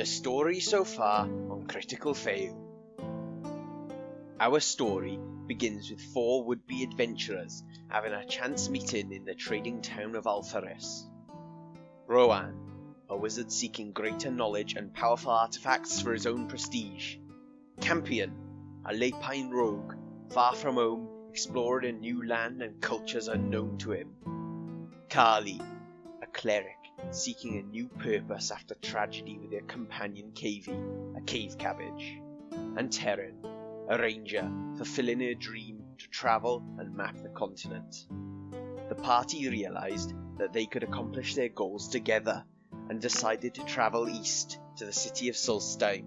The story so far on Critical Fail. Our story begins with 4 would-be adventurers having a chance meeting in the trading town of Alpharis. Rohan, a wizard seeking greater knowledge and powerful artifacts for his own prestige. Campion, a lapine rogue, far from home, exploring a new land and cultures unknown to him. Kaali, a cleric seeking a new purpose after tragedy with her companion Kaali, a cave cabbage. And Terren, a ranger, fulfilling her dream to travel and map the continent. The party realised that they could accomplish their goals together and decided to travel east to the city of Solstein,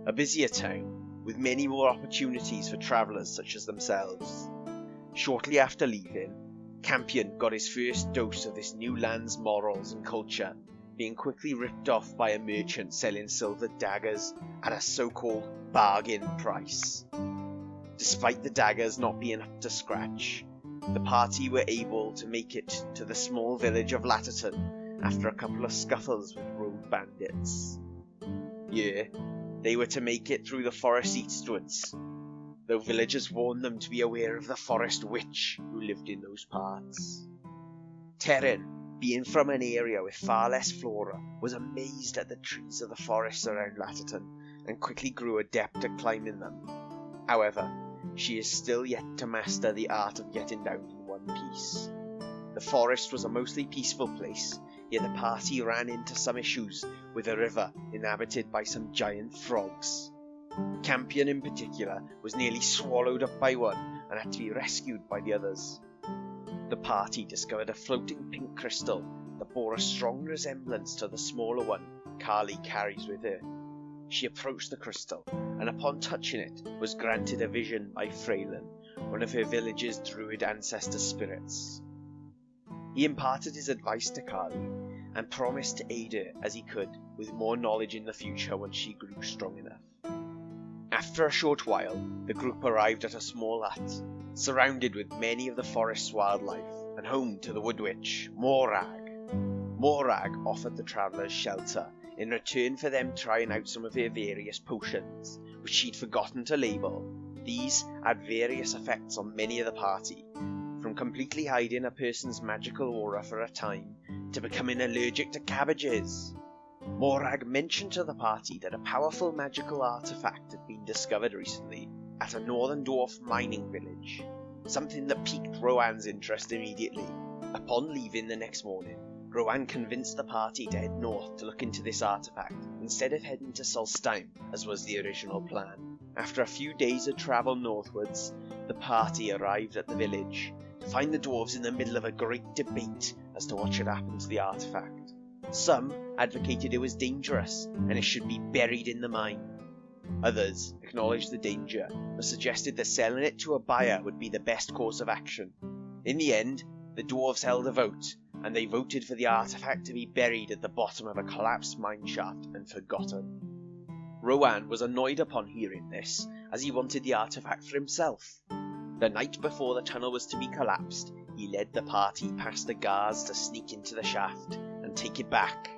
a busier town with many more opportunities for travellers such as themselves. Shortly after leaving, Campion got his first dose of this new land's morals and culture, being quickly ripped off by a merchant selling silver daggers at a so-called bargain price. Despite the daggers not being up to scratch, the party were able to make it to the small village of Latterton after a couple of scuffles with road bandits. Yeah, they were to make it through the forest eastwards, though villagers warned them to be aware of the forest witch who lived in those parts. Terren, being from an area with far less flora, was amazed at the trees of the forests around Latterton and quickly grew adept at climbing them. However, she is still yet to master the art of getting down in one piece. The forest was a mostly peaceful place, yet the party ran into some issues with a river inhabited by some giant frogs. Campion in particular was nearly swallowed up by one and had to be rescued by the others. The party discovered a floating pink crystal that bore a strong resemblance to the smaller one Kaali carries with her. She approached the crystal, and upon touching it was granted a vision by Freylan, one of her village's druid ancestor spirits. He imparted his advice to Kaali, and promised to aid her as he could with more knowledge in the future when she grew strong enough. After a short while, the group arrived at a small hut, surrounded with many of the forest's wildlife, and home to the wood witch, Morag. Morag offered the travellers shelter in return for them trying out some of her various potions, which she'd forgotten to label. These had various effects on many of the party, from completely hiding a person's magical aura for a time, to becoming allergic to cabbages. Morag mentioned to the party that a powerful magical artifact had been discovered recently at a northern dwarf mining village, something that piqued Rohan's interest immediately. Upon leaving the next morning, Rohan convinced the party to head north to look into this artifact, instead of heading to Solstein, as was the original plan. After a few days of travel northwards, the party arrived at the village, to find the dwarves in the middle of a great debate as to what should happen to the artifact. Some advocated it was dangerous, and it should be buried in the mine. Others acknowledged the danger, but suggested that selling it to a buyer would be the best course of action. In the end, the dwarves held a vote, and they voted for the artifact to be buried at the bottom of a collapsed mineshaft and forgotten. Rohan was annoyed upon hearing this, as he wanted the artifact for himself. The night before the tunnel was to be collapsed, he led the party past the guards to sneak into the shaft and take it back.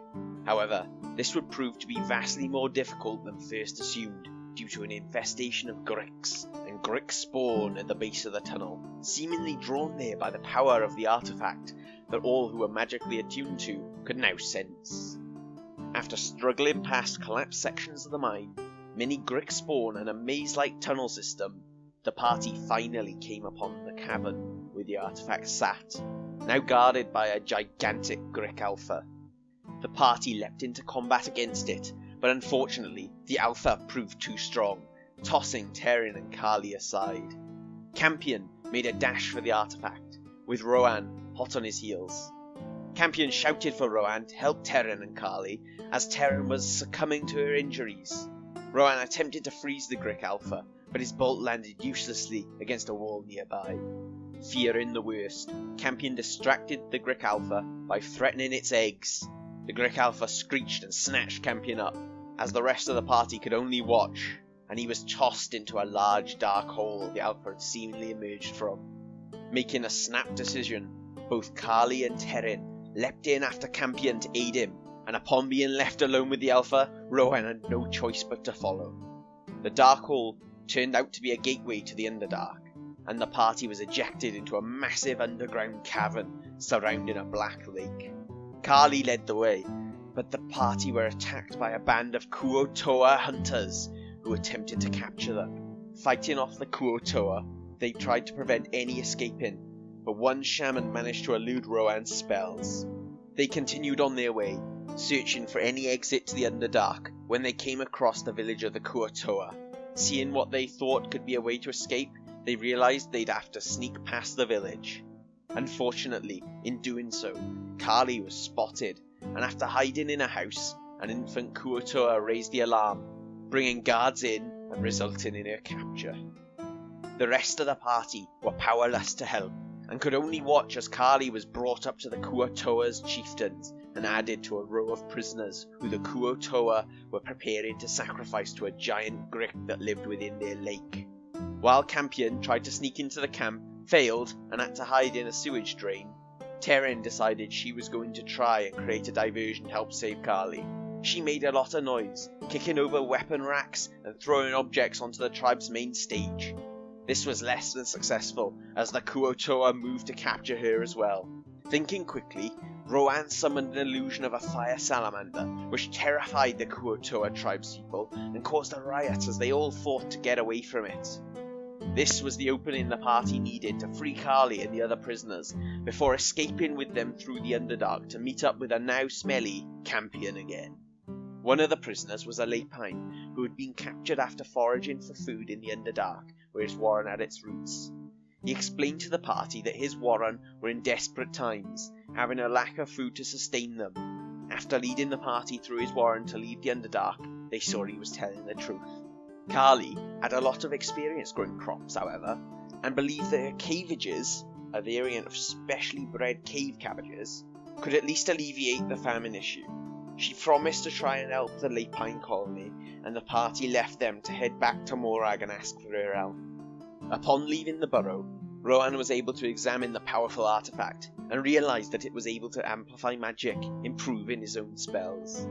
However, this would prove to be vastly more difficult than first assumed, due to an infestation of gricks and grick spawn at the base of the tunnel, seemingly drawn there by the power of the artifact that all who were magically attuned to could now sense. After struggling past collapsed sections of the mine, many grick spawn and a maze-like tunnel system, the party finally came upon the cavern where the artifact sat, now guarded by a gigantic grick alpha. The party leapt into combat against it, but unfortunately the alpha proved too strong, tossing Terren and Kaali aside. Campion made a dash for the artifact, with Rohan hot on his heels. Campion shouted for Rohan to help Terren and Kaali, as Terren was succumbing to her injuries. Rohan attempted to freeze the grick alpha, but his bolt landed uselessly against a wall nearby. Fearing the worst, Campion distracted the grick alpha by threatening its eggs. The grick alpha screeched and snatched Campion up, as the rest of the party could only watch, and he was tossed into a large dark hole the alpha had seemingly emerged from. Making a snap decision, both Kaali and Terren leapt in after Campion to aid him, and upon being left alone with the Alpha, Rohan had no choice but to follow. The dark hole turned out to be a gateway to the Underdark, and the party was ejected into a massive underground cavern surrounding a black lake. Kaali led the way, but the party were attacked by a band of Kuo-Toa hunters who attempted to capture them. Fighting off the Kuo-Toa, they tried to prevent any escaping, but one shaman managed to elude Rohan's spells. They continued on their way, searching for any exit to the Underdark, when they came across the village of the Kuo-Toa. Seeing what they thought could be a way to escape, they realised they'd have to sneak past the village. Unfortunately, in doing so, Kaali was spotted, and after hiding in a house, an infant Kuo-Toa raised the alarm, bringing guards in and resulting in her capture. The rest of the party were powerless to help, and could only watch as Kaali was brought up to the Kuo-Toa's chieftains and added to a row of prisoners who the Kuo-Toa were preparing to sacrifice to a giant grick that lived within their lake. While Campion tried to sneak into the camp, failed, and had to hide in a sewage drain, Terren decided she was going to try and create a diversion to help save Kaali. She made a lot of noise, kicking over weapon racks and throwing objects onto the tribe's main stage. This was less than successful, as the Kuo-Toa moved to capture her as well. Thinking quickly, Rohan summoned an illusion of a fire salamander, which terrified the Kuo-Toa tribespeople and caused a riot as they all fought to get away from it. This was the opening the party needed to free Kaali and the other prisoners, before escaping with them through the Underdark to meet up with a now smelly Campion again. One of the prisoners was a lapine, who had been captured after foraging for food in the Underdark, where his warren had its roots. He explained to the party that his warren were in desperate times, having a lack of food to sustain them. After leading the party through his warren to leave the Underdark, they saw he was telling the truth. Kaali had a lot of experience growing crops, however, and believed that her cabages, a variant of specially bred cave cabbages, could at least alleviate the famine issue. She promised to try and help the Lapine colony, and the party left them to head back to Morag and ask for her help. Upon leaving the burrow, Rohan was able to examine the powerful artifact, and realised that it was able to amplify magic, improving his own spells.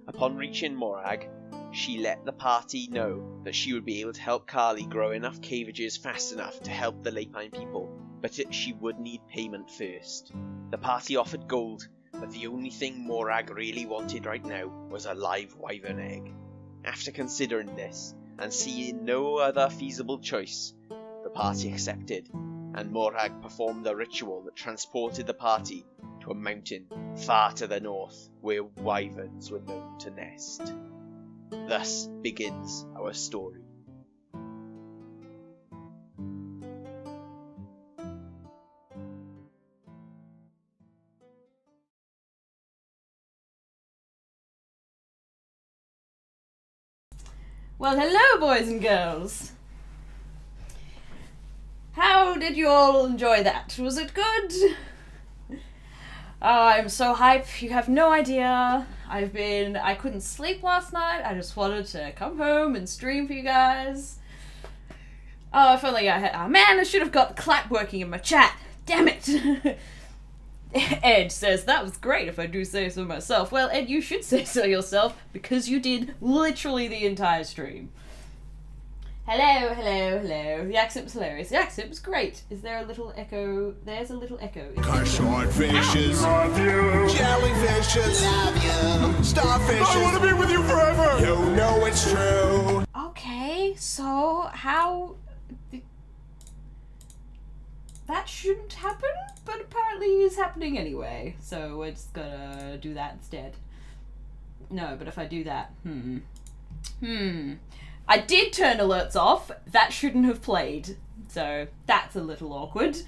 Upon reaching Morag, she let the party know that she would be able to help Kaali grow enough cabages fast enough to help the Lapine people, but she would need payment first. The party offered gold, but the only thing Morag really wanted right now was a live wyvern egg. After considering this, and seeing no other feasible choice, the party accepted, and Morag performed the ritual that transported the party to a mountain far to the north, where wyverns were known to nest. Thus begins our story. Well, hello, boys and girls. How did you all enjoy that? Was it good? Oh, I'm so hype. You have no idea. I couldn't sleep last night. I just wanted to come home and stream for you guys. Oh, if only I had... Oh, man, I should have got the clap working in my chat. Damn it. Ed says, that was great if I do say so myself. Well, Ed, you should say so yourself, because you did literally the entire stream. Hello, hello, hello. The accent was hilarious. The accent was great. Is there a little echo? There's a little echo. Swordfishes, jellyfishes, love you, starfishes. I want to be with you forever. You know it's true. Okay, so how... That shouldn't happen, but apparently is happening anyway. So we're just gonna do that instead. No, but if I do that, I did turn alerts off. That shouldn't have played. So that's a little awkward.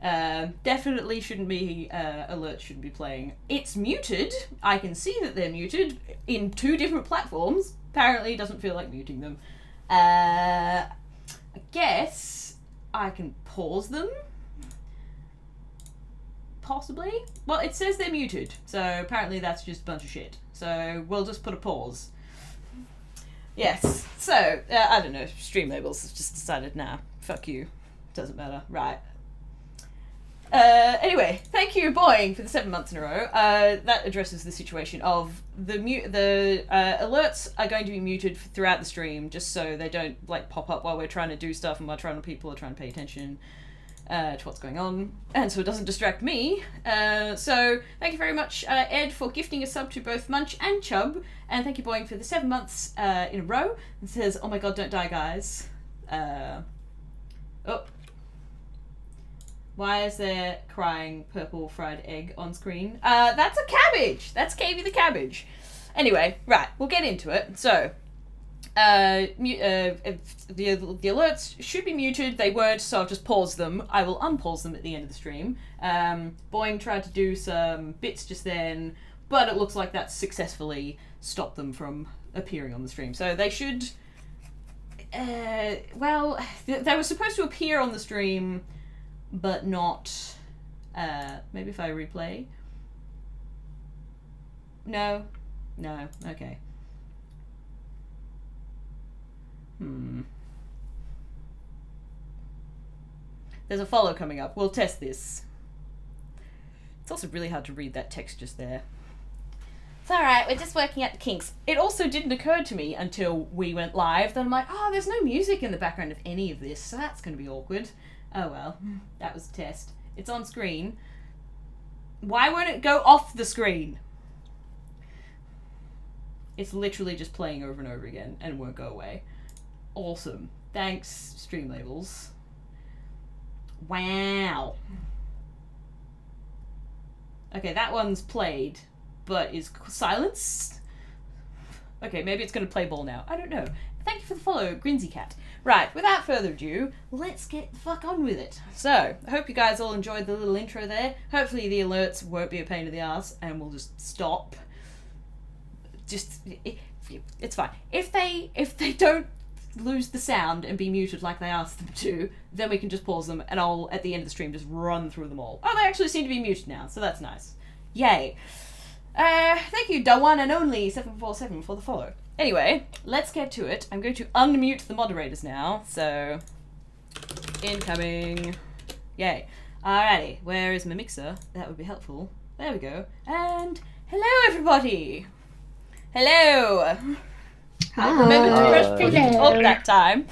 Definitely shouldn't be, alerts shouldn't be playing. It's muted. I can see that they're muted in 2 different platforms. Apparently it doesn't feel like muting them. I guess I can pause them. Possibly? Well, it says they're muted, so apparently that's just a bunch of shit. So we'll just put a pause. Yes, so, I don't know, stream labels have just decided, nah, fuck you. Doesn't matter. Right. Anyway, thank you, Boeing, for the 7 months in a row. That addresses the situation of the alerts are going to be muted throughout the stream, just so they don't like pop up while we're trying to do stuff and while people are trying to pay attention to what's going on, and so it doesn't distract me. So thank you very much, Ed, for gifting a sub to both Munch and Chubb, and thank you, Boeing, for the 7 months in a row. It says, "Oh my God, don't die, guys." Oh. Why is there crying purple fried egg on screen? That's a cabbage! That's Kavi the cabbage. Anyway, right, we'll get into it. So, the alerts should be muted. They weren't, so I'll just pause them. I will unpause them at the end of the stream. Boeing tried to do some bits just then, but it looks like that successfully stopped them from appearing on the stream. So they should... well, they were supposed to appear on the stream, but not... maybe if I replay? No, okay. There's a follow coming up. We'll test this. It's also really hard to read that text just there. It's alright, we're just working out the kinks. It also didn't occur to me until we went live that I'm like, oh, there's no music in the background of any of this, so that's going to be awkward. Oh well, that was a test. It's on screen. Why won't it go off the screen? It's literally just playing over and over again and won't go away. Awesome. Thanks, Streamlabels. Wow. Okay, that one's played, but is silenced. Okay, maybe it's going to play ball now. I don't know. Thank you for the follow, Grinsy Cat. Right, without further ado, let's get the fuck on with it. So, I hope you guys all enjoyed the little intro there. Hopefully the alerts won't be a pain in the ass and we'll just stop. It's fine. If they don't lose the sound and be muted like they asked them to, then we can just pause them and I'll, at the end of the stream, just run through them all. Oh, they actually seem to be muted now, so that's nice. Yay. Thank you, the one and only 747 for the follow. Anyway, let's get to it. I'm going to unmute the moderators now, so... Incoming. Yay. Alrighty, where is my mixer? That would be helpful. There we go. And hello, everybody! Hello! Hi. Remember to press push to talk that time.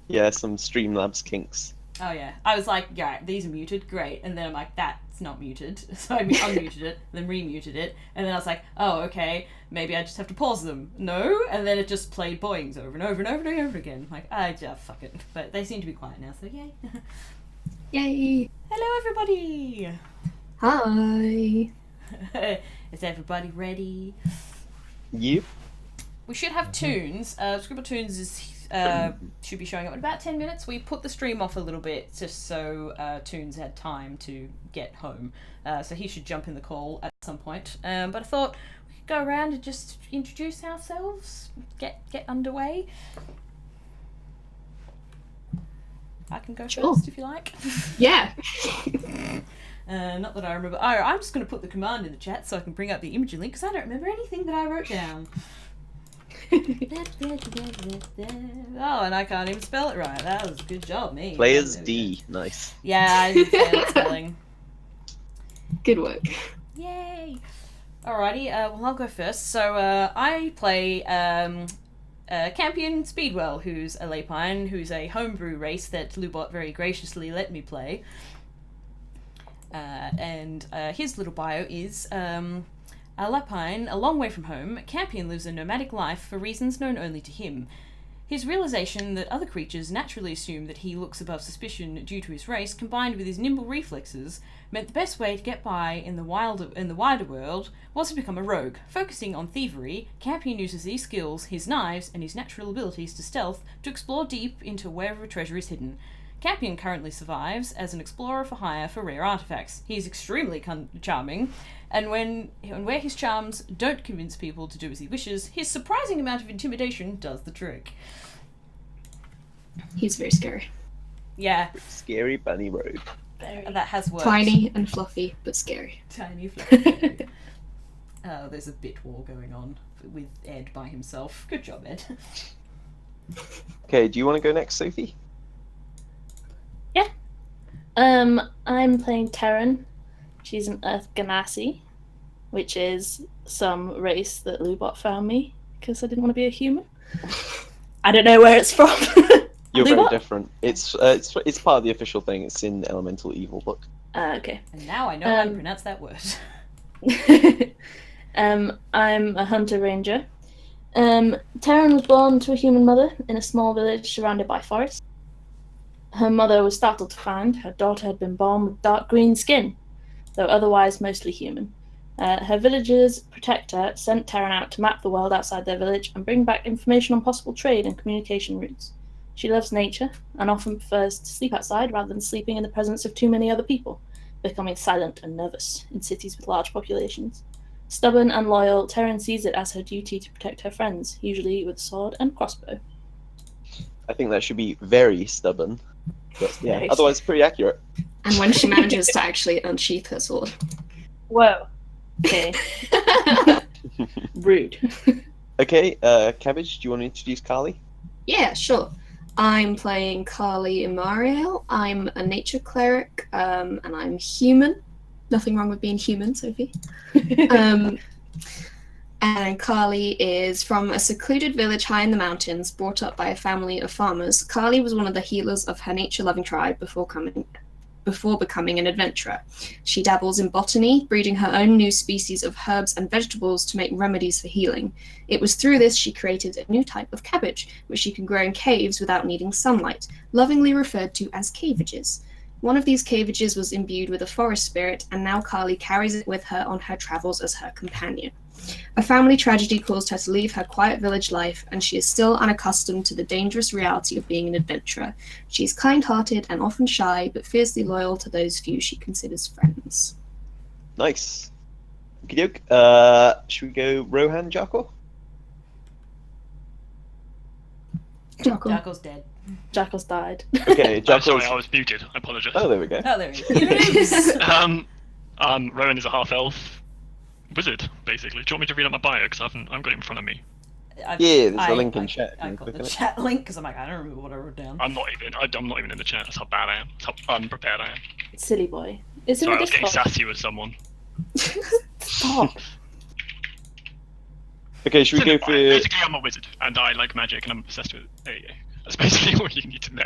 Yeah, some Streamlabs kinks. Oh yeah, I was like, yeah, these are muted, great. And then I'm like, that's not muted. So I unmuted it, then remuted it. And then I was like, oh, okay, maybe I just have to pause them. No? And then it just played Boings over and over and over and over again. I'm like, just fuck it. But they seem to be quiet now, so yay. Yay. Hello, everybody! Hi. Is everybody ready? Yep. We should have tunes. Scribbletoons is should be showing up in about 10 minutes. We put the stream off a little bit just so Toons had time to get home. So he should jump in the call at some point. But I thought we could go around and just introduce ourselves, get underway. I can go first if you like. Yeah. Not that I remember. Oh, I'm just going to put the command in the chat so I can bring up the image link because I don't remember anything that I wrote down. Oh, and I can't even spell it right. That was a good job, me. Players D. Nice. Yeah, I did fail at spelling. Good work. Yay! Alrighty, well, I'll go first. So, I play Campion Speedwell, who's a Lapine, who's a homebrew race that Lewbot very graciously let me play. And his little bio is... A Lapine, a long way from home, Campion lives a nomadic life for reasons known only to him. His realization that other creatures naturally assume that he looks above suspicion due to his race, combined with his nimble reflexes, meant the best way to get by in the wider world was to become a rogue. Focusing on thievery, Campion uses these skills, his knives, and his natural abilities to stealth to explore deep into wherever a treasure is hidden. Campion currently survives as an explorer for hire for rare artifacts. He is extremely charming, and where his charms don't convince people to do as he wishes, his surprising amount of intimidation does the trick. He's very scary. Yeah. Scary bunny rogue. That has worked. Tiny and fluffy, but scary. Tiny, fluffy. Oh, there's a bit war going on with Ed by himself. Good job, Ed. Okay, do you want to go next, Sophie? I'm playing Terren. She's an Earth Ganassi, which is some race that Lewbot found me because I didn't want to be a human. I don't know where it's from. You're very Lewbot? different. It's part of the official thing. It's in the Elemental Evil book. Okay. And now I know how to pronounce that word. I'm a hunter ranger. Terren was born to a human mother in a small village surrounded by forests. Her mother was startled to find her daughter had been born with dark green skin, though otherwise mostly human. Her villagers' protector sent Terren out to map the world outside their village and bring back information on possible trade and communication routes. She loves nature and often prefers to sleep outside rather than sleeping in the presence of too many other people, becoming silent and nervous in cities with large populations. Stubborn and loyal, Terren sees it as her duty to protect her friends, usually with a sword and crossbow. I think that should be very stubborn. But yeah, Very otherwise pretty accurate. And when she manages to actually unsheath her sword. Whoa. Okay. Rude. Okay, Cabbage, do you want to introduce Kaali? Yeah, sure. I'm playing Kaali Imariel. I'm a nature cleric, and I'm human. Nothing wrong with being human, Sophie. And Kaali is from a secluded village high in the mountains, brought up by a family of farmers. Kaali was one of the healers of her nature-loving tribe before becoming an adventurer. She dabbles in botany, breeding her own new species of herbs and vegetables to make remedies for healing. It was through this she created a new type of cabbage, which she can grow in caves without needing sunlight, lovingly referred to as cavages. One of these cavages was imbued with a forest spirit, and now Kaali carries it with her on her travels as her companion. A family tragedy caused her to leave her quiet village life, and she is still unaccustomed to the dangerous reality of being an adventurer. She is kind-hearted and often shy, but fiercely loyal to those few she considers friends. Nice. Okey-doke. Should we go Rohan, Jarkor? Jarkor. Jarkor's dead. Jarkor's died. Okay, Oh, sorry, Jarkor's... I was muted. I apologise. Oh, there we go. Oh, there he is. Rowan is a half-elf wizard, basically. Do you want me to read out my bio? Because I've got it in front of me. Yeah, there's a link in chat. I got the chat link because I'm like, I don't remember what I wrote down. I'm not even in the chat. That's how bad I am. That's how unprepared I am. Silly boy. Is it Sorry, a I was getting Discord? sassy with someone. Stop. Okay, should we go for... Basically, I'm a wizard, and I like magic, and I'm obsessed with it. There you go. That's basically all you need to know.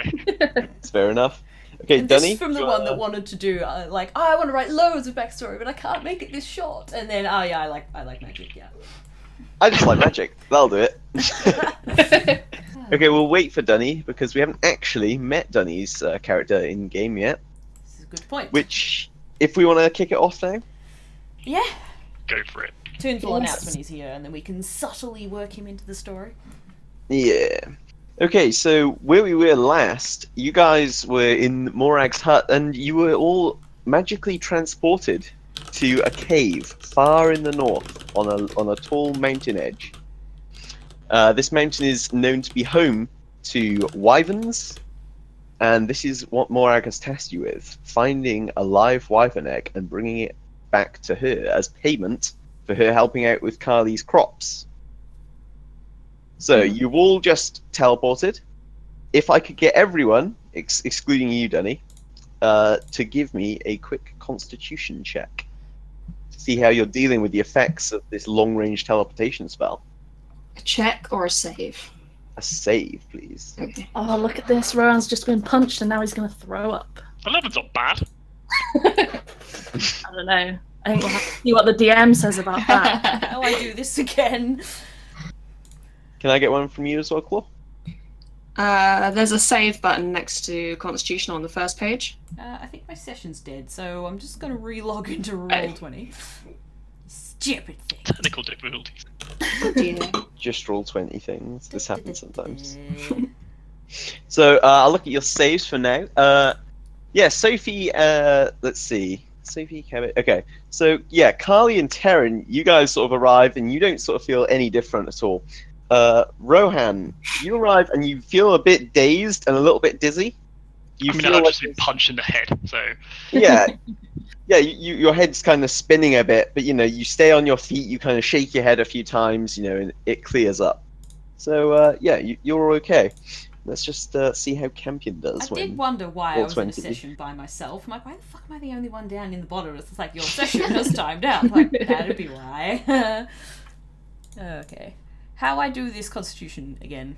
It's fair enough. Okay, And this Dunny? is from the one that wanted to do I want to write loads of backstory, but I can't make it this short. And then, oh yeah, I like magic, yeah. I just like magic. That'll do it. Okay, we'll wait for Dunny, because we haven't actually met Dunny's character in-game yet. This is a good point. Which, if we want to kick it off now? Yeah. Go for it. Toons will announce when he's here, and then we can subtly work him into the story. Yeah. Okay, so where we were last, you guys were in Morag's hut, and you were all magically transported to a cave far in the north on a tall mountain edge. This mountain is known to be home to wyverns, and this is what Morag has tasked you with: finding a live wyvern egg and bringing it back to her as payment for her helping out with Kaali's crops. So you've all just teleported. If I could get everyone, excluding you, Dunny, to give me a quick Constitution check to see how you're dealing with the effects of this long-range teleportation spell. A check or a save? A save, please. Okay. Oh, look at this. Rowan's just been punched and now he's going to throw up. 11's not bad. I don't know. I think we'll have to see what the DM says about that. How I do this again? Can I get one from you as well, Claw? There's a save button next to Constitution on the first page. I think my session's dead, so I'm just gonna relog into Roll20. Stupid thing. Technical difficulties. Oh dear. Just roll 20 things. This happens sometimes. So I'll look at your saves for now. Yeah, Sophie. Let's see. Sophie, Cabot. Okay, so yeah, Kaali and Terren, you guys sort of arrived, and you don't sort of feel any different at all. Rohan, you arrive and you feel a bit dazed and a little bit dizzy. You feel I've like just been punched in the head, so... yeah, your head's kind of spinning a bit, but you stay on your feet. You kind of shake your head a few times, and it clears up. So yeah, you're okay. let's just see how Campion does. I did wonder why I roll was in a 20. session by myself. I'm like, why the fuck am I the only one down in the bottom? It's like, your session has timed out. I'm like, that'd be why. Okay. How I do this constitution again?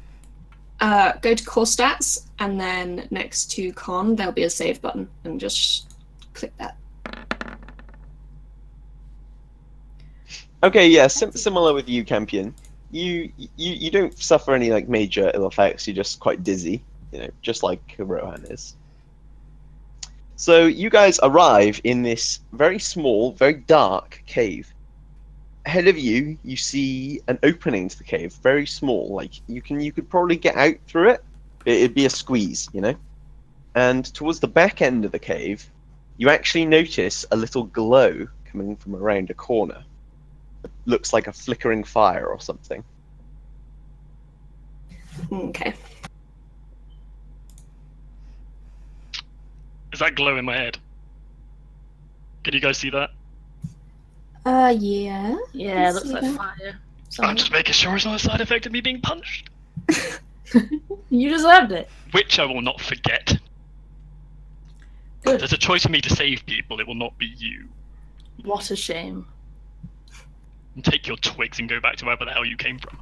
Go to core stats, and then next to con, there'll be a save button, and just click that. Okay, yeah, similar with you, Campion. You don't suffer any like major ill effects. You're just quite dizzy, just like Rohan is. So you guys arrive in this very small, very dark cave. Ahead of you, you see an opening to the cave, very small. Like you could probably get out through it. It'd be a squeeze, And towards the back end of the cave, you actually notice a little glow coming from around a corner. It looks like a flickering fire or something. Okay. Is that glow in my head? Can you guys see that? Yeah. Yeah, it looks see like that. fire. I'm just making sure it's not a side effect of me being punched. You deserved it. Which I will not forget. Good. There's a choice for me to save people, it will not be you. What a shame. And take your twigs and go back to wherever the hell you came from.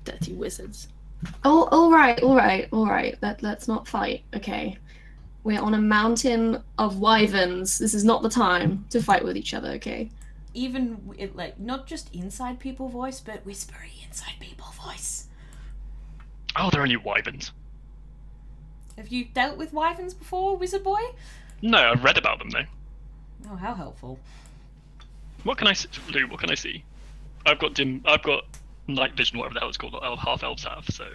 Dirty wizards. Oh, all right. Let's not fight. Okay, we're on a mountain of wyverns. This is not the time to fight with each other. Okay. Even, not just inside people voice, but whispery inside people voice. Oh, they're only wyverns. Have you dealt with wyverns before, wizard boy? No, I've read about them though. Oh, how helpful. What can I do? What can I see? I've got night vision, whatever the hell it's called. Half elves have, so.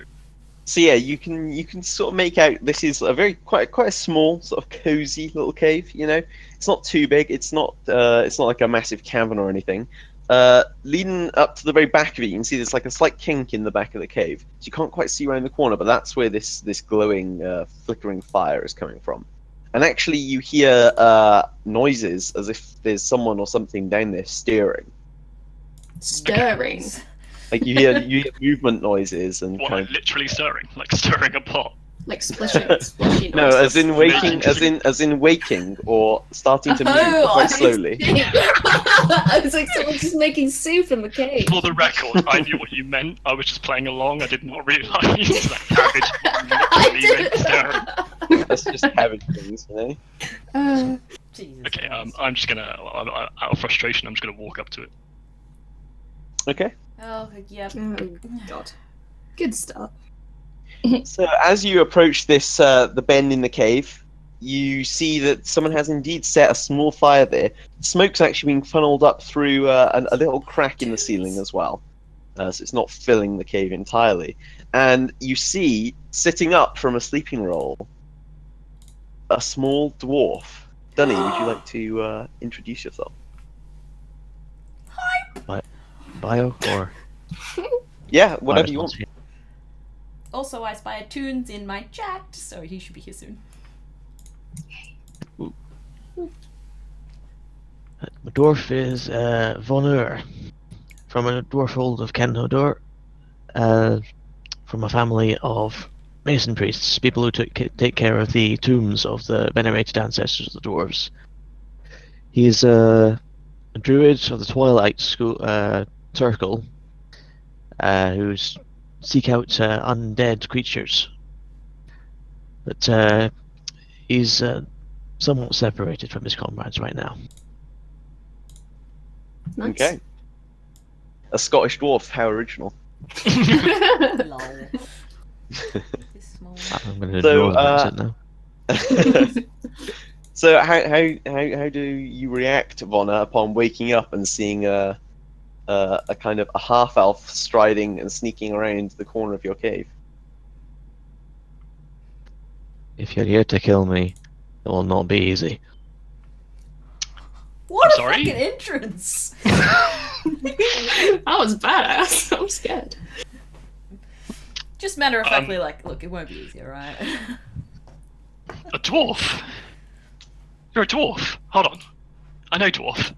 So yeah, you can sort of make out this is a very quite a small sort of cozy little cave. It's not too big. It's not like a massive cavern or anything. Leading up to the very back of it, you can see there's like a slight kink in the back of the cave. So you can't quite see around the corner, but that's where this glowing, flickering fire is coming from. And actually, you hear noises as if there's someone or something down there stirring. Stirring. Like you hear movement noises and What, kind like of. literally stirring? Like stirring a pot? Like splashy No, noises. as in waking or starting to move Oh, quite slowly. I was like, someone's just making soup in the cave. For the record, I knew what you meant. I was just playing along. I did not realise that cabbage literally meant stirring. That's just cabbage things, Jesus. Okay, I'm just gonna, out of frustration, I'm just gonna walk up to it. Okay. Oh, yep. Oh, God. Good start. So as you approach this, the bend in the cave, you see that someone has indeed set a small fire there. Smoke's actually being funneled up through a little crack in the ceiling as well. So it's not filling the cave entirely. And you see, sitting up from a sleeping roll, a small dwarf. Dunny, would you like to introduce yourself? Bio or Yeah, whatever you want. Also, I spy tunes in my chat, so he should be here soon. The dwarf is Vonnur, from a dwarfhold of Kenhodor, from a family of mason priests, people who take care of the tombs of the venerated ancestors of the dwarves. He's a druid of the Twilight Circle, who seek out undead creatures. But he's somewhat separated from his comrades right now. Nice. Okay. A Scottish dwarf, how original. Lol. This small. I'm going to So, ignore the accent now. So how do you react, Vonnur, upon waking up and seeing a kind of a half elf striding and sneaking around the corner of your cave? If you're here to kill me, it will not be easy. What a Sorry? fucking entrance! That was badass. I'm scared. Just matter of factly, look, it won't be easy, alright? A dwarf? You're a dwarf? Hold on. I know dwarf.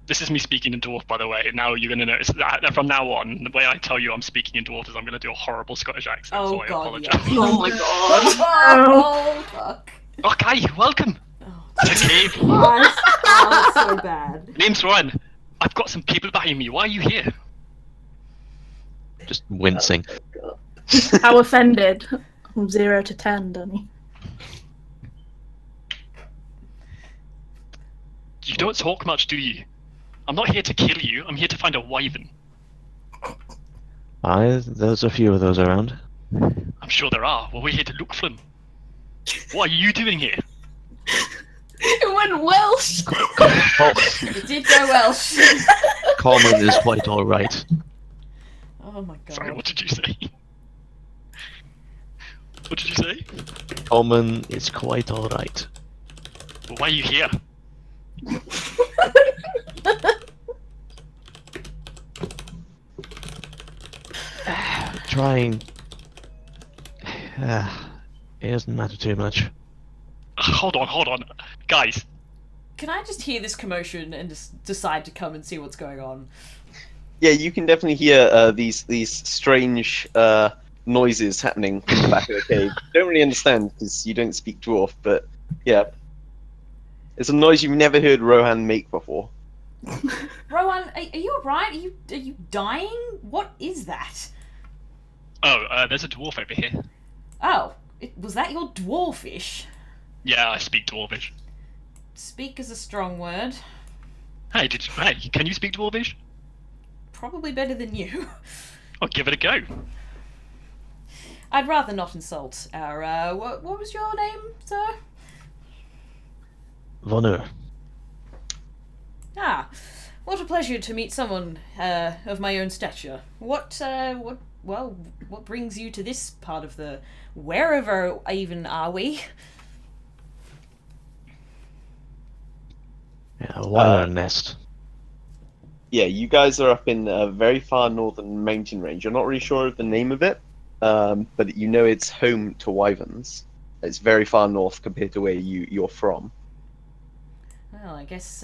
This is me speaking in Dwarf, by the way. Now you're going to notice that from now on, the way I tell you I'm speaking in Dwarf is I'm going to do a horrible Scottish accent, Oh so I god, apologise. yeah. Oh my god. Oh, fuck. Okay, welcome to the cave. Christ. Oh, it's so bad. Name's Rohan. I've got some people behind me. Why are you here? Just wincing. How offended? From 0 to 10, Danny. You don't talk much, do you? I'm not here to kill you. I'm here to find a wyvern. Aye, there's a few of those around. I'm sure there are. Well, we're here to look for them. What are you doing here? It went Welsh. It did go Welsh. Common is quite alright. Oh my god. Sorry, what did you say? What did you say? Common is quite alright. Well, why are you here? Trying. It doesn't matter too much. Hold on. Guys, Can I just hear this commotion and just decide to come and see what's going on? Yeah, you can definitely hear these strange noises happening in the back of the cave. Don't really understand because you don't speak Dwarf, but yeah, it's a noise you've never heard Rohan make before. Rohan, are you alright? Are you dying? What is that? there's a dwarf over here. Oh, was that your dwarfish? Yeah, I speak Dwarvish. Speak is a strong word. Hey, can you speak Dwarvish? Probably better than you. I'll give it a go. I'd rather not insult our, what was your name, sir? Vonnur. Ah, what a pleasure to meet someone, of my own stature. What brings you to this part of the... Wherever even are we? Yeah, a wyvern nest. Yeah, you guys are up in a very far northern mountain range. You're not really sure of the name of it, but you know it's home to wyverns. It's very far north compared to where you're from. Well, I guess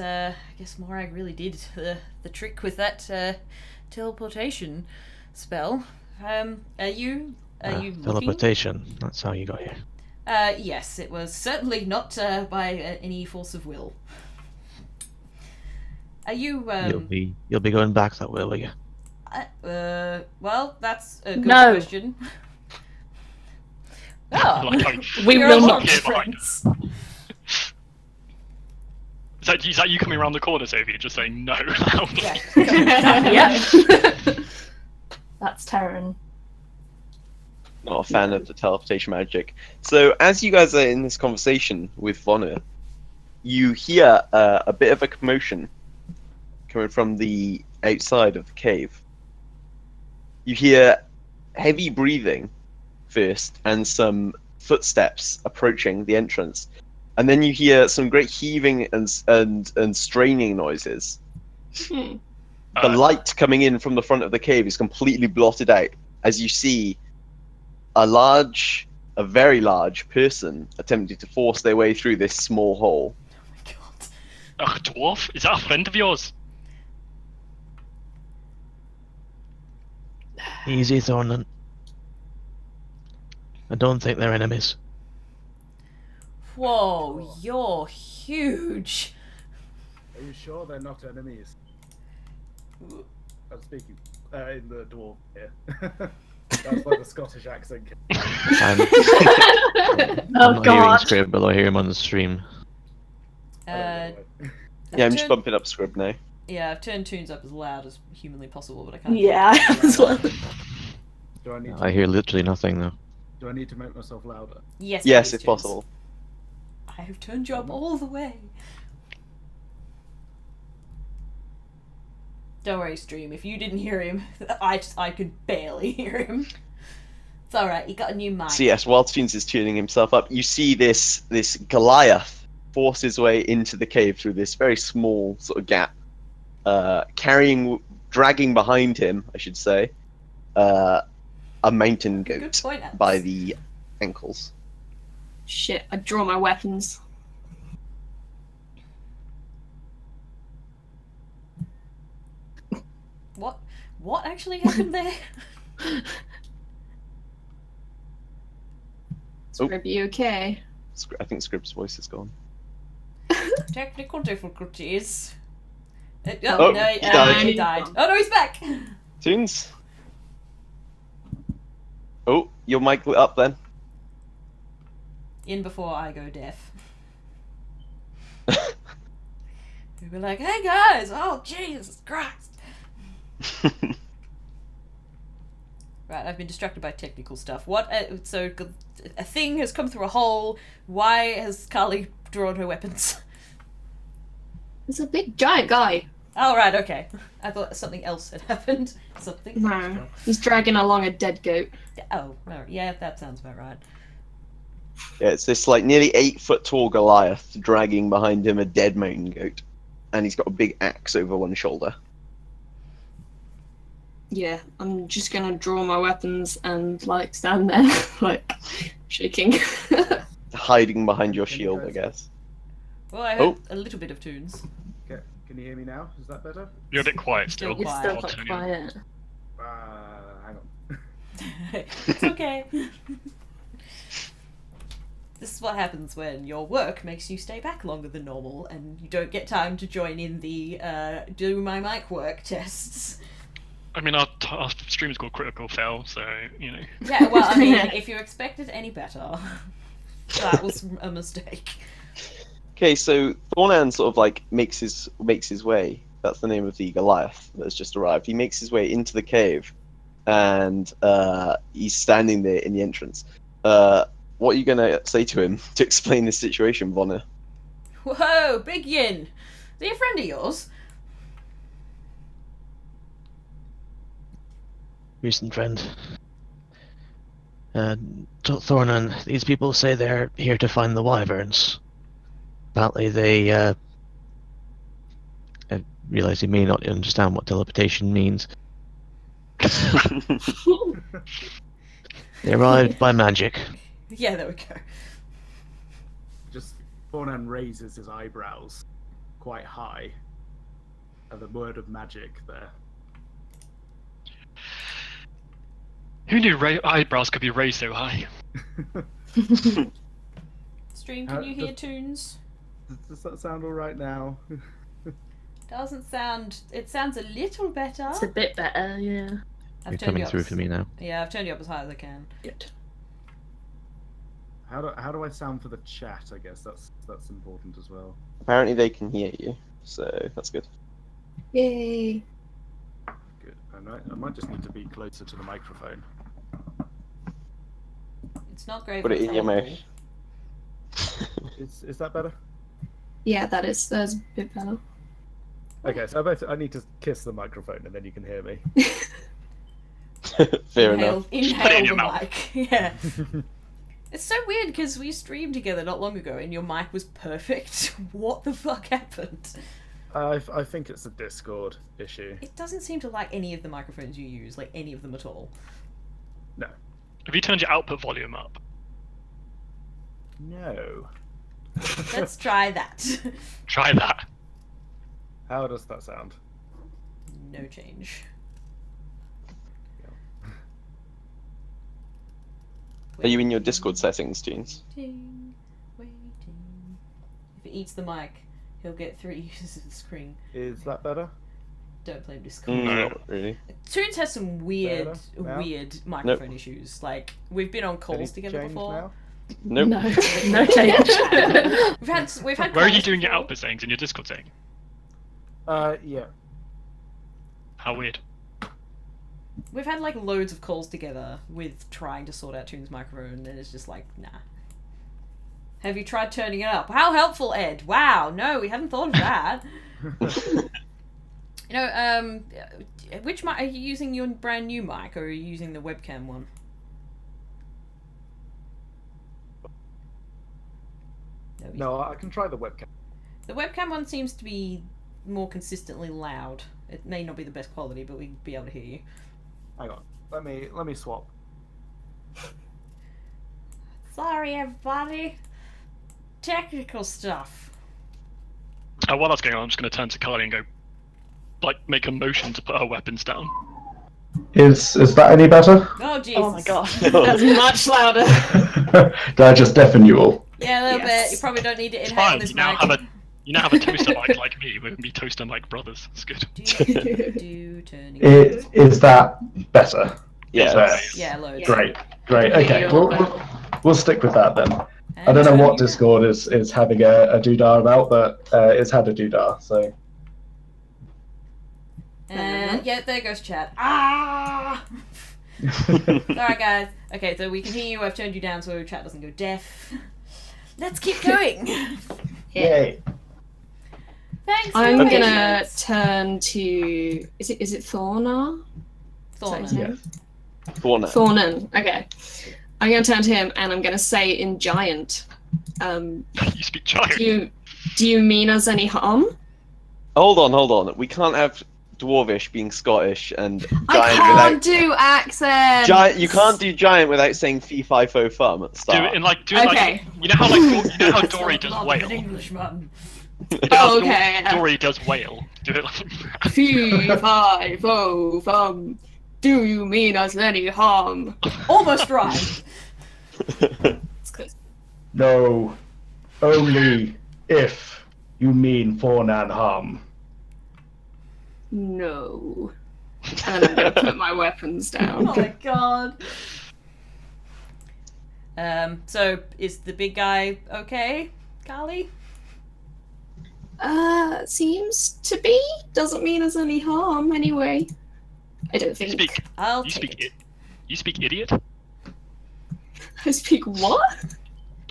Morag really did the trick with that teleportation spell. Are you looking? Teleportation. That's how you got here. Yes, it was certainly not by any force of will. Are you? You'll be going back that way, will you? Well, that's a good No. question. Oh, We you're will all not. friends. Is that you coming around the corner, Sophie, just saying no? Yeah. Yep. That's Terren. Not a fan of the teleportation magic. So as you guys are in this conversation with Vonnur, you hear a bit of a commotion coming from the outside of the cave. You hear heavy breathing first and some footsteps approaching the entrance. And then you hear some great heaving and straining noises. The light coming in from the front of the cave is completely blotted out as you see a very large person attempting to force their way through this small hole. Oh, dwarf? Is that a friend of yours? Easy, Thornan. I don't think they're enemies. Whoa, you're huge. Are you sure they're not enemies? I'm speaking in the dwarf here. That's why the Scottish accent came. I'm not hearing God. Scribble, I hear him on the stream. Yeah, I'm just bumping up Scrib now. Yeah, I've turned tunes up as loud as humanly possible, but I can't. Yeah, as well. Do I need I to, hear literally nothing though. do I need to make myself louder? Yes, Yes, please, if Tunes. possible. I have turned you up all the way. Don't worry, stream. If you didn't hear him, I could barely hear him. It's alright, he got a new mic. So yes, while Tunes is tuning himself up, you see this Goliath force his way into the cave through this very small sort of gap, dragging behind him, I should say, a mountain Good goat point, Alex. by the ankles. Shit, I draw my weapons. What actually happened there? Scrib, you okay? I think Scrib's voice is gone. Technical difficulties. Oh, No, he died. he died. Oh no, he's back! Toons? Oh, your mic lit up then. In before I go deaf. We were like, hey guys! Oh, Jesus Christ! Right, I've been distracted by technical stuff. What? So, a thing has come through a hole. Why has Kaali drawn her weapons? It's a big giant guy. Oh, right, okay. I thought something else had happened. Something? No, he's dragging along a dead goat. Oh, right. Yeah, that sounds about right. Yeah, it's this like nearly 8-foot tall Goliath dragging behind him a dead mountain goat, and he's got a big axe over one shoulder. Yeah, I'm just gonna draw my weapons and like stand there, like shaking. Hiding behind your shield, I guess. Well, I heard a little bit of tunes. Okay, can you hear me now? Is that better? You're a bit quiet still. Still It's still Quiet. quite Turn you- quiet. Hang on. It's okay. This is what happens when your work makes you stay back longer than normal and you don't get time to join in the do my mic work tests. I mean, our stream's called Critical Fail, so, you know. Yeah, well, I mean, if you expected any better, that was a mistake. Okay, so Thornan sort of like makes his way. That's the name of the Goliath that has just arrived. He makes his way into the cave, and he's standing there in the entrance. What are you gonna say to him to explain this situation, Vonnur? Whoa, Big Yin! Is he a friend of yours? Recent friend. Thornan, these people say they're here to find the wyverns. Apparently they, I realise you may not understand what teleportation means. They arrived by magic. Yeah, there we go. Just Thornan raises his eyebrows quite high at the word of magic there. Who knew eyebrows could be raised so high? Stream, can you hear tunes? Does that sound alright now? Doesn't sound... It sounds a little better. It's a bit better, yeah. I've You're turned coming you up through as- for me now. Yeah, I've turned you up as high as I can. Good. How do I sound for the chat? I guess that's important as well. Apparently they can hear you, so that's good. Yay! Good. I might just need to be closer to the microphone. It's not great. Put for it in your mouth. telephone. Is that better? Yeah, that's a bit better. Okay, so I need to kiss the microphone and then you can hear me. Fair enough. Put it in Inhale your the mouth. mic. Yeah. It's so weird because we streamed together not long ago and your mic was perfect. What the fuck happened? I think it's a Discord issue. It doesn't seem to like any of the microphones you use, like any of them at all. No. Have you turned your output volume up? No. Let's try that. Try that. How does that sound? No change. Are you in your Discord settings, Tunes? Waiting, waiting. If it eats the mic, he'll get 3 uses of the screen. Is that better? Don't blame Discord. No. Not really. Toons has some weird, Better now? weird microphone issues. Like, we've been on Any calls together change before. now? Nope. No, no change. We've had Where are you calls doing your before. output settings in your Discord setting? Yeah. How weird. We've had like loads of calls together with trying to sort out Toon's microphone, and it's just like, nah. Have you tried turning it up? How helpful, Ed! Wow, no, we hadn't thought of that. You know, which mic are you using? Your brand new mic, or are you using the webcam one? No, I can try the webcam. The webcam one seems to be more consistently loud. It may not be the best quality, but we'd be able to hear you. Hang on. Let me swap. Sorry, everybody. Technical stuff. While that's going on, I'm just going to turn to Kaali and go, like, make a motion to put her weapons down. Is that any better? Oh Jesus! Oh my god, that's much louder. Did I just deafen you all? Yeah, a little Yes. bit. You probably don't need to It's inhale fine. this You now mic. have a toaster mic like me. We're gonna be toaster mic brothers. It's good. Turning. Is that better? Yeah. Yeah, loads. Great. Okay, we'll stick with that then. I don't know what Discord is having a doodah about, but it's had a doodah, so. Yeah, there goes chat. Ah! Alright, guys. Okay, so we can hear you. I've turned you down so chat doesn't go deaf. Let's keep going. Yay. Thanks. I'm for gonna patience. turn to. Is it Thornar? Thornan. Yes. Vonnur. Thornan. Okay. I'm gonna turn to him and I'm gonna say in giant. You speak giant. Do you mean us any harm? Hold on. We can't have dwarvish being Scottish and giant I can't without do accents. giant. You can't do giant without saying fee fi fo fum at the Do start. it in like Okay. you know how Dory does whale. Englishman. You know how Okay. Dory does whale. Do it like Fee, fi, fo, fum. Do you mean us any harm? Almost right. It's close. No. Only if you mean Thornan harm. No. And I'm gonna put my weapons down. Oh my god. So is the big guy okay, Kaali? Seems to be. Doesn't mean us any harm anyway. I don't think. I'll you take speak it. You speak idiot? I speak what?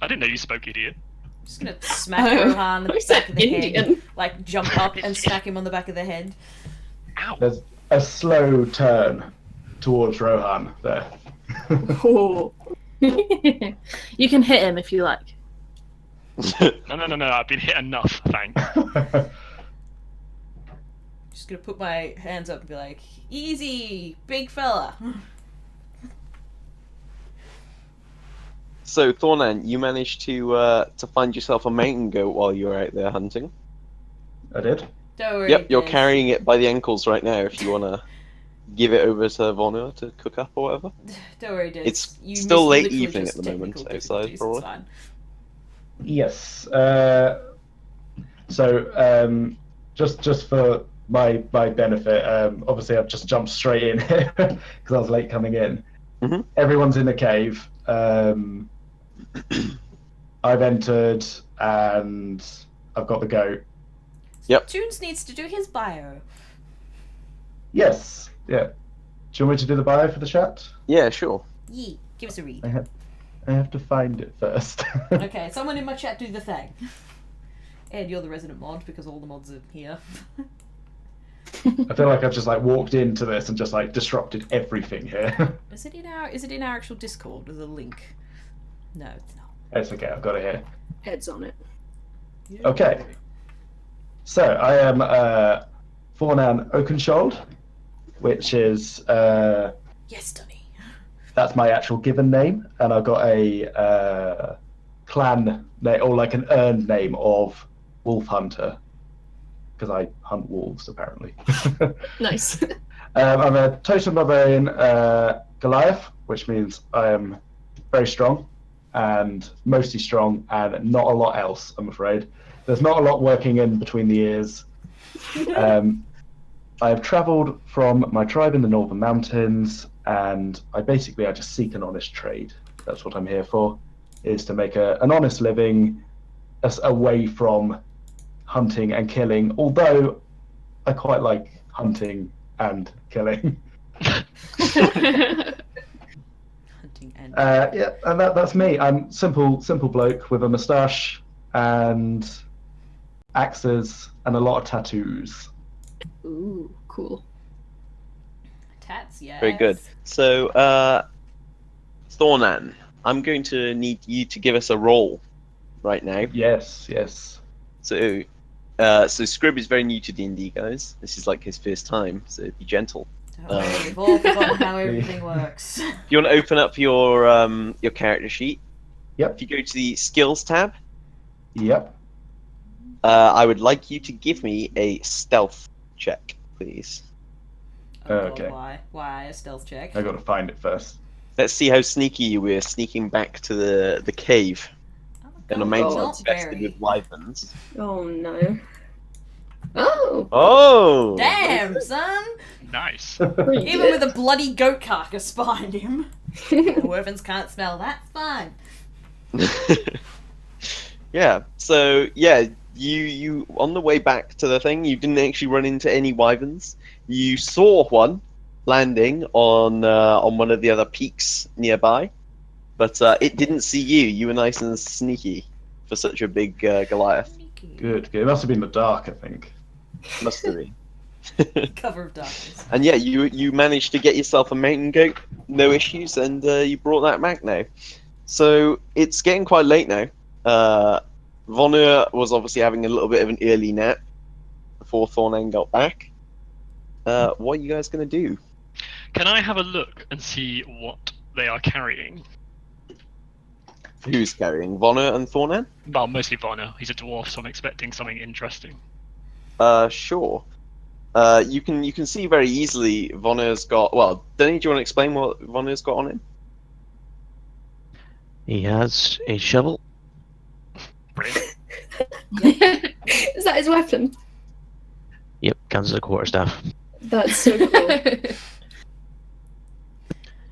I didn't know you spoke idiot. I'm just gonna smack Rohan on the Who's back that of the head. Indian? Like jump up and smack him on the back of the head. Ow. There's a slow turn towards Rohan there. Oh. You can hit him if you like. No. I've been hit enough. Thanks. Just gonna put my hands up and be like, easy, big fella. So Thornan, you managed to find yourself a mountain goat while you were out there hunting. I did. Don't worry. Yep, you're there's- carrying it by the ankles right now. If you wanna give it over to Vonnur to cook up or whatever. Don't worry, Diz. It's You still missed late literally evening just at the moment technical outside, difficulties, probably. it's fine. Yes. So just for my benefit, obviously I've just jumped straight in here because I was late coming in. Mhm. Everyone's in the cave. I've entered and I've got the goat. Yep. Toons needs to do his bio. Yes. Yeah. Do you want me to do the bio for the chat? Yeah, sure. Yee, give us a read. I have to find it first. Okay, someone in my chat do the thing. Ed, you're the resident mod because all the mods are here. I feel like I've just like walked into this and just like disrupted everything here. Is it in our actual Discord with a link? No, it's not. It's okay, I've got it here. Heads on it. Okay. So I am Thornan Oakenshold, which is Yes, Dunny. that's my actual given name, and I've got a clan name or like an earned name of Wolf Hunter because I hunt wolves apparently. Nice. I'm a totem barbarian Goliath, which means I am very strong and mostly strong and not a lot else, I'm afraid. There's not a lot working in between the ears. I have travelled from my tribe in the Northern Mountains, and I just seek an honest trade. That's what I'm here for, is to make an honest living away from hunting and killing, although I quite like hunting and killing. Hunting and Yeah, and that's me. I'm simple bloke with a moustache and axes and a lot of tattoos. Ooh, cool. tats, yeah. Very good. So, Thornan, I'm going to need you to give us a roll right now. Yes. So Scrib is very new to D&D, guys. This is like his first time, so be gentle. Don't worry, we've all forgotten how everything works. If you want to open up your character sheet, Yep. if you go to the Skills tab, Yep. I would like you to give me a stealth check, please. Oh god, Okay. Why a stealth check? I got to find it first. Let's see how sneaky you were sneaking back to the cave. Oh, And a mountain not infested very. with wyverns. Oh no. Oh. Oh! Damn, son! Nice. Even with a bloody goat carcass behind him. The wyverns can't smell, that's fine. Yeah, so, yeah, you on the way back to the thing, you didn't actually run into any wyverns. You saw one landing on one of the other peaks nearby, but it didn't see you. You were nice and sneaky for such a big Goliath. Good. It must have been the dark, I think. Must have been. Cover of darkness. And yeah, you managed to get yourself a mountain goat, no issues, and you brought that back now. So it's getting quite late now. Vonnur was obviously having a little bit of an early nap before Thornan got back. What are you guys going to do? Can I have a look and see what they are carrying? Who's carrying? Vonnur and Thornan? Well, mostly Vonnur. He's a dwarf, so I'm expecting something interesting. Sure. You can see very easily Vonnur's got... Well, Denny, do you want to explain what Vonnur's got on him? He has a shovel. Brilliant. Is that his weapon? Yep, counts as a quarterstaff. That's so cool.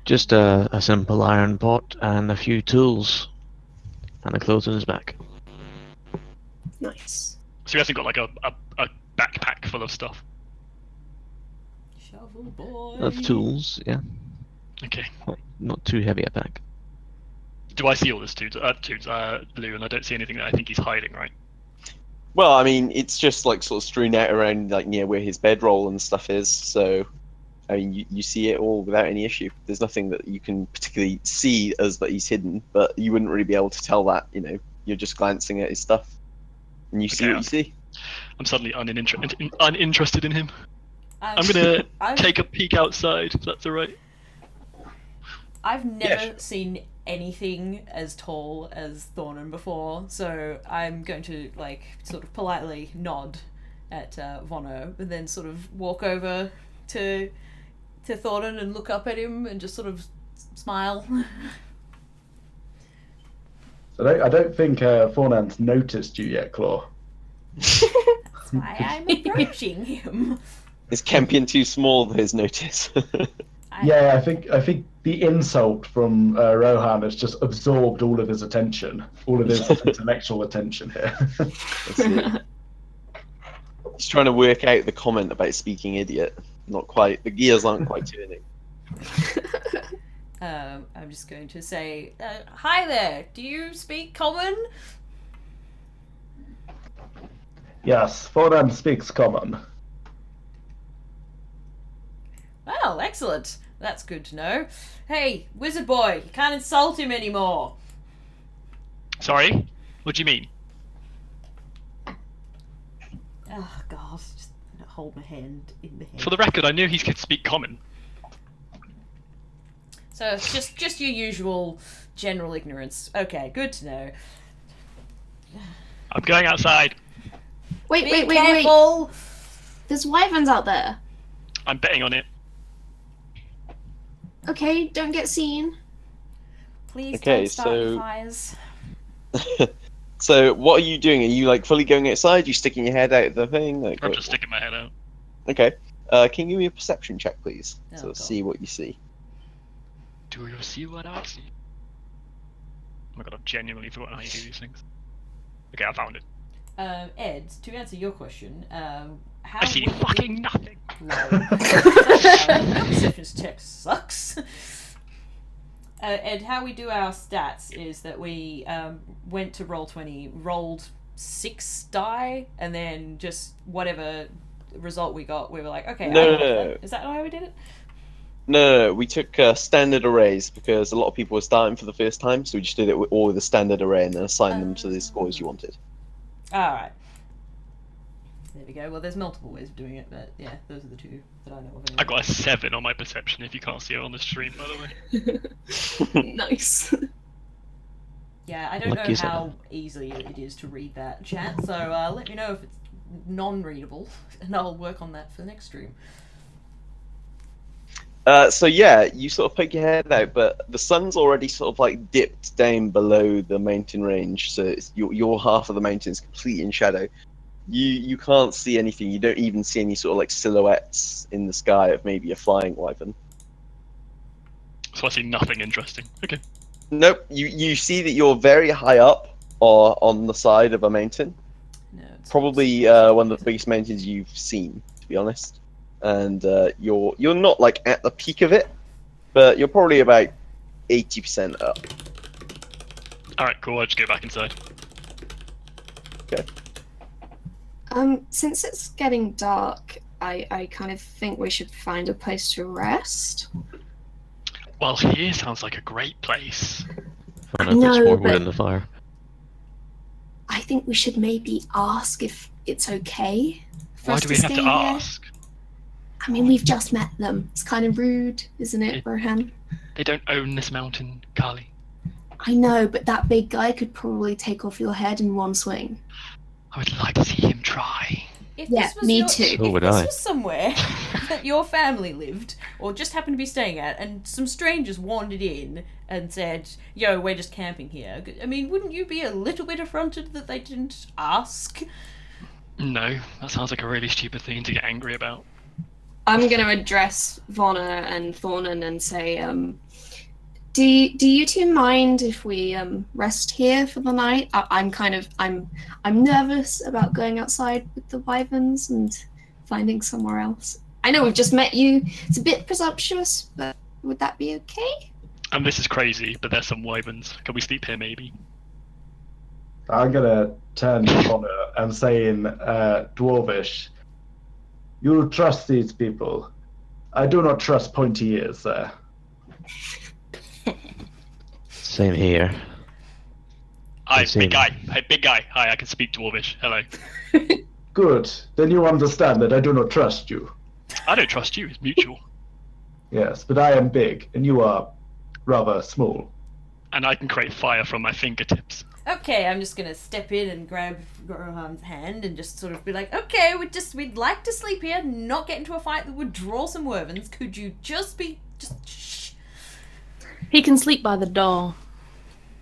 Just a simple iron pot and a few tools. And a clothes on his back. Nice. So he hasn't got like a backpack full of stuff. Shovel boy. Of tools, yeah. Okay. Not too heavy a pack. Do I see all this Blue, and I don't see anything that I think he's hiding, right? Well, I mean, it's just like sort of strewn out around like near where his bedroll and stuff is, so... I mean, you see it all without any issue. There's nothing that you can particularly see as that he's hidden, but you wouldn't really be able to tell that, you know. You're just glancing at his stuff, and you see what you see. I'm suddenly uninterested in him. I'm gonna take a peek outside, if that's alright. I've never seen anything as tall as Thornan before, so I'm going to, like, sort of politely nod at Vonnur, and then sort of walk over to Thornan and look up at him and just sort of smile. So I don't think Thornan's noticed you yet, Claw. That's why I'm approaching him. Is Campion too small for his notice? Yeah, I think the insult from Rohan has just absorbed all of his attention, all of his intellectual attention here. He's trying to work out the comment about speaking idiot. Not quite. The gears aren't quite turning. I'm just going to say, hi there, do you speak common? Yes, Thornan speaks common. Well, excellent. That's good to know. Hey, wizard boy, you can't insult him anymore. Sorry? What do you mean? Oh, God, just hold my hand in the hand. For the record, I knew he could speak common. So it's just your usual general ignorance. Okay, good to know. I'm going outside. Wait. Careful. There's wyverns out there. I'm betting on it. Okay, don't get seen. Please Okay, don't start so- fires. So, what are you doing? Are you like fully going outside? You sticking your head out the thing? Like, I'm just sticking my head out. Okay. Can you give me a perception check, please? Oh, So God. see what you see. Do you see what I see? Oh my god, I've genuinely forgotten how you do these things. Okay, I found it. Ed, to answer your question, how I see would we- fucking nothing. Your perception check sucks. Ed, how we do our stats is that we went to Roll20, rolled 6 die, and then just whatever result we got, we were like, okay. No. Is that how we did it? No, we took standard arrays because a lot of people were starting for the first time, so we just did it with all with a standard array and then assigned them to the scores you wanted. Alright. There we go. Well, there's multiple ways of doing it, but yeah, those are the two that I know of. Anyway. I got a 7 on my perception if you can't see it on the stream, by the way. Nice. Yeah, I don't Lucky know seven. how easy it is to read that chat, so let me know if it's non-readable, and I'll work on that for the next stream. So yeah, you sort of poke your head out, but the sun's already sort of like dipped down below the mountain range, so it's, your half of the mountain is completely in shadow. You can't see anything. You don't even see any sort of like silhouettes in the sky of maybe a flying wyvern. So I see nothing interesting. Okay. Nope. You see that you're very high up or on the side of a mountain. No, it's Probably one of the biggest mountains you've seen, to be honest. And you're not like at the peak of it, but you're probably about 80% up. Alright, cool, I'll just go back inside. Okay. Since it's getting dark, I kind of think we should find a place to rest. Well, here sounds like a great place. I know, No, more wood but- in the fire. I think we should maybe ask if it's okay for Why us do we to have stay to here. ask? I mean, we've just met them. It's kind of rude, isn't it, Rohan? They don't own this mountain, Kaali. I know, but that big guy could probably take off your head in one swing. I would like to see him try. If Yeah, this was me your, too. If So would this I. was somewhere that your family lived, or just happened to be staying at, and some strangers wandered in and said, "Yo, we're just camping here," I mean, wouldn't you be a little bit affronted that they didn't ask? No, that sounds like a really stupid thing to get angry about. I'm going to address Vonnur and Thornan and say, do you two mind if we rest here for the night? I'm nervous about going outside with the wyverns and finding somewhere else. I know we've just met you. It's a bit presumptuous, but would that be okay? And this is crazy, but there's some wyverns. Can we sleep here, maybe? I'm gonna turn to Vonnur and say in Dwarvish, "You trust these people. I do not trust pointy ears, sir." Same here. Hi, Same. big guy. Hey, big guy. Hi, I can speak Dwarvish. Hello. Good. Then you understand that I do not trust you. I don't trust you. It's mutual. Yes, but I am big, and you are rather small. And I can create fire from my fingertips. Okay, I'm just gonna step in and grab Rohan's hand and just sort of be like, "Okay, we'd like to sleep here, not get into a fight that would draw some wyverns. Could you just shh?" He can sleep by the door.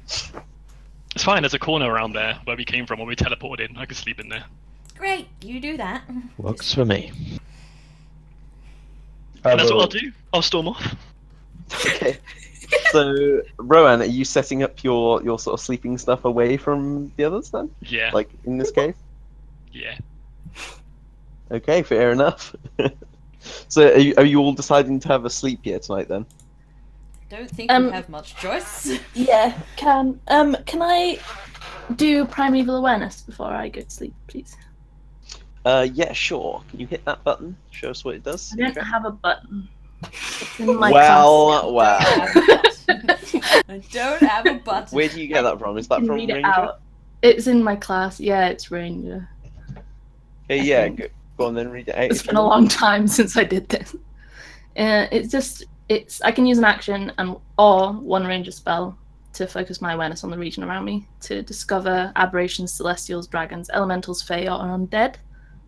It's fine. There's a corner around there where we came from when we teleported in. I can sleep in there. Great, you do that. Works for me. And that's what I'll do. I'll storm off. Okay. So, Rohan, are you setting up your sort of sleeping stuff away from the others then? Yeah. Like in this cave? Yeah. Okay, fair enough. So, are you all deciding to have a sleep here tonight then? Don't think we have much choice. Yeah, can I do primeval awareness before I go to sleep, please? Yeah, sure. Can you hit that button? Show us what it does. I don't have a button. It's in my Well. I don't have a button. Where do you get that from? Is that class. from Read it Ranger? out. It's in my class. Yeah, it's Ranger. Okay, yeah, go on then, read it out. It's been a long time since I did this. I can use an action or one Ranger spell to focus my awareness on the region around me to discover aberrations, celestials, dragons, elementals, fae, or undead.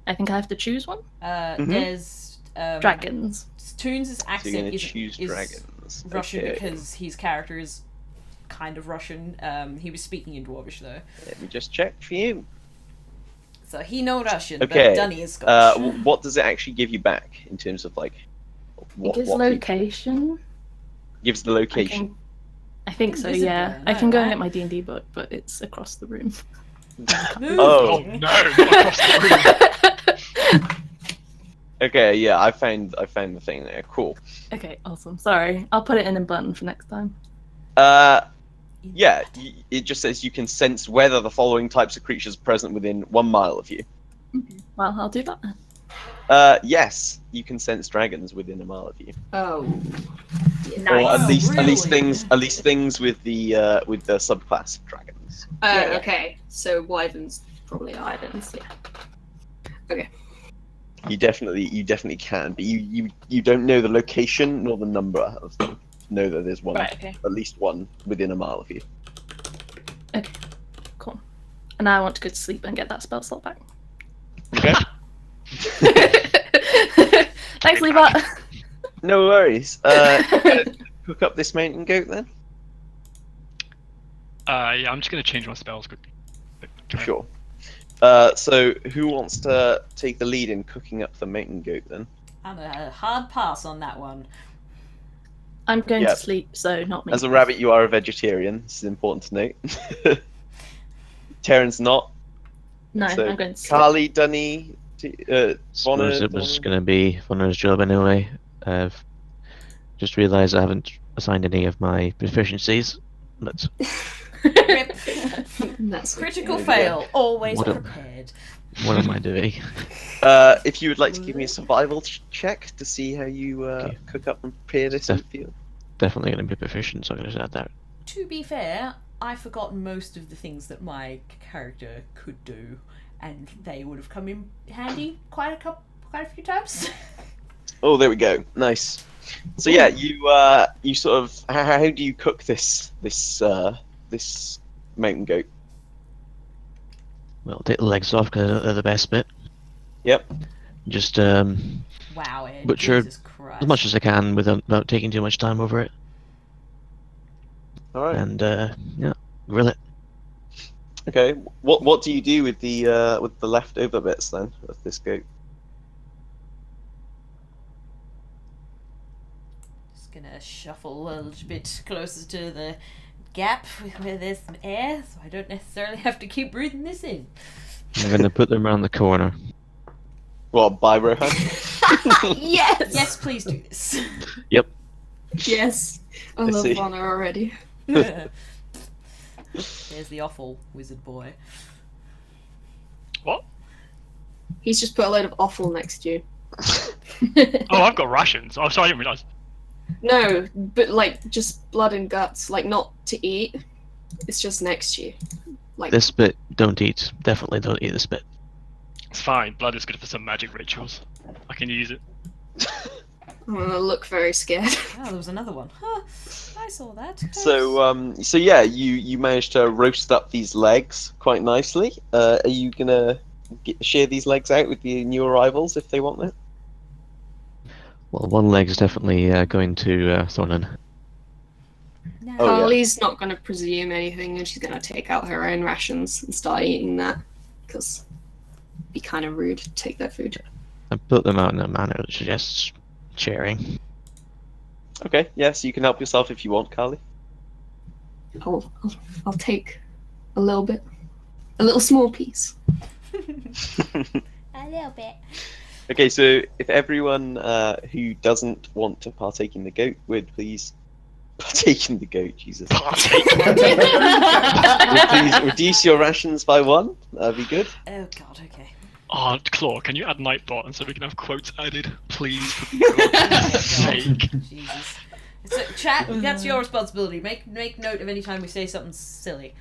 I think I have to choose one. There's Dragons. Toons' So you're accent gonna is choose dragons. Russian Okay. because his character is kind of Russian. He was speaking in Dwarvish though, Let me just check for you. so he know Russian. Okay. But Dunny is Scottish. What does it actually give you back in terms of like It gives what location. gives the location? I think so, Visible, yeah. no, I can go and right? get my D&D book, but it's across the room. Oh. Oh no! Not across the room. Okay, yeah, I found the thing there. Cool. Okay, awesome. Sorry. I'll put it in a button for next time. Yeah, it just says you can sense whether the following types of creatures are present within 1 mile of you. Well, I'll do that then. Yes, you can sense dragons within 1 mile of you. Oh. Or at Nice. least things with the subclass of dragons. Yeah. Okay. So wyverns probably are. Guidance, yeah. You definitely can, but you don't know the location nor the number of them. Know that there's one, Right, okay. at least one within 1 mile of you. Okay, cool. And now I want to go to sleep and get that spell slot back. Okay. Thanks, Lewbot. No worries. Cook up this mountain goat then. Yeah, I'm just gonna change my spells quickly. Sure. So who wants to take the lead in cooking up the mountain goat then? I'm a hard pass on that one. I'm going Yeah. to sleep, so not me. As a rabbit, you are a vegetarian. This is important to note. Terren's not. No, So I'm going to sleep. Kaali, Dunny, Suppose Vonnur. it was going to be Vonnur's job anyway. I've just realised I haven't assigned any of my proficiencies. But Rip. That's Critical Yeah. fail. Always What a- prepared. what am I doing? If you would like to give me a survival check to see how you Okay. cook up and prepare this in the field. Definitely going to be proficient, so I'm going to add that. To be fair, I forgot most of the things that my character could do, and they would have come in handy quite a few times. Oh, there we go. Nice. So yeah, you sort of how do you cook this mountain goat? Well, take the legs off because they're the best bit. Yep. Just Wow, Ed. Butcher Jesus Christ. as much as I can without taking too much time over it, All right. and yeah, grill it. Okay. What do you do with the leftover bits then of this goat? Just gonna shuffle a little bit closer to the gap where there's some air, so I don't necessarily have to keep breathing this in. I'm going to put them around the corner. What, by Rohan? Yes! Yes, please do this. Yes! I love see. Vonnur already. There's the awful wizard boy. What? He's just put a load of offal next to you. Oh, I've got rations. Oh, sorry, I didn't realise. No, but like just blood and guts, like not to eat. It's just next to you. Like This bit, don't eat. Definitely don't eat this bit. It's fine. Blood is good for some magic rituals. I can use it. I'm gonna look very scared. Oh, there was another one. Huh, I saw that. So yeah, you managed to roast up these legs quite nicely. Are you gonna share these legs out with the new arrivals if they want it? Well, one leg is definitely going to Thornan. No. Oh, yeah. Kaali's not gonna presume anything, and she's gonna take out her own rations and start eating that, because it'd be kind of rude to take their food. I put them out in a manner that suggests sharing. Okay, yes, you can help yourself if you want, Kaali. I'll take a little bit, a little small piece. A little bit. Okay, so if everyone who doesn't want to partake in the goat would please partake in the goat, Jesus. Partake. Would please reduce your rations by 1. That'd be good. Oh god, okay. Oh, Claw, can you add Nightbot and so we can have quotes added, please? For God's sake. Jesus. So, chat, that's your responsibility. Make note of any time we say something silly.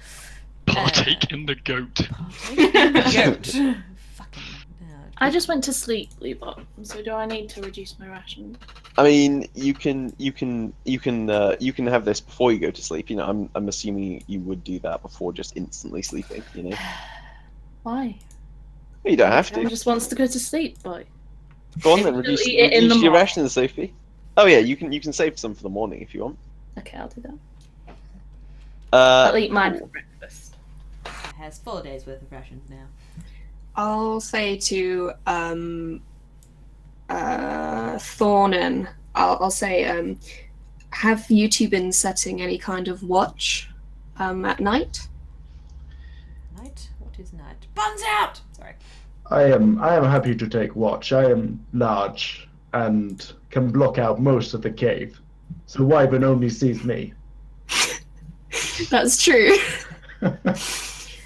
Partake in the goat. Goat. Fucking. I just went to sleep, Lewbot, so do I need to reduce my ration? I mean, you can have this before you go to sleep. You know, I'm assuming you would do that before just instantly sleeping. You know, Why? you don't have Everyone to. just wants to go to sleep, boy. Go on then, reduce, Eat it in reduce the your morning. rations, Sophie. Oh yeah, you can save some for the morning if you want. Okay, I'll do that. Uh, I'll eat mine for breakfast. It has 4 days worth of rations now. I'll say to Thornan, I'll say, have you two been setting any kind of watch at night? Night? What is night? Buns out! Sorry. I am happy to take watch. I am large and can block out most of the cave, so Wyvern only sees me. That's true.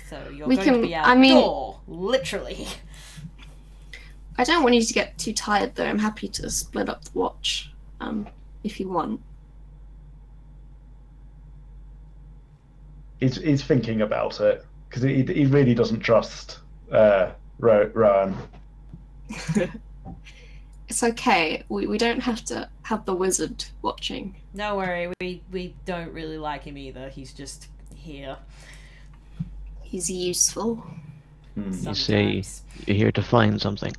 So you're We going to can- be I mean- outdoor, literally. I don't want you to get too tired though. I'm happy to split up the watch, if you want. He's thinking about it because he really doesn't trust Rohan. It's okay. We don't have to have the wizard watching. Don't worry, we don't really like him either. He's just here. He's useful. You say Sometimes. you're here to find something.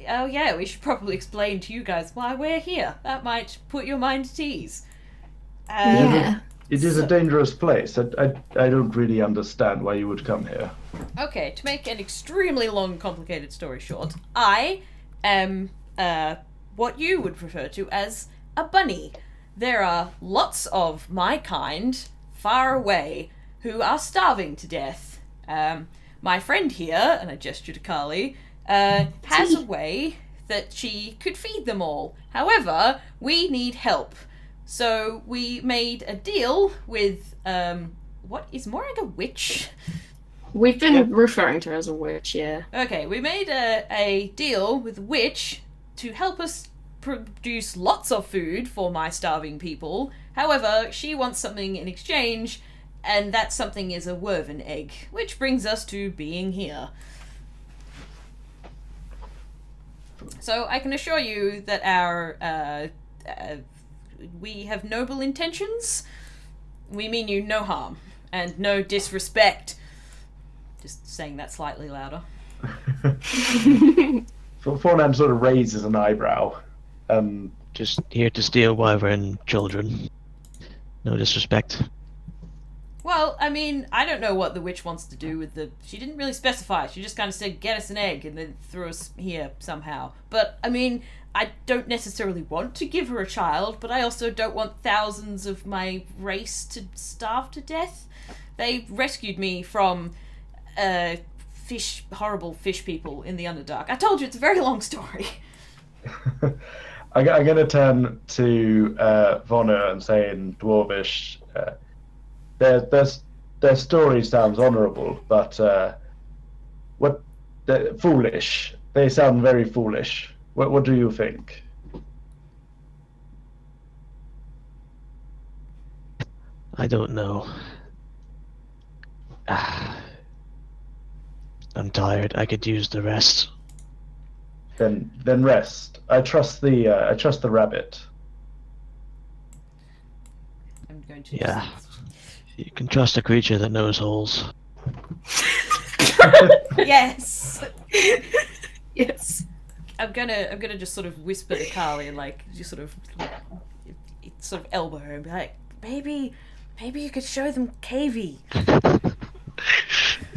oh yeah, we should probably explain to you guys why we're here. That might put your mind at ease. Yeah. It is a dangerous place. I don't really understand why you would come here. Okay, to make an extremely long, complicated story short, I am what you would refer to as a bunny. There are lots of my kind far away who are starving to death. My friend here, and I gesture to Kaali, has a way that she could feed them all. However, we need help. So we made a deal with, what is Morag a witch? We've been referring to her as a witch, yeah. Okay, we made a deal with a witch to help us produce lots of food for my starving people. However, she wants something in exchange, and that something is a wyvern egg, which brings us to being here. So I can assure you that our we have noble intentions. We mean you no harm and no disrespect. Just saying that slightly louder. Thornan sort of raises an eyebrow. Just here to steal wyvern children. No disrespect. Well, I mean, I don't know what the witch wants to do with the... She didn't really specify. She just kind of said, get us an egg, and then threw us here somehow. But, I mean, I don't necessarily want to give her a child, but I also don't want thousands of my race to starve to death. They rescued me from horrible fish people in the Underdark. I told you, it's a very long story. I'm going to turn to Vonnur and say in Dwarvish, their story sounds honourable, but foolish. They sound very foolish. What do you think? I don't know. I'm tired. I could use the rest. Then rest. I trust the rabbit. I'm going to... Yeah. You can trust a creature that knows holes. Yes! Yes. I'm gonna just sort of whisper to Kaali and just sort of elbow her and be like, maybe you could show them Kavy.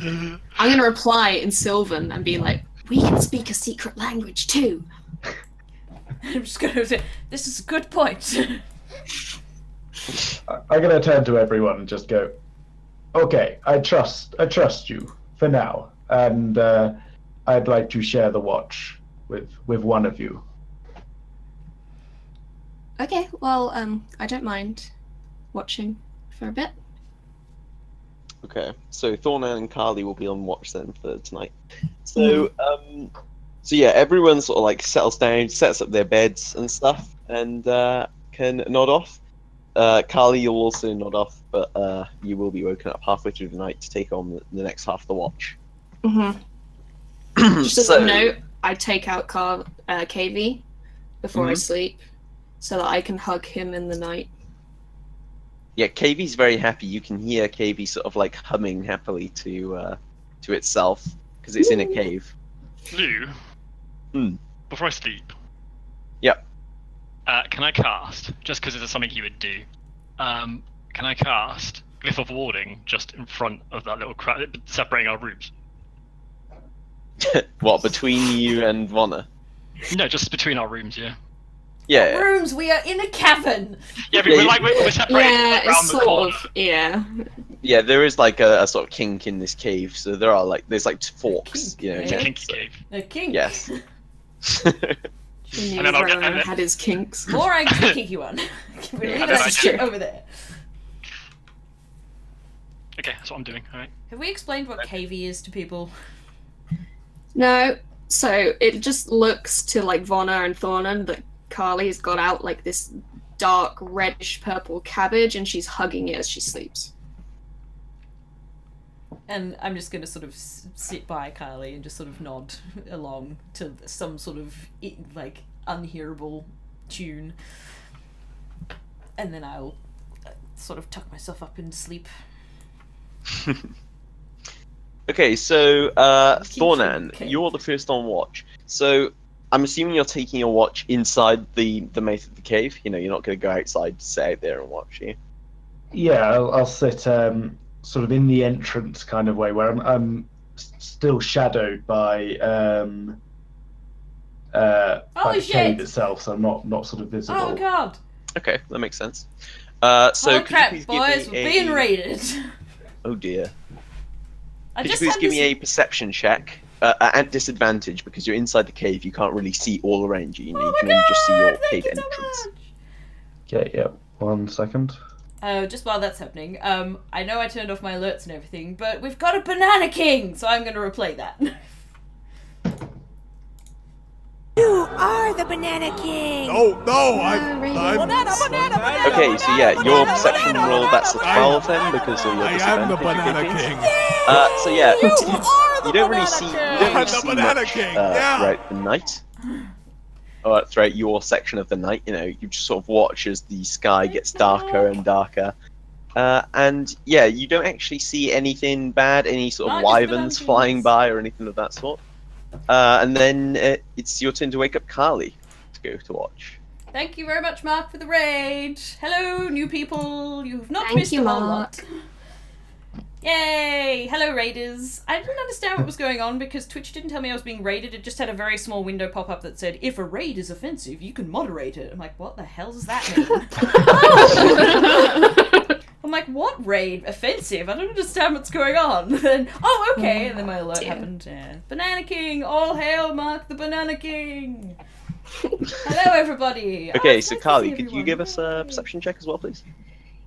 I'm gonna reply in Sylvan and be like, we can speak a secret language too. I'm just gonna say, this is a good point. I'm gonna turn to everyone and just go, okay, I trust you for now, and I'd like to share the watch with one of you. Okay, well, I don't mind watching for a bit. Okay, so Thornan and Kaali will be on watch then for tonight. So, so yeah, everyone sort of like settles down, sets up their beds and stuff, and can nod off. Kaali, you'll also nod off, but you will be woken up halfway through the night to take on the next half of the watch. Just as a note, I take out KV before I sleep, so that I can hug him in the night. Yeah, KV's very happy. You can hear KV sort of like humming happily to itself because it's in a cave. Lou, before I sleep, Yep. Can I cast, just because it's something you would do, can I cast Glyph of Warding just in front of that little crack, separating our rooms? What, between you and Vonnur? No, just between our rooms, yeah. Yeah. Rooms, we are in a cavern. Yeah, but we're separated Yeah, around it's the sort corner. of, yeah. Yeah, there is like a sort of kink in this cave, so there's like forks, you know. Kink, It's a yeah. kinky cave. A kink. Yes. He knew And then I'll get- Rohan and then- had his kinks. More eggs, the kinky one. We're leaving And then that I shit get- over there. Okay, that's what I'm doing, alright. Have we explained what KV is to people? No, so it just looks to like Vonnur and Thornan that Kaali's got out like this dark reddish purple cabbage and she's hugging it as she sleeps. And I'm just going to sort of sit by Kaali and just sort of nod along to some sort of like unhearable tune. And then I'll sort of tuck myself up and sleep. Okay, so Keep Thornan, okay. you're the first on watch. So I'm assuming you're taking a watch inside the mouth of the cave. You know, you're not going to go outside, sit out there and watch you. Yeah, I'll sit sort of in the entrance kind of way, where I'm still shadowed by the Holy cave shit! itself, so I'm not sort of visible. Oh god! Okay, that makes sense. So Holy could crap, you please boys, give we're me being raided. Oh dear. I Could you just please had give this... me a perception check? At disadvantage, because you're inside the cave, you can't really see all around you. You know, Oh you my can only just see your god! Thank cave you so entrance. much! Okay, yeah. 1 second. Just while that's happening, I know I turned off my alerts and everything, but we've got a Banana King, so I'm going to replay that. You are the Banana King! No, I'm... Okay, so yeah, your perception roll, that's a 12 then, because of your I disadvantage. am the Banana you're getting. King. So yeah, are you don't really see, I'm the Banana much King, yeah. throughout the night. Or throughout your section of the night, you know, you just sort of watch as the sky gets darker and darker. And yeah, you don't actually see anything bad, any sort of Not just wyverns bananas. flying by or anything of that sort. And then it's your turn to wake up Kaali to go to watch. Thank you very much, Mark, for the raid. Hello, new people. You've not Thank missed you, a whole Mark. lot. Yay! Hello, raiders. I didn't understand what was going on because Twitch didn't tell me I was being raided. It just had a very small window pop up that said, "If a raid is offensive, you can moderate it." I'm like, what the hell does that mean? I'm like, what raid? Offensive? I don't understand what's going on. Then, oh, okay. And then my alert happened. Yeah. Banana King! All hail Mark the Banana King! Hello, everybody. Okay, it's so nice to Kaali, see could you everyone. give us a Yay. perception check as well, please?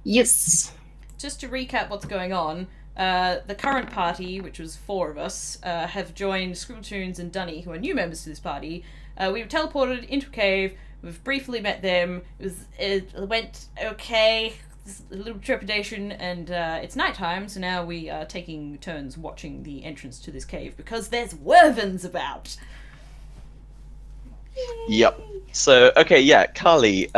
Yes. Just to recap what's going on, the current party, which was 4 of us, have joined Scribbletoons and Dunny, who are new members to this party. We were teleported into a cave. We've briefly met them. It went okay. There's a little trepidation, and it's nighttime, so now we are taking turns watching the entrance to this cave because there's wyverns about. Yep. So, okay, yeah, Kaali,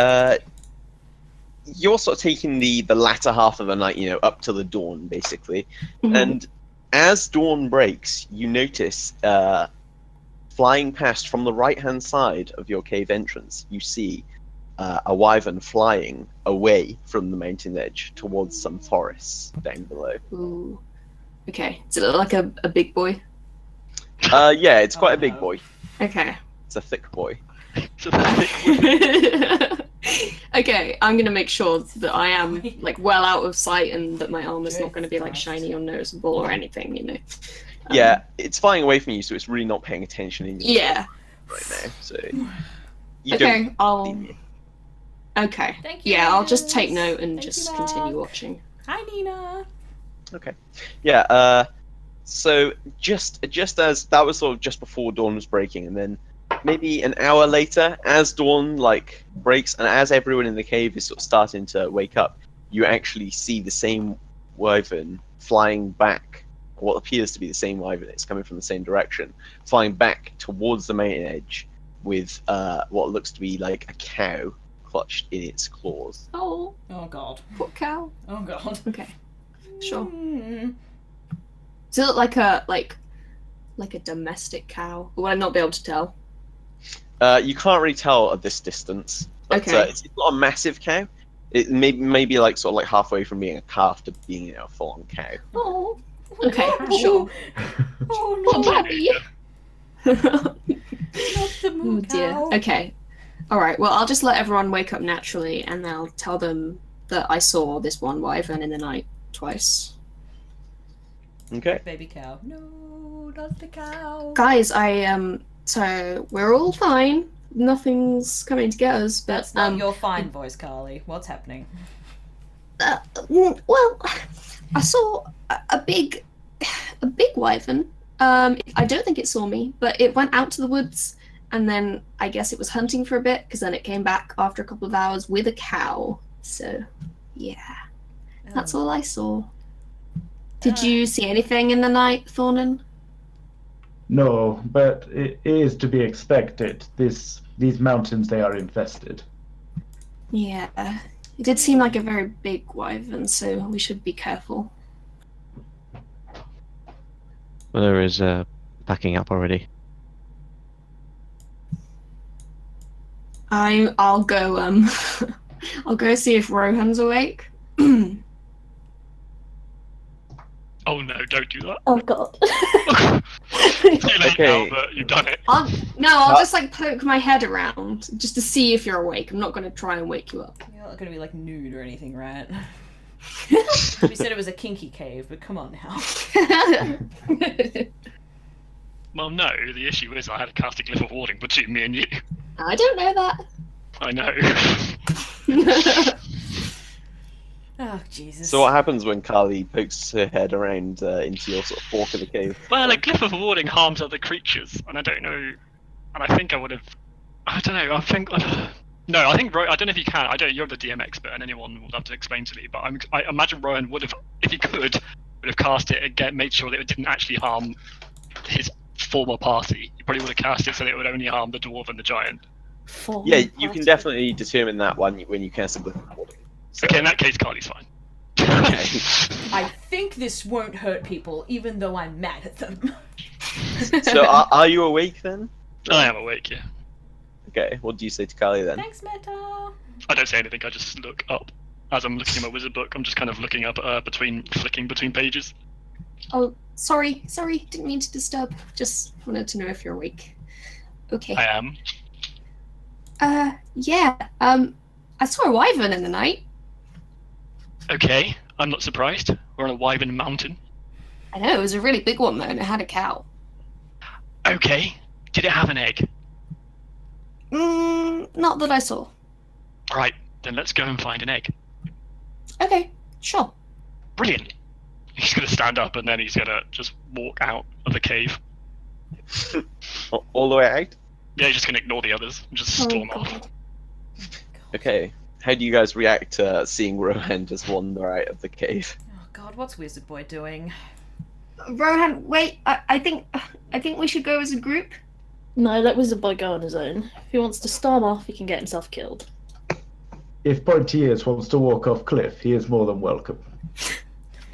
you're sort of taking the latter half of the night, you know, up to the dawn, basically. Mhm. And as dawn breaks, you notice flying past from the right-hand side of your cave entrance, you see a wyvern flying away from the mountain edge towards some forests down below. Ooh. Okay. Does it look like a big boy? Yeah, it's quite Oh, a big no. boy. Okay. It's a thick boy. Okay, I'm gonna make sure that I am like well out of sight and that my armor's not gonna be like shiny or noticeable or anything, you know. Yeah, it's flying away from you, so it's really not paying attention in your Yeah. right now. So you Okay, don't I'll. see me. Okay. Thank you, Yeah, I'll just take Liz. note and Thank you, just Mark. continue watching. Hi, Nina. Okay. Yeah. So just as that was sort of just before dawn was breaking, and then maybe an hour later, as dawn like breaks, and as everyone in the cave is sort of starting to wake up, you actually see the same wyvern flying back. What appears to be the same wyvern. It's coming from the same direction, flying back towards the mountain edge with what looks to be like a cow clutched in its claws. Oh, Oh god. poor cow. Oh god. Okay. Sure. Mm. Does it look like a domestic cow? Or would I not be able to tell? You can't really tell at this distance, but Okay. it's not a massive cow. It may be like sort of like halfway from being a calf to being, you know, a full-on cow. Oh. Okay, sure. Oh Poor no. baby. Not the Oh moo dear. cow. Okay. Alright, well, I'll just let everyone wake up naturally and I'll tell them that I saw this one wyvern in the night twice. Okay. Baby cow. No, not the cow. Guys, so we're all fine. Nothing's coming to get us, but, That's not your fine voice, Kaali. What's happening? well, I saw a big wyvern. I don't think it saw me, but it went out to the woods, and then I guess it was hunting for a bit, because then it came back after a couple of hours with a cow. So, yeah, that's all I saw. Did you see anything in the night, Thornan? No, but it is to be expected. These mountains, they are infested. Yeah, it did seem like a very big wyvern, so we should be careful. Vonnur is backing up already. I'll go I'll go see if Rohan's awake. Oh no, don't do that. Oh god. Too late Okay. now, but you've done it. I'll just like poke my head around just to see if you're awake. I'm not gonna try and wake you up. You're not gonna be like nude or anything, right? We said it was a kinky cave, but come on now. Well, no, the issue is I had a cast a glyph of warding between me and you. I don't know that. I know. Oh Jesus. So what happens when Kaali pokes her head around into your sort of fork of the cave? Well, a glyph of warding harms other creatures, and I don't know. And I think I would have. I don't know. I think. No, I think. I don't know if you can. I don't. You're the DM expert, and anyone will have to explain to me. But I imagine Rohan would have, if he could, would have cast it again, made sure that it didn't actually harm his former party. He probably would have cast it so that it would only harm the dwarf and the giant. Yeah, you can definitely determine that when you cast a glyph of warding. So. Okay, in that case, Kaali's fine. Okay. I think this won't hurt people, even though I'm mad at them. So are you awake then? I am awake, yeah. Okay, what do you say to Kaali then? Thanks, Meta. I don't say anything, I just look up. As I'm looking at my wizard book, I'm just kind of looking up flicking between pages. Oh, sorry, didn't mean to disturb. Just wanted to know if you're awake. Okay. I am. Yeah. I saw a wyvern in the night. Okay, I'm not surprised. We're on a wyvern mountain. I know, it was a really big one though, and it had a cow. Okay, did it have an egg? Not that I saw. Right, then let's go and find an egg. Okay, sure. Brilliant. He's gonna stand up and then he's gonna just walk out of the cave. All the way out? Yeah, he's just gonna ignore the others and just storm off. Okay. How do you guys react to seeing Rohan just wander out of the cave? Oh God, what's Wizard Boy doing? Rohan, wait. I think we should go as a group. No, let Wizard Boy go on his own. If he wants to storm off, he can get himself killed. If Pointy Ears wants to walk off cliff, he is more than welcome.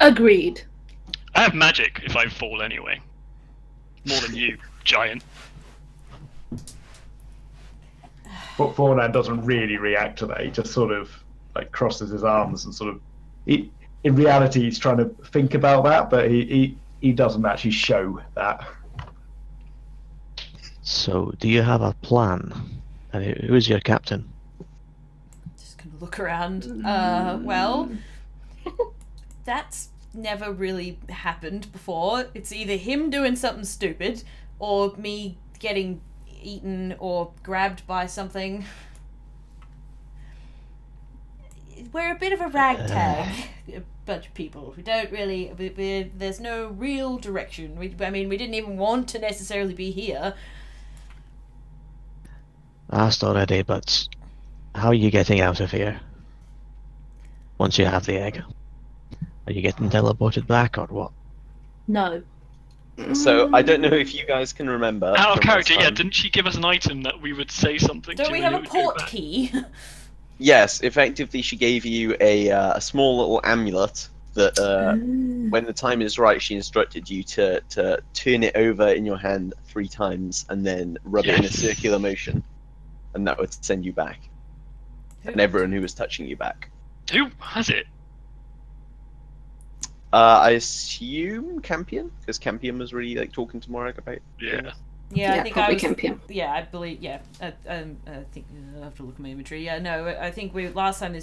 Agreed. I have magic if I fall anyway. More than you, giant. But Thornan doesn't really react to that. He just sort of like crosses his arms and sort of. In reality, he's trying to think about that, but he doesn't actually show that. So, do you have a plan? And who is your captain? Just gonna look around. Well, that's never really happened before. It's either him doing something stupid or me getting eaten or grabbed by something. We're a bit of a ragtag bunch of people. We don't really. There's no real direction. We didn't even want to necessarily be here. Asked already, but how are you getting out of here? Once you have the egg, are you getting teleported back or what? No. So I don't know if you guys can remember. Out of from character, last yeah, time. didn't she give us an item that we would say something to? Don't we and have it a would go port back? key? Yes, effectively she gave you a small little amulet that when the time is right, she instructed you to turn it over in your hand 3 times and then rub it in a Yes. circular motion, and that would send you back. And everyone who was touching you back. Who has it? I assume Campion, because Campion was really like talking to Morag about. Yeah. Yeah, I think probably I was. Campion. Yeah, I believe. Yeah, I think I have to look at my inventory. Yeah, no, I think last time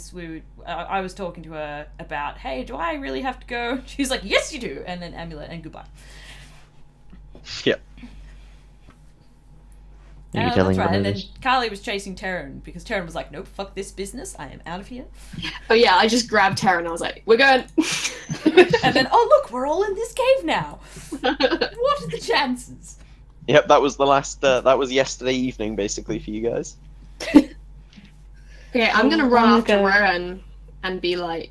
I was talking to her about, hey, do I really have to go? She's like, yes, you do, and then amulet and goodbye. Yeah. Are you That's telling right. them And then this? Carly was chasing Terren because Terren was like, nope, fuck this business. I am out of here. Oh yeah, I just grabbed Terren and I was like, we're going. And then, oh look, we're all in this cave now. What are the chances? Yep, that was the last. That was yesterday evening, basically, for you guys. Okay, I'm gonna run after Okay. Rohan and be like,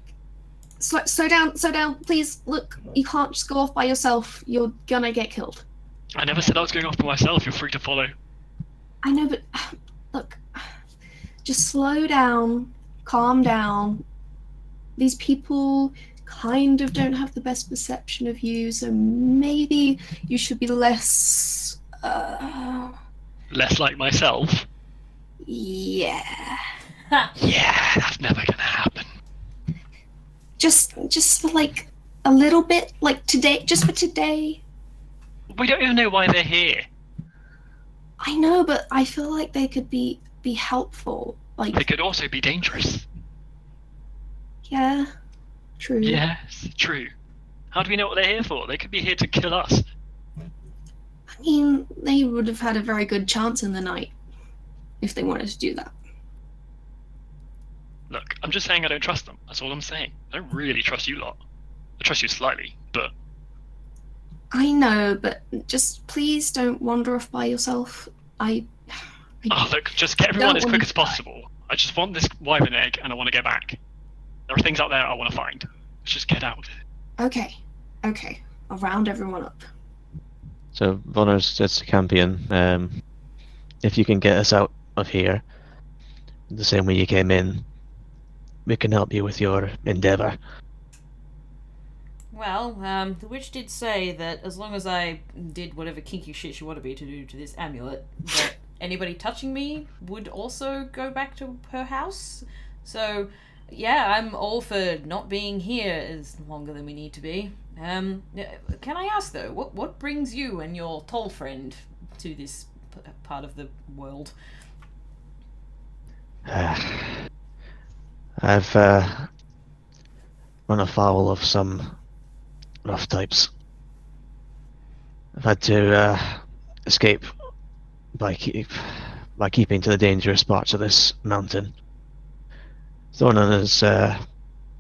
slow down, please. Look, you can't just go off by yourself. You're gonna get killed. I never said I was going off by myself. You're free to follow. I know, but look, just slow down, calm down. These people kind of don't have the best perception of you, so maybe you should be less. Less like myself. Yeah. Yeah, that's never gonna happen. Just for like a little bit, like today, just for today. We don't even know why they're here. I know, but I feel like they could be helpful. Like, They could also be dangerous. yeah, true. Yes, true. How do we know what they're here for? They could be here to kill us. I mean, they would have had a very good chance in the night if they wanted to do that. Look, I'm just saying I don't trust them. That's all I'm saying. I don't really trust you lot. I trust you slightly, but... I know, but just please don't wander off by yourself. Oh, look, just get everyone don't as want quick to as possible. I just want this wyvern egg, and I want to get back. There are things out there I want to find. Let's just get out. Okay. I'll round everyone up. So Vonnur says to Campion, if you can get us out of here the same way you came in, we can help you with your endeavour. Well, the witch did say that as long as I did whatever kinky shit she wanted me to do to this amulet, that anybody touching me would also go back to her house. So, yeah, I'm all for not being here as longer than we need to be. Can I ask, though, what brings you and your tall friend to this part of the world? I've run afoul of some rough types. I've had to escape by keeping to the dangerous parts of this mountain. Thornan is, I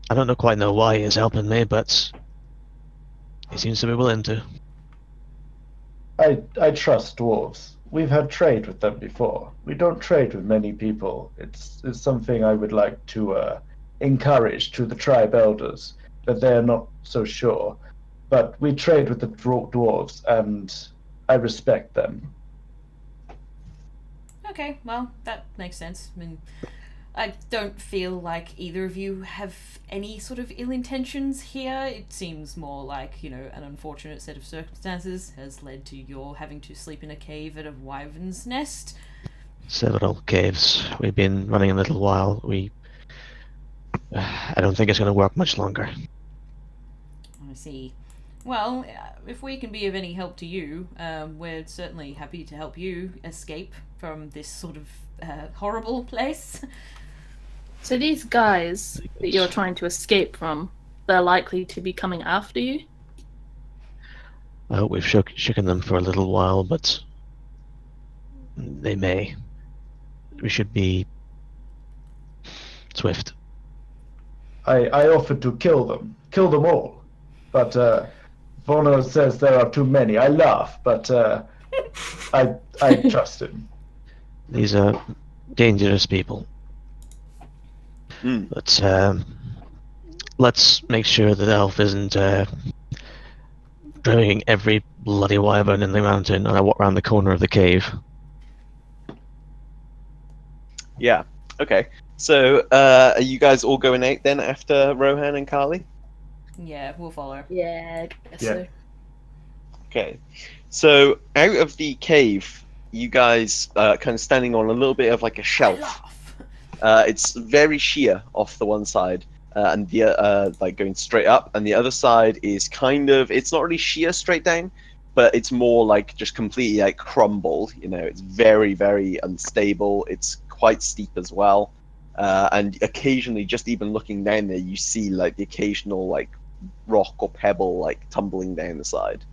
don't quite know why he's helping me, but he seems to be willing to. I trust dwarves. We've had trade with them before. We don't trade with many people. It's something I would like to encourage to the tribe elders, that they're not so sure. But we trade with the dwarves, and I respect them. Okay, well, that makes sense. I mean, I don't feel like either of you have any sort of ill intentions here. It seems more like, an unfortunate set of circumstances has led to your having to sleep in a cave at a wyvern's nest. Several caves. We've been running a little while. I don't think it's going to work much longer. I see. Well, if we can be of any help to you, we're certainly happy to help you escape from this sort of horrible place. So these guys that you're trying to escape from, they're likely to be coming after you? I hope we've shooken them for a little while, but they may. We should be swift. I offered to kill them all, but Vonnur says there are too many. I laugh, but I trust him. These are dangerous people. Mm. But let's make sure that Elf isn't dragging every bloody wyvern in the mountain and I walk around the corner of the cave. Yeah. Okay. So, are you guys all going out then after Rohan and Kaali? Yeah, we'll follow. Yeah, I guess Yeah. so. Okay. So, out of the cave, you guys kind of standing on a little bit of like a shelf. It's very sheer off the one side, and the like going straight up, and the other side is kind of, it's not really sheer straight down, but it's more like just completely like crumbled. It's very, very unstable. It's quite steep as well, and occasionally, just even looking down there, you see like the occasional like rock or pebble like tumbling down the side,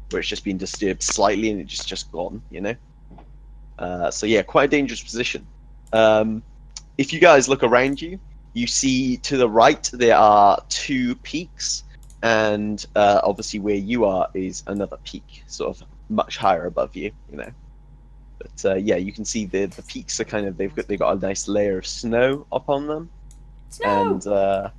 where it's just been disturbed slightly and it's just gone. So yeah, quite a dangerous position. If you guys look around you, you see to the right there are two peaks, and obviously where you are is another peak, sort of much higher above you. But yeah, you can see the peaks are kind of, they've got a nice layer of snow upon them. Snow!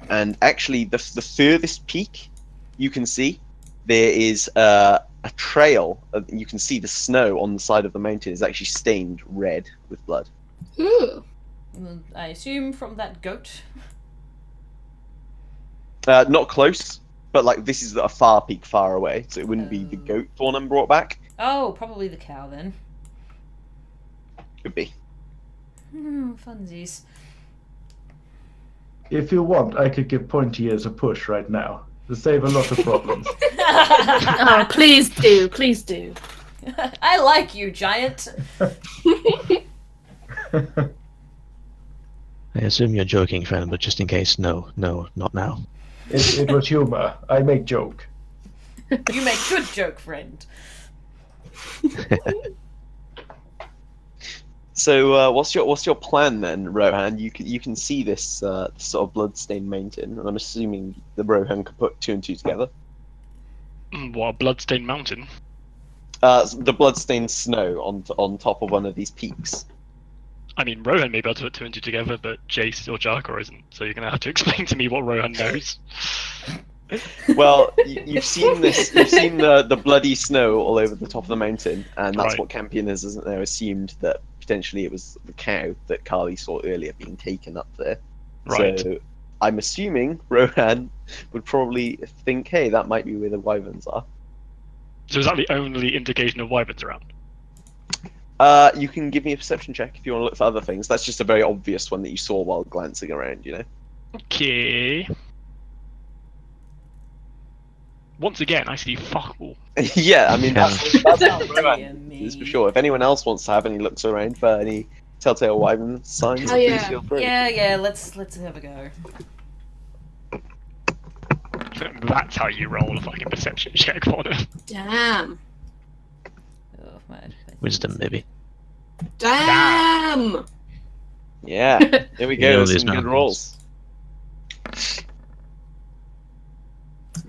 And actually the furthest peak you can see, there is a trail. You can see the snow on the side of the mountain is actually stained red with blood. Ooh. Well, I assume from that goat. Not close, but like this is a far peak far away, so it wouldn't be the goat Thornan brought back. Oh, probably the cow then. Could be. Funsies. If you want, I could give Pointy Ears a push right now to save a lot of problems. Oh, please do, please do. I like you, giant. I assume you're joking, friend, but just in case, no, not now. It was humor. I make joke. You make good joke, friend. So, what's your plan then, Rohan? You can see this sort of bloodstained mountain, and I'm assuming the Rohan could put 2 and 2 together. What, a bloodstained mountain? The bloodstained snow on top of one of these peaks. I mean, Rohan may be able to put 2 and 2 together, but Jace or Jarkor isn't. So you're gonna have to explain to me what Rohan knows. Well, you've seen this. You've seen the bloody snow all over the top of the mountain, and that's Right. what Campion is, isn't there? Assumed that potentially it was the cow that Kaali saw earlier being taken up there. Right. So I'm assuming Rohan would probably think, hey, that might be where the wyverns are. So is that the only indication of wyverns around? You can give me a perception check if you want to look for other things. That's just a very obvious one that you saw while glancing around, you know? Okay. Once again, I see fuck all. Yeah, I mean, that's Oh, Rohan dear me. is for sure. If anyone else wants to have any looks around for any telltale wyvern signs, Oh, please yeah. feel free. Yeah, let's have a go. That's how you roll a fucking perception check, Vonnur. Damn. Oh, man. Wisdom, maybe. Damn. Yeah, there we You go. know There's these some good mountains. rolls.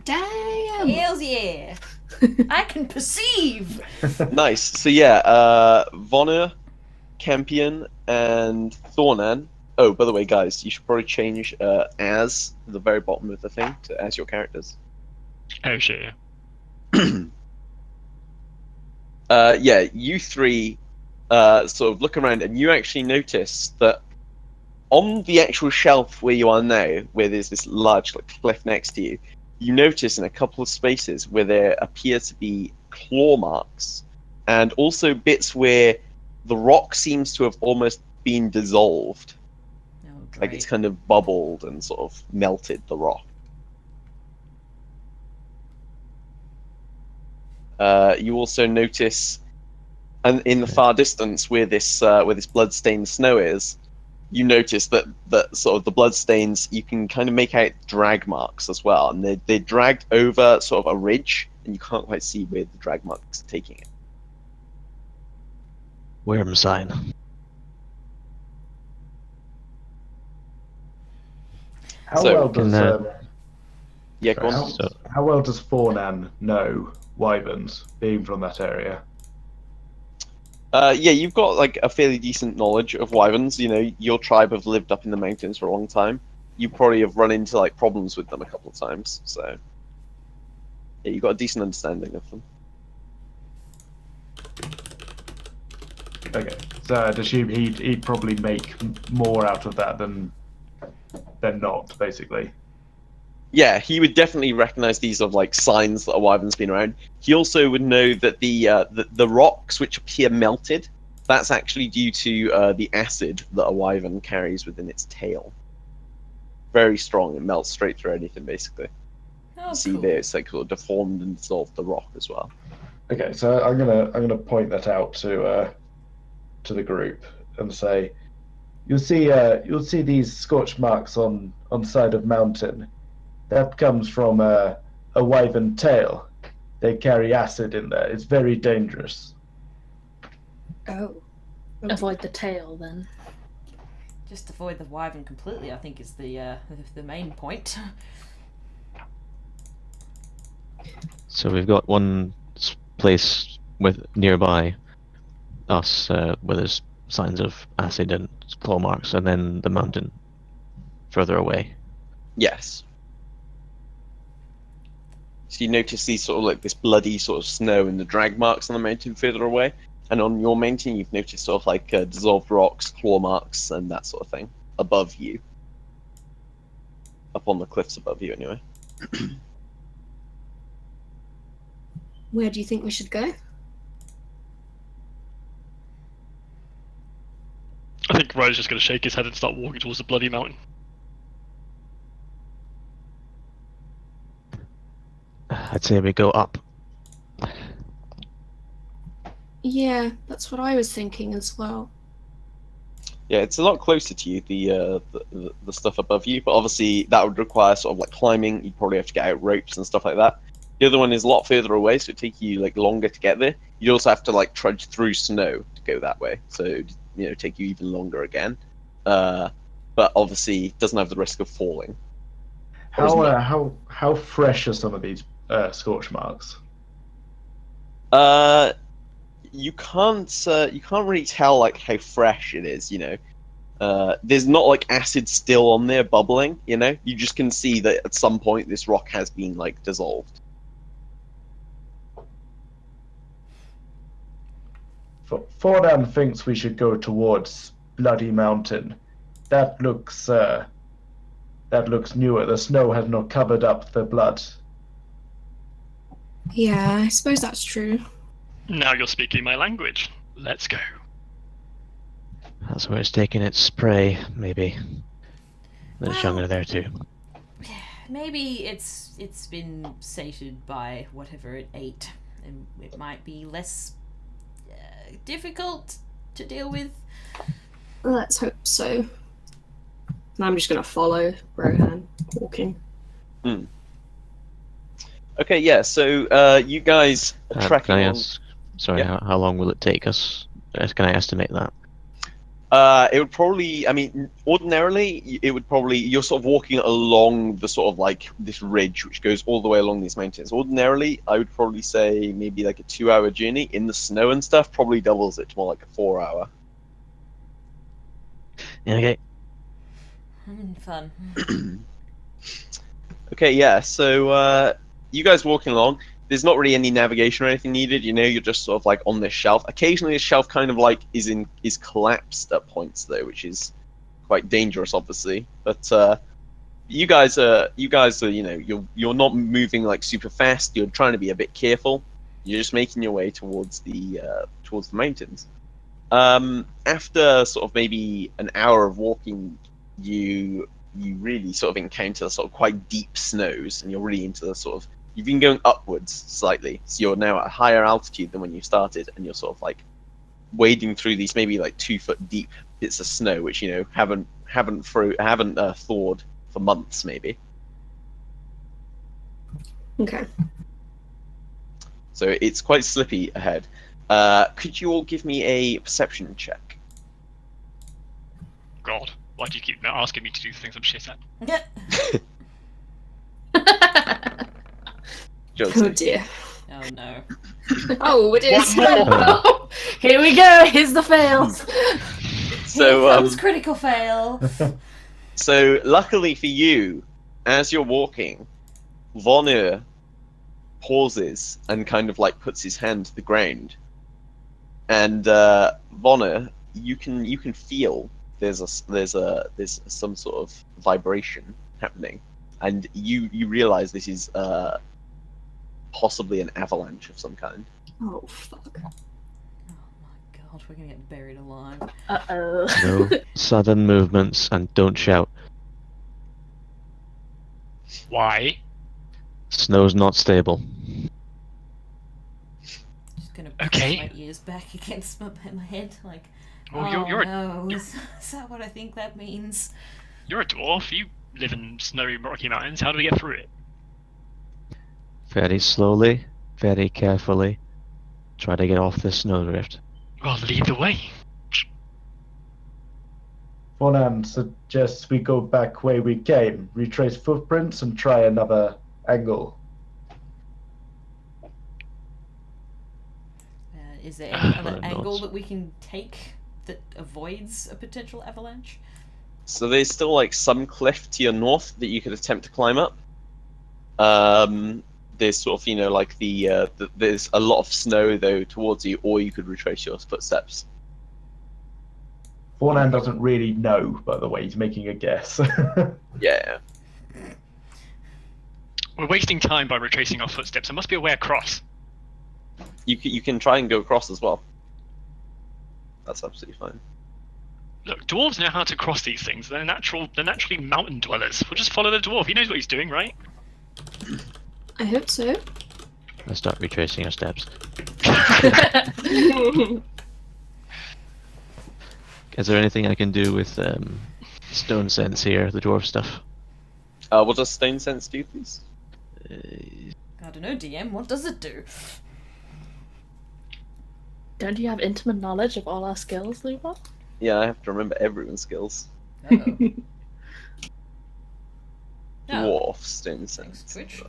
Damn. Hells yeah. I can perceive. Nice. So yeah, Vonnur, Campion, and Thornan. Oh, by the way, guys, you should probably change as the very bottom of the thing to as your characters. Oh shit. Yeah, you three sort of look around, and you actually notice that on the actual shelf where you are now, where there's this large cliff next to you, you notice in a couple of spaces where there appear to be claw marks, and also bits where the rock seems to have almost been dissolved. Oh, Like it's great. kind of bubbled and sort of melted the rock. You also notice, and in the far distance where this blood-stained snow is, you notice that sort of the bloodstains, you can kind of make out drag marks as well, and they're dragged over sort of a ridge, and you can't quite see where the drag marks are taking it. Worm sign. How So, well does Yeah, go on. how, So- how well does Thornan know wyverns, being from that area? Yeah, you've got like a fairly decent knowledge of wyverns. You know, your tribe have lived up in the mountains for a long time. You probably have run into like problems with them a couple of times. So, yeah, you've got a decent understanding of them. Okay, so I'd assume he'd probably make more out of that than not, basically. Yeah, he would definitely recognize these as like signs that a wyvern's been around. He also would know that the rocks which appear melted, that's actually due to the acid that a wyvern carries within its tail. Very strong, it melts straight through anything basically. Oh, See cool. there, it's like sort of deformed and dissolved the rock as well. Okay, so I'm gonna point that out to the group and say, you'll see these scorch marks on side of mountain. That comes from a wyvern tail. They carry acid in there. It's very dangerous. Oh. Avoid the tail then. Just avoid the wyvern completely, I think, is the main point. So we've got one place with nearby us where there's signs of acid and claw marks, and then the mountain further away. Yes. So you notice these sort of like this bloody sort of snow and the drag marks on the mountain further away, and on your mountain you've noticed sort of like dissolved rocks, claw marks, and that sort of thing above you, up on the cliffs above you, anyway. Where do you think we should go? I think Roy's just going to shake his head and start walking towards the bloody mountain. I'd say we go up. Yeah, that's what I was thinking as well. Yeah, it's a lot closer to you, the stuff above you, but obviously that would require sort of like climbing. You'd probably have to get out ropes and stuff like that. The other one is a lot further away, so it'd take you like longer to get there. You'd also have to like trudge through snow to go that way, so it'd, take you even longer again. But obviously it doesn't have the risk of falling. How fresh are some of these scorch marks? You can't really tell like how fresh it is. There's not like acid still on there bubbling. You just can see that at some point this rock has been like dissolved. Thornan thinks we should go towards Bloody Mountain. That looks newer. The snow has not covered up the blood. Yeah, I suppose that's true. Now you're speaking my language. Let's go. That's where it's taking its spray, maybe. There's younger there too. Maybe it's been sated by whatever it ate, and it might be less difficult to deal with. Let's hope so. And I'm just gonna follow Rohan walking. Okay, yeah. So you guys are tracking. Can I along- ask? Sorry, Yeah. how long will it take us? Can I estimate that? It would probably, ordinarily, you're sort of walking along the sort of like this ridge which goes all the way along these mountains. Ordinarily, I would probably say maybe like a 2-hour journey. In the snow and stuff, probably doubles it to more like a 4-hour. Yeah, okay. Fun. Okay, yeah, so you guys walking along, there's not really any navigation or anything needed, you're just sort of like on this shelf. Occasionally this shelf kind of like is collapsed at points though, which is quite dangerous obviously. But you guys are you're not moving like super fast, you're trying to be a bit careful. You're just making your way towards the mountains. After sort of maybe an hour of walking, you really sort of encounter sort of quite deep snows, and you're really into the sort of, you've been going upwards slightly, so you're now at a higher altitude than when you started, and you're sort of like wading through these maybe like 2-foot deep bits of snow, which haven't thawed for months maybe. Okay. So it's quite slippy ahead. Could you all give me a perception check? God, why do you keep asking me to do things I'm shit at? Oh dear. Oh no. Oh, it is. Oh, here we go. Here's the fails. So Here comes critical fail. So luckily for you, as you're walking, Vonnur pauses and kind of like puts his hand to the ground, and Vonnur, you can feel there's some sort of vibration happening, and you realize this is possibly an avalanche of some kind. Oh fuck. Oh my god, we're gonna get buried alive. Uh-oh. No sudden movements, and don't shout. Why? Snow's not stable. Just gonna Okay. push my ears back against my head, like, Well, oh you're no, is that what I think that means? a dwarf. You live in snowy Rocky Mountains. How do we get through it? Very slowly, very carefully, try to get off this snowdrift. Well, lead the way. Thornan suggests we go back where we came, retrace footprints, and try another angle. Is there any other I'm angle not. that we can take that avoids a potential avalanche? So there's still like some cliff to your north that you could attempt to climb up. There's sort of like there's a lot of snow though towards you, or you could retrace your footsteps. Thornan doesn't really know, by the way, he's making a guess. Yeah. We're wasting time by retracing our footsteps. There must be a way across. You can try and go across as well. That's absolutely fine. Look, dwarves know how to cross these things. They're naturally mountain dwellers. We'll just follow the dwarf. He knows what he's doing, right? I hope so. Let's start retracing our steps. Is there anything I can do with stone sense here, the dwarf stuff? What does stone sense do, please? I don't know, DM. What does it do? Don't you have intimate knowledge of all our skills, Lewbot? Yeah, I have to remember everyone's skills. Uh-oh. Dwarf stone Thanks, sense. Twitch.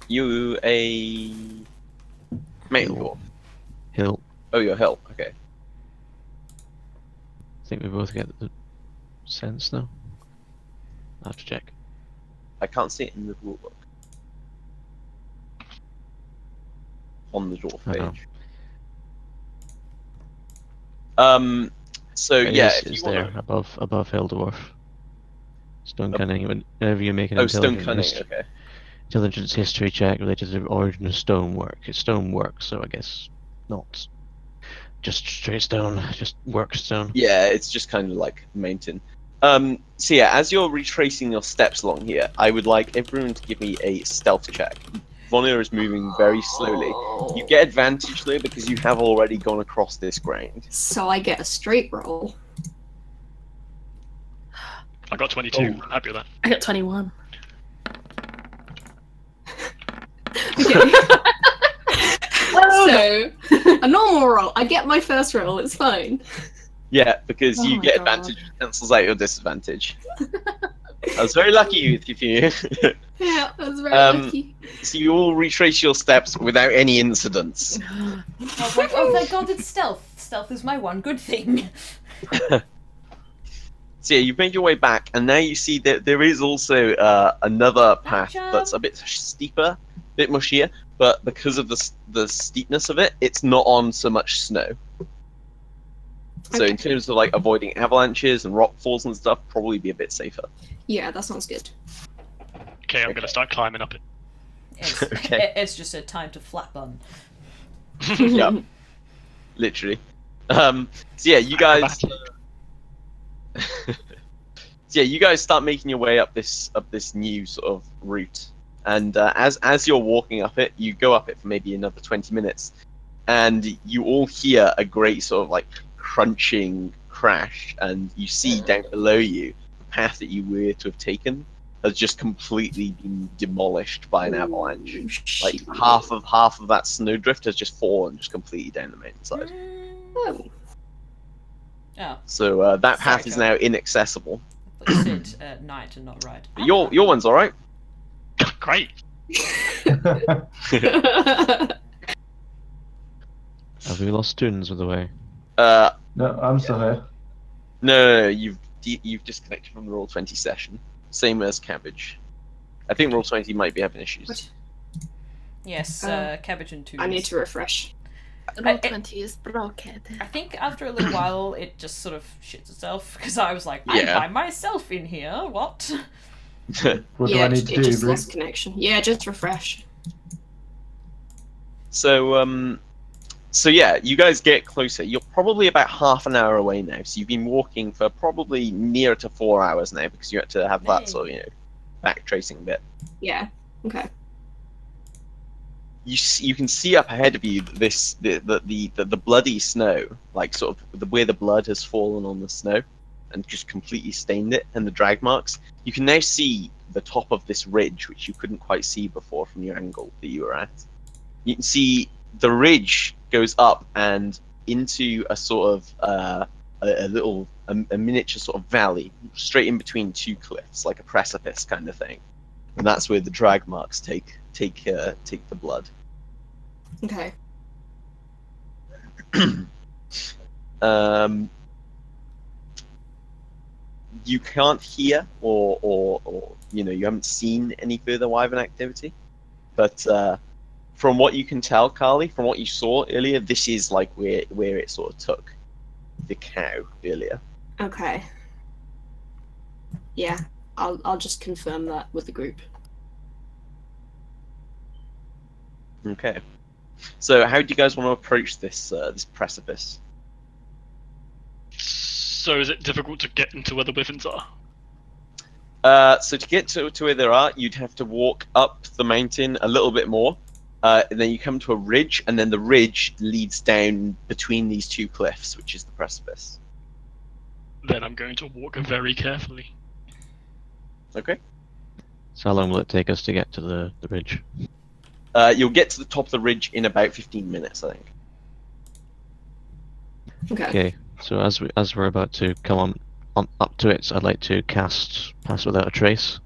You a main dwarf? Hill. Oh, you're hill. Okay. I think we both get the sense now. I'll have to check. I can't see it in the rulebook. On the dwarf I know. page. So It yeah, is, if it's you there wanna... above Hill Dwarf. Stone cunning. Whenever you make an Oh, stone intelligence, cunning. Okay. intelligence history check related to the origin of stonework. It's stonework, so I guess not just straight stone, just work stone. Yeah, it's just kind of like mountain. So yeah, as you're retracing your steps along here, I would like everyone to give me a stealth check. Vonnur is moving very slowly. You get advantage though because you have already gone across this ground. So I get a straight roll. I got 22. I'm happy with that. I got 21. So a normal roll. I get my first roll. It's fine. Yeah, because Oh you my get God. advantage, which cancels out your disadvantage. I was very lucky with you. Yeah, I was very Um, lucky. So you all retrace your steps without any incidents. I was like, oh, thank God it's stealth. Stealth is my one good thing. So yeah, you've made your way back, and now you see that there is also another path Gotcha. that's a bit steeper, a bit mushier, but because of the steepness of it, it's not on so much snow. So in Okay. terms of like avoiding avalanches and rock falls and stuff, probably be a bit safer. Yeah, that sounds good. Okay, I'm gonna start climbing up it. It's, Okay. it's just a time to flap on. Yeah, literally. So yeah, you guys. So yeah, you guys start making your way up this new sort of route, and as you're walking up it, you go up it for maybe another 20 minutes, and you all hear a great sort of like crunching crash, and you see down below you the path that you were to have taken has just completely been demolished by an avalanche. Like half of that snowdrift has just fallen just completely down the mountainside. Oh, Oh, So that Sorry, path is Cody. now inaccessible. but sit at night and not ride. But your one's all right. Great. Have we lost students on the way? No, I'm still here. No, you've disconnected from the Roll20 session. Same as Cabbage. I think Roll20 might be having issues. What? Yes, cabbage and two. I need to refresh. Roll 20 is broken. I think after a little while, it just sort of shits itself because I was like, I'm Yeah. by myself in here. What? What yeah, do I need to it do, just Brie? lost connection. Yeah, just refresh. So yeah, you guys get closer. You're probably about half an hour away now. So you've been walking for probably near to 4 hours now because you had to have that Hey. sort of back tracing bit. Yeah. Okay. You can see up ahead of you the bloody snow, like sort of where the blood has fallen on the snow and just completely stained it, and the drag marks. You can now see the top of this ridge, which you couldn't quite see before from your angle that you were at. You can see the ridge goes up and into a sort of a miniature sort of valley, straight in between two cliffs, like a precipice kind of thing, and that's where the drag marks take the blood. Okay. You can't hear or you haven't seen any further wyvern activity, but from what you can tell, Kaali, from what you saw earlier, this is like where it sort of took the cow earlier. Okay. Yeah, I'll just confirm that with the group. Okay. So how do you guys want to approach this this precipice? So is it difficult to get into where the wyverns are? So to get to where they are, you'd have to walk up the mountain a little bit more. And then you come to a ridge, and then the ridge leads down between these two cliffs, which is the precipice. Then I'm going to walk very carefully. Okay. So how long will it take us to get to the ridge? You'll get to the top of the ridge in about 15 minutes, I think. Okay. Okay. So as we're about to come on up to it, I'd like to cast Pass Without a Trace.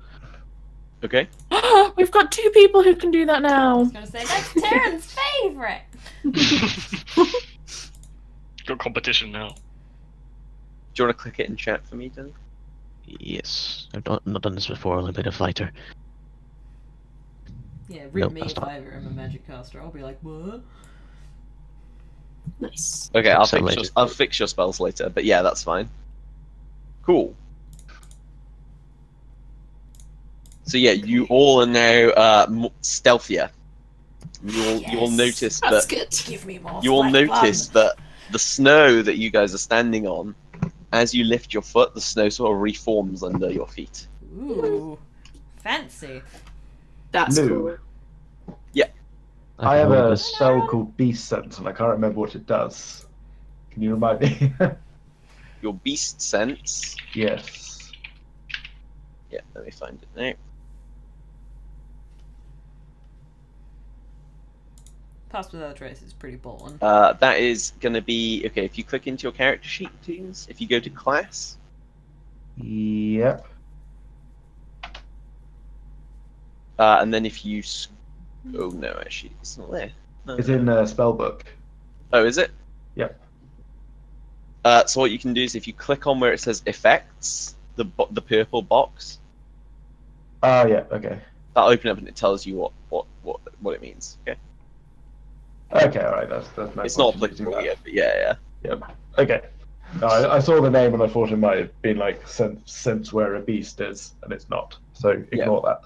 Okay. We've got 2 people who can do that now. I was gonna say that's Terren's favourite. Got competition now. Do you want to click it in chat for me, Dan? Yes, I've not done this before. I've been a fighter. Yeah, read Nope, me that's if not. I ever am a magic caster. I'll be like, what? Nice. Okay, Fix that later. I'll fix your spells later, but yeah, that's fine. Cool. So yeah, you all are now stealthier. You will notice That's that good. Give me more. you will sweat notice blood. that the snow that you guys are standing on, as you lift your foot, the snow sort of reforms under your feet. Ooh, fancy. That's No. cool. I have can hold a this. spell called Beast Sense, and I can't remember what it does. Can you remind me? Your beast sense. Yes. Yeah, let me find it now. Pass Without a Trace is pretty bold. That is going to be okay. If you click into your character sheet, Toons, if you go to class, Yep. and then if you, oh no, actually, it's not there. No. It's in Spellbook. Oh, is it? Yep. So what you can do is if you click on where it says effects, the purple box, Oh, yeah, okay. that'll open up and it tells you what it means. Okay. Okay, alright, that's no It's not point in using applicable that. yet, but yeah. Yep. Okay. No, I saw the name and I thought it might have been like sense where a beast is, and it's not. So ignore that.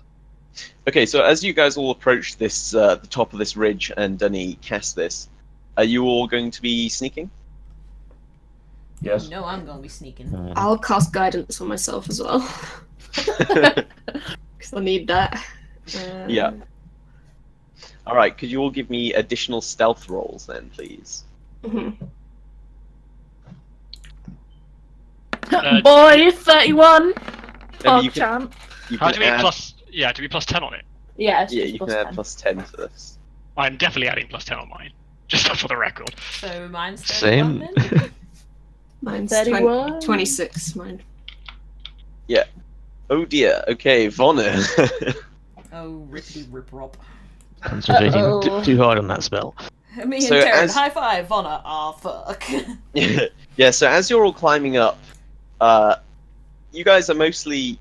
Okay, so as you guys all approach this, the top of this ridge, and Dunny cast this, are you all going to be sneaking? Yes. No, I'm gonna be sneaking. I'll cast guidance on myself as well. Because I need that. Yeah. All right, could you all give me additional stealth rolls then, please? Mhm. Boy, 31. Maybe Pog you can- champ. You How can do we add, plus? Yeah, do we plus 10 on it? Yeah, it's yeah, just you can plus add 10. plus 10 to this. I'm definitely adding plus 10 on mine. Just for the record. So mine's Same. 31 then? Mine's 31. 26, mine. Oh dear. Okay, Vonnur. Oh, rippity rip rop. Concentrating Uh-oh. too hard on that spell. Me and So Terren, as- high five, Vonnur. Ah, fuck. Yeah. So as you're all climbing up, you guys are mostly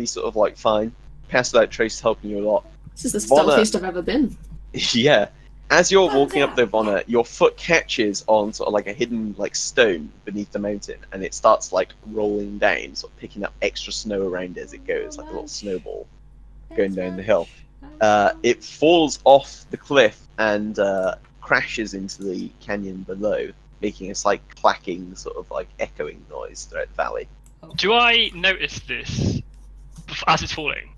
sort of like fine. Pass Without Trace helping you a lot. This is the Vonnur- stealthiest I've ever been. Yeah. As you're What's walking up that? though, Vonnur, your foot catches on sort of like a hidden like stone beneath the mountain, and it starts like rolling down, sort of picking up extra snow around as it goes, like a little snowball going down the hill. It falls off the cliff and crashes into the canyon below, making a slight clacking, sort of like echoing noise throughout the valley. Do I notice this as it's falling?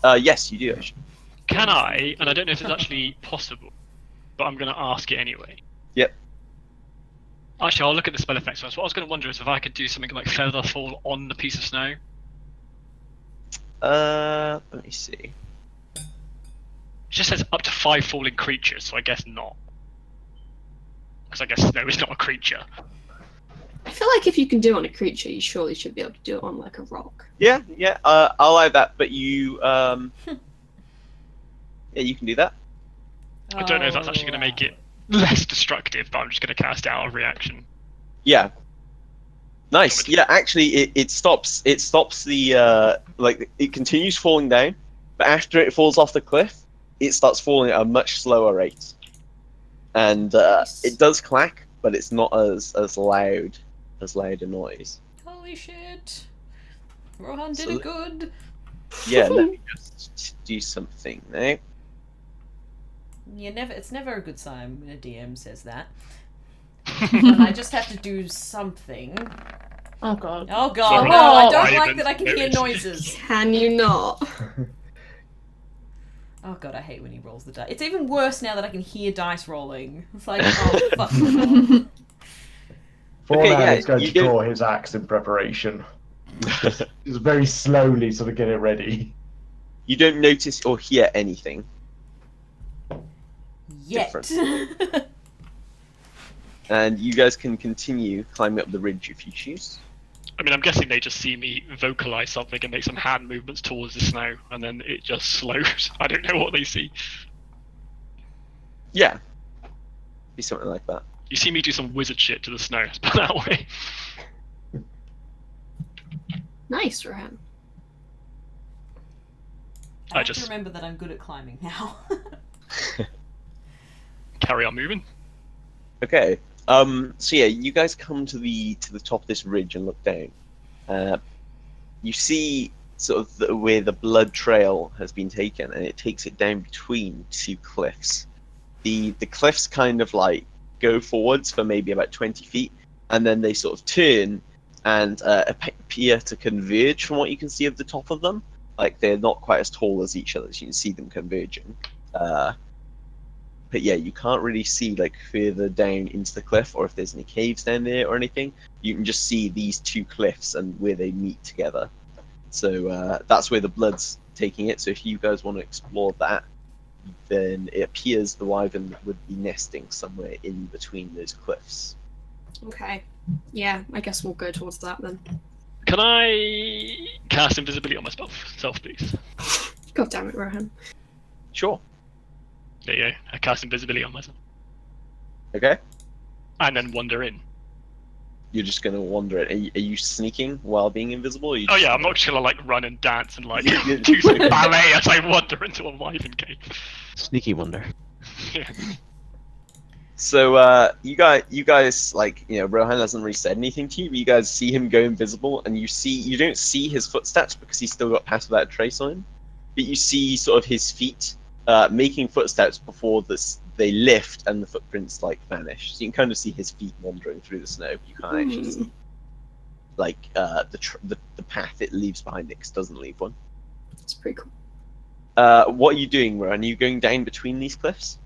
Yes, you do actually. Can I, and I don't know if it's actually possible, but I'm going to ask it anyway. Yep. Actually, I'll look at the spell effects first. What I was going to wonder is if I could do something like feather fall on the piece of snow. Let me see. It just says up to 5 falling creatures, so I guess not. Because I guess snow is not a creature. I feel like if you can do it on a creature, you surely should be able to do it on like a rock. Yeah, I'll allow that, but you, yeah, you can do that. I don't know if that's actually going to make it less destructive, but I'm just going to cast it out of reaction. Yeah. Nice. Yeah, actually, it stops. It stops the like it continues falling down, but after it falls off the cliff, it starts falling at a much slower rate, and it does clack, but it's not as loud a noise. Holy shit. Rohan did So- it good. Yeah, let me just do something now. It's never a good sign when a DM says that. When I just have to do something. Oh god. Oh god, Sorry. no, I don't Oh, like Ivan, that I can hear notice. noises. Can you not? Oh god, I hate when he rolls the dice. It's even worse now that I can hear dice rolling. It's like, oh fuck them all. Thornan yeah, is going you to don't- draw his axe in preparation. Just very slowly sort of get it ready. You don't notice or hear anything. Yet. And you guys can continue climbing up the ridge if you choose. I mean, I'm guessing they just see me vocalize something and make some hand movements towards the snow, and then it just slows. I don't know what they see. Yeah. Be something like that. You see me do some wizard shit to the snow, let's put it that way. Nice, Rohan. I have just- to remember that I'm good at climbing now. Carry on moving. Okay. So yeah, you guys come to the top of this ridge and look down. You see sort of where the blood trail has been taken, and it takes it down between two cliffs. The cliffs kind of like go forwards for maybe about 20 feet, and then they sort of turn and appear to converge from what you can see of the top of them. Like they're not quite as tall as each other, so you can see them converging. But yeah, you can't really see like further down into the cliff, or if there's any caves down there or anything. You can just see these two cliffs and where they meet together. So that's where the blood's taking it. So if you guys want to explore that, then it appears the wyvern would be nesting somewhere in between those cliffs. Okay. Yeah, I guess we'll go towards that then. Can I cast invisibility on myself, please? God damn it, Rohan. Sure. There you go. I cast invisibility on myself. Okay. And then wander in. You're just gonna wander it. Are you sneaking while being invisible? Or are you Oh just yeah, I'm gonna- not just gonna like run and dance and like do some ballet as I wander into a wyvern cave. Sneaky wonder. Yeah. So you guys like, you know, Rohan hasn't really said anything to you, but you guys see him go invisible, and you don't see his footsteps because he's still got pass without trace on him, but you see sort of his feet making footsteps before they lift and the footprints like vanish. So you can kind of see his feet wandering through the snow. But you can't actually see like the path it leaves behind it, 'cause it doesn't leave one. It's pretty cool. What are you doing, Rohan? Are you going down between these cliffs?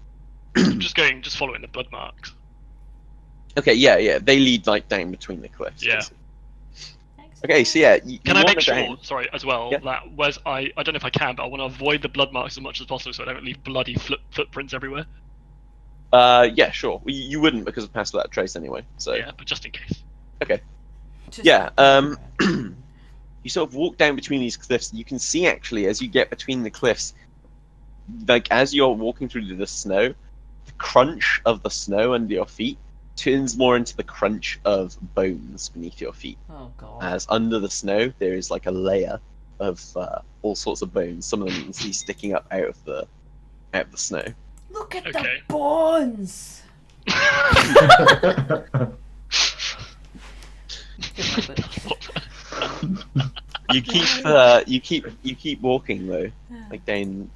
just following the blood marks. Okay, yeah, they lead like down between the cliffs. Yeah. basically. Okay, so yeah, Can I wander make sure, down. sorry, as well, Yeah. that I don't know if I can, but I want to avoid the blood marks as much as possible so I don't leave bloody footprints everywhere. Yeah, sure. Well, you wouldn't because of pass without trace anyway. So Yeah, but just in case. Just- yeah, you sort of walk down between these cliffs. You can see actually as you get between the cliffs, like as you're walking through the snow, the crunch of the snow under your feet turns more into the crunch of bones beneath your feet. Oh god. As under the snow there is like a layer of all sorts of bones. Some of them you can see sticking up out of the snow. Look at Okay. the bones! You keep walking though, like down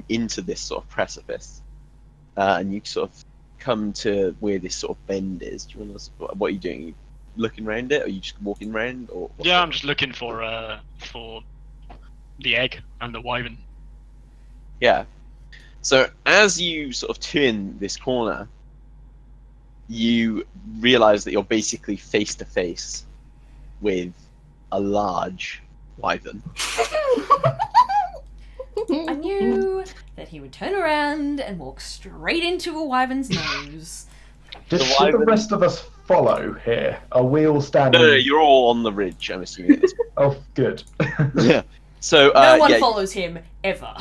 into this sort of precipice, and you sort of come to where this sort of bend is. Do you want to? What are you doing? Are you looking around it, or are you just walking around? Or what's Yeah, going I'm just looking for the egg and the wyvern. Yeah. So as you sort of turn this corner, you realize that you're basically face to face with a large wyvern. I knew that he would turn around and walk straight into a wyvern's nose. Should the wyvern- rest of us follow here? Are we all standing? No, you're all on the ridge, I'm assuming. At this point. Oh, good. Yeah. So No one yeah, follows him, ever.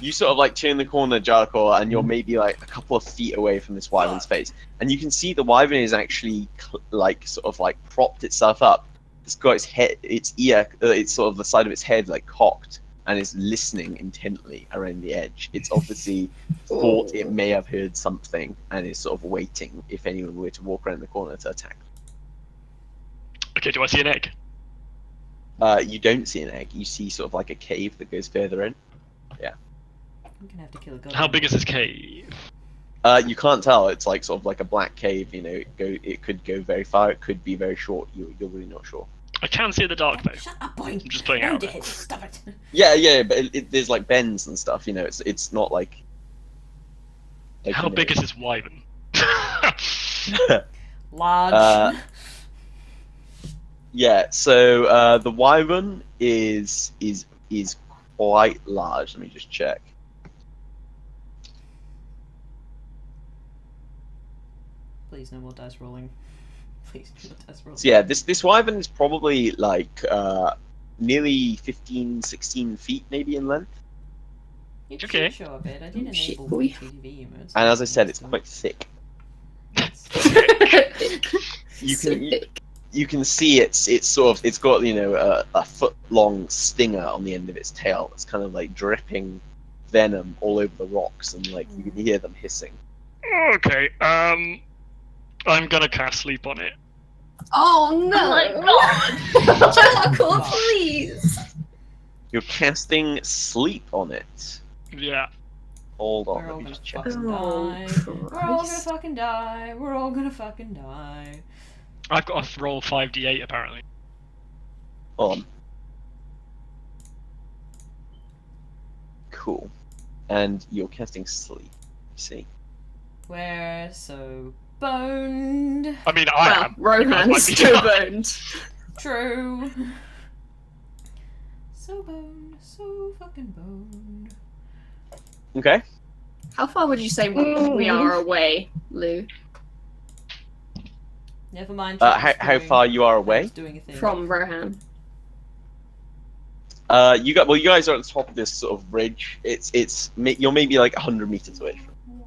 you sort of like turn the corner, Jarkor, and you're maybe like a couple of feet away from this wyvern's face, and you can see the wyvern is actually like sort of like propped itself up. It's got its head, its ear, it's sort of the side of its head like cocked, and is listening intently around the edge. It's obviously thought it may have heard something, and is sort of waiting if anyone were to walk around the corner to attack. Okay, do I see an egg? You don't see an egg. You see sort of like a cave that goes further in. I'm gonna have to kill a god. How big is this cave? You can't tell. It's like sort of like a black cave. You know, it could go very far. It could be very short. You're really not sure. I can see the dark though. Shut up, boy! I'm just putting it Oh, out there. dear, stop it. Yeah, but there's like bends and stuff. You know, it's not like. How big is this wyvern? Large. Yeah. So the wyvern is quite large. Let me just check. Please, no more dice rolling. Please, no more dice rolling. So yeah, this wyvern is probably like nearly 15, 16 feet maybe in length. It Okay. should show a bit. I did Shit, enable boy. TDV emotes. And as I said, it's quite thick. You can see it's got, you know, a foot long stinger on the end of its tail. It's kind of like dripping venom all over the rocks, and like you can hear them hissing. Okay, I'm gonna cast sleep on it. Oh no! Jarkor, please! You're casting sleep on it. Yeah. Hold on, We're all let me gonna just check. fucking Oh, die. We're all gonna Christ. fucking die. We're all gonna fucking die. I've got to roll 5d8 apparently. Hold on. Cool. And you're casting sleep. See. We're so boned. I mean, I Well, am. You guys Rohan's might be so not. boned. True. So boned. So fucking boned. Okay. How far would you say we are away, Lou? Never mind. How far you are away? Doing a thing. From Rohan. You guys are at the top of this sort of ridge. You're maybe like 100 meters away from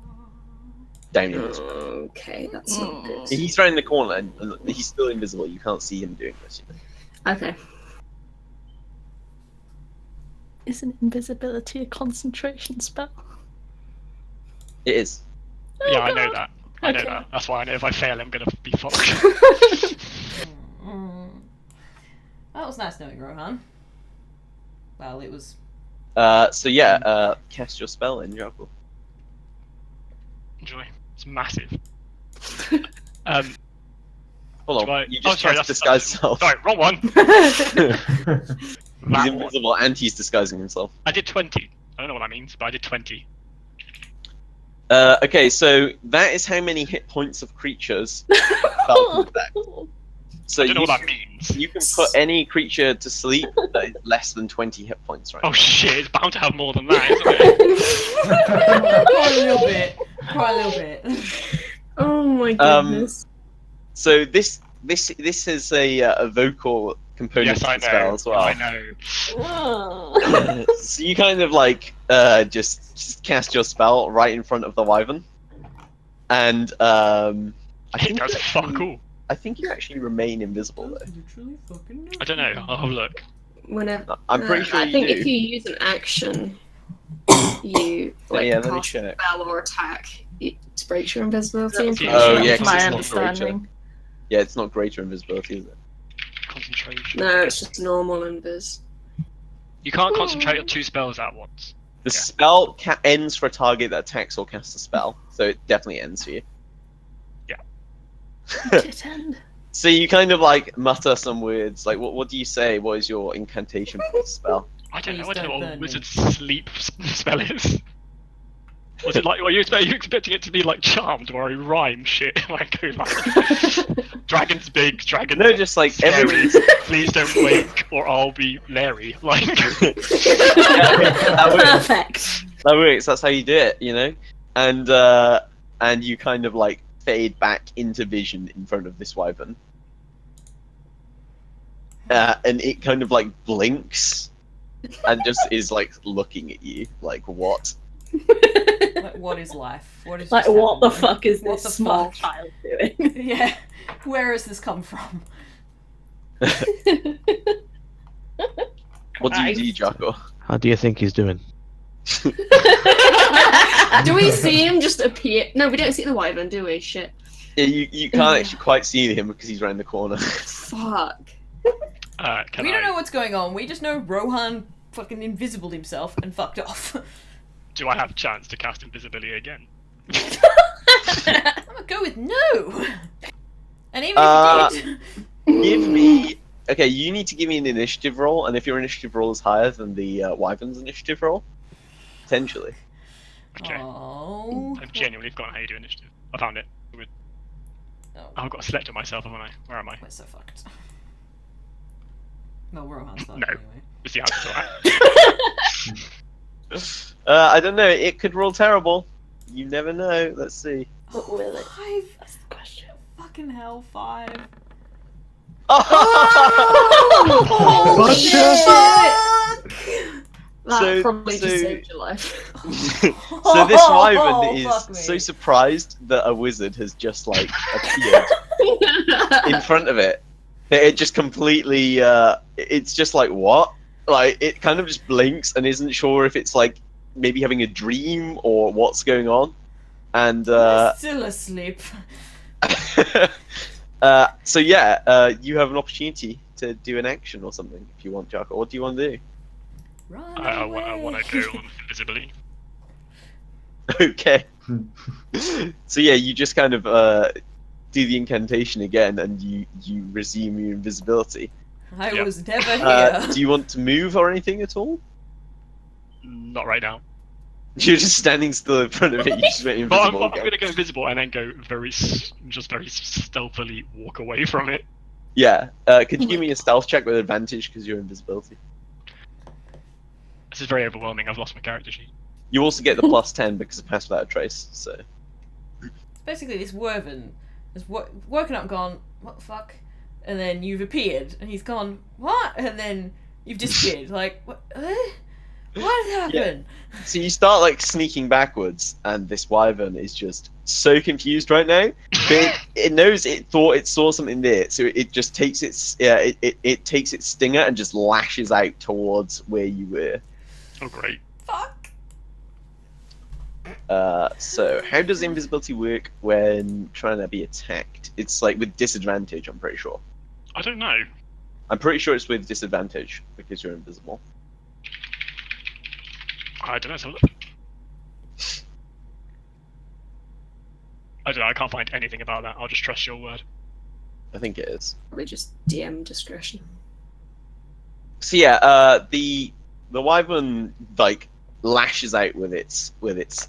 down here. Okay, that's not good. He's around the corner and he's still invisible. You can't see him doing this. You know? Okay. Isn't invisibility a concentration spell? It is. Yeah, I know that. I know Okay. that. That's why I know if I fail, I'm gonna be fucked. Mm. That was nice knowing Rohan. Well, it was. So yeah, cast your spell in Jarkor. Enjoy. It's massive. Hold Do on, I- you oh, just sorry, cast that's- disguise self. Sorry, wrong one. He's That one. invisible and he's disguising himself. I did 20. I don't know what that means, but I did 20. Okay, so that is how many hit points of creatures fell from that. So I don't know what that means. You can put any creature to sleep that is less than 20 hit points, right? Oh shit, it's bound to have more than that, isn't it? Quite a little bit. Quite a little bit. Oh my goodness. So this is a vocal component Yes, I to the spell know. as well. I know. So you kind of like just cast your spell right in front of the wyvern, and I It think does you fuck actually- all. I think you actually remain invisible though. Literally fucking I don't know. I'll have a look. Whenever. I'm pretty sure I you think do. if you use an action, you like Yeah, let me cast a check. spell or attack, it breaks your invisibility. That's Oh, yeah, 'cause my it's not understanding. Yeah, it's not greater invisibility, is it? Concentration. No, it's just normal invis. You can't concentrate on 2 spells at once. The Yeah. spell ends for a target that attacks or casts a spell, so it definitely ends for you. Tit end. So you kind of like mutter some words, like what do you say? What is your incantation for the spell? I don't know. Please I don't know don't what burn a me. wizard's sleep spell is. Was it like? Are you expecting it to be like charmed, where I rhyme shit? Like, go like dragons big, dragons. No, just like scary. every. Please don't wake, or I'll be Larry. Like, that works. Perfect. That works. That's how you do it, you know. And you kind of like fade back into vision in front of this wyvern, and it kind of like blinks, and just is like looking at you, like what? Like, what is life? What is Like, just what the happening? fuck is What this the small fuck? child doing? Yeah. Where has this come from? What do you do, Jarkor? How do you think he's doing? Do we see him just appear? No, we don't see the wyvern, do we? Shit. Yeah, you can't actually quite see him because he's around the corner. Fuck. can We I? don't know what's going on. We just know Rohan fucking invisibled himself and fucked off. Do I have a chance to cast invisibility again? I'm gonna go with no. And even if you did, Give me. Okay, you need to give me an initiative roll, and if your initiative roll is higher than the wyvern's initiative roll, potentially. Okay. oh, I've genuinely forgotten how you do initiative. I found it. Good. oh, I've got to select it myself, haven't I? Where am I? we're so fucked. No, Rohan's fucked No. anyway. Let's see how it's alright. I don't know. It could roll terrible. You never know. Let's see. But will it? 5. That's the question. Fucking hell, 5. Oh, That So- probably just so- saved your life. So this wyvern is fuck me. so surprised that a wizard has just like appeared in front of it that it just completely it's just like what? Like it kind of just blinks and isn't sure if it's like maybe having a dream or what's going on. And I'm still asleep. so yeah, you have an opportunity to do an action or something if you want, Jarkor. What do you want to do? Run I want away. to go on invisibility. Okay. So yeah, you just kind of do the incantation again, and you resume your invisibility. I Yep. was never here. Do you want to move or anything at all? Not right now. You're just standing still in front of it. You just went But I'm invisible going again. to go invisible and then go very stealthily walk away from it. Yeah. Could you give me a stealth check with advantage because you're invisibility? This is very overwhelming. I've lost my character sheet. You also get the +10 because of pass without a trace. So Basically, this wyvern has woken up and gone, what the fuck? And then you've appeared, and he's gone, what? And then you've disappeared. Like, what? What happened? So you start like sneaking backwards, and this wyvern is just so confused right now. But it knows it thought it saw something there, so it just takes its it takes its stinger and just lashes out towards where you were. Oh, great. Fuck. So how does invisibility work when trying to be attacked? It's like with disadvantage, I'm pretty sure. I don't know. I'm pretty sure it's with disadvantage because you're invisible. I don't know. So I don't know. I can't find anything about that. I'll just trust your word. I think it is. Probably just DM discretion. So yeah, the wyvern like lashes out with its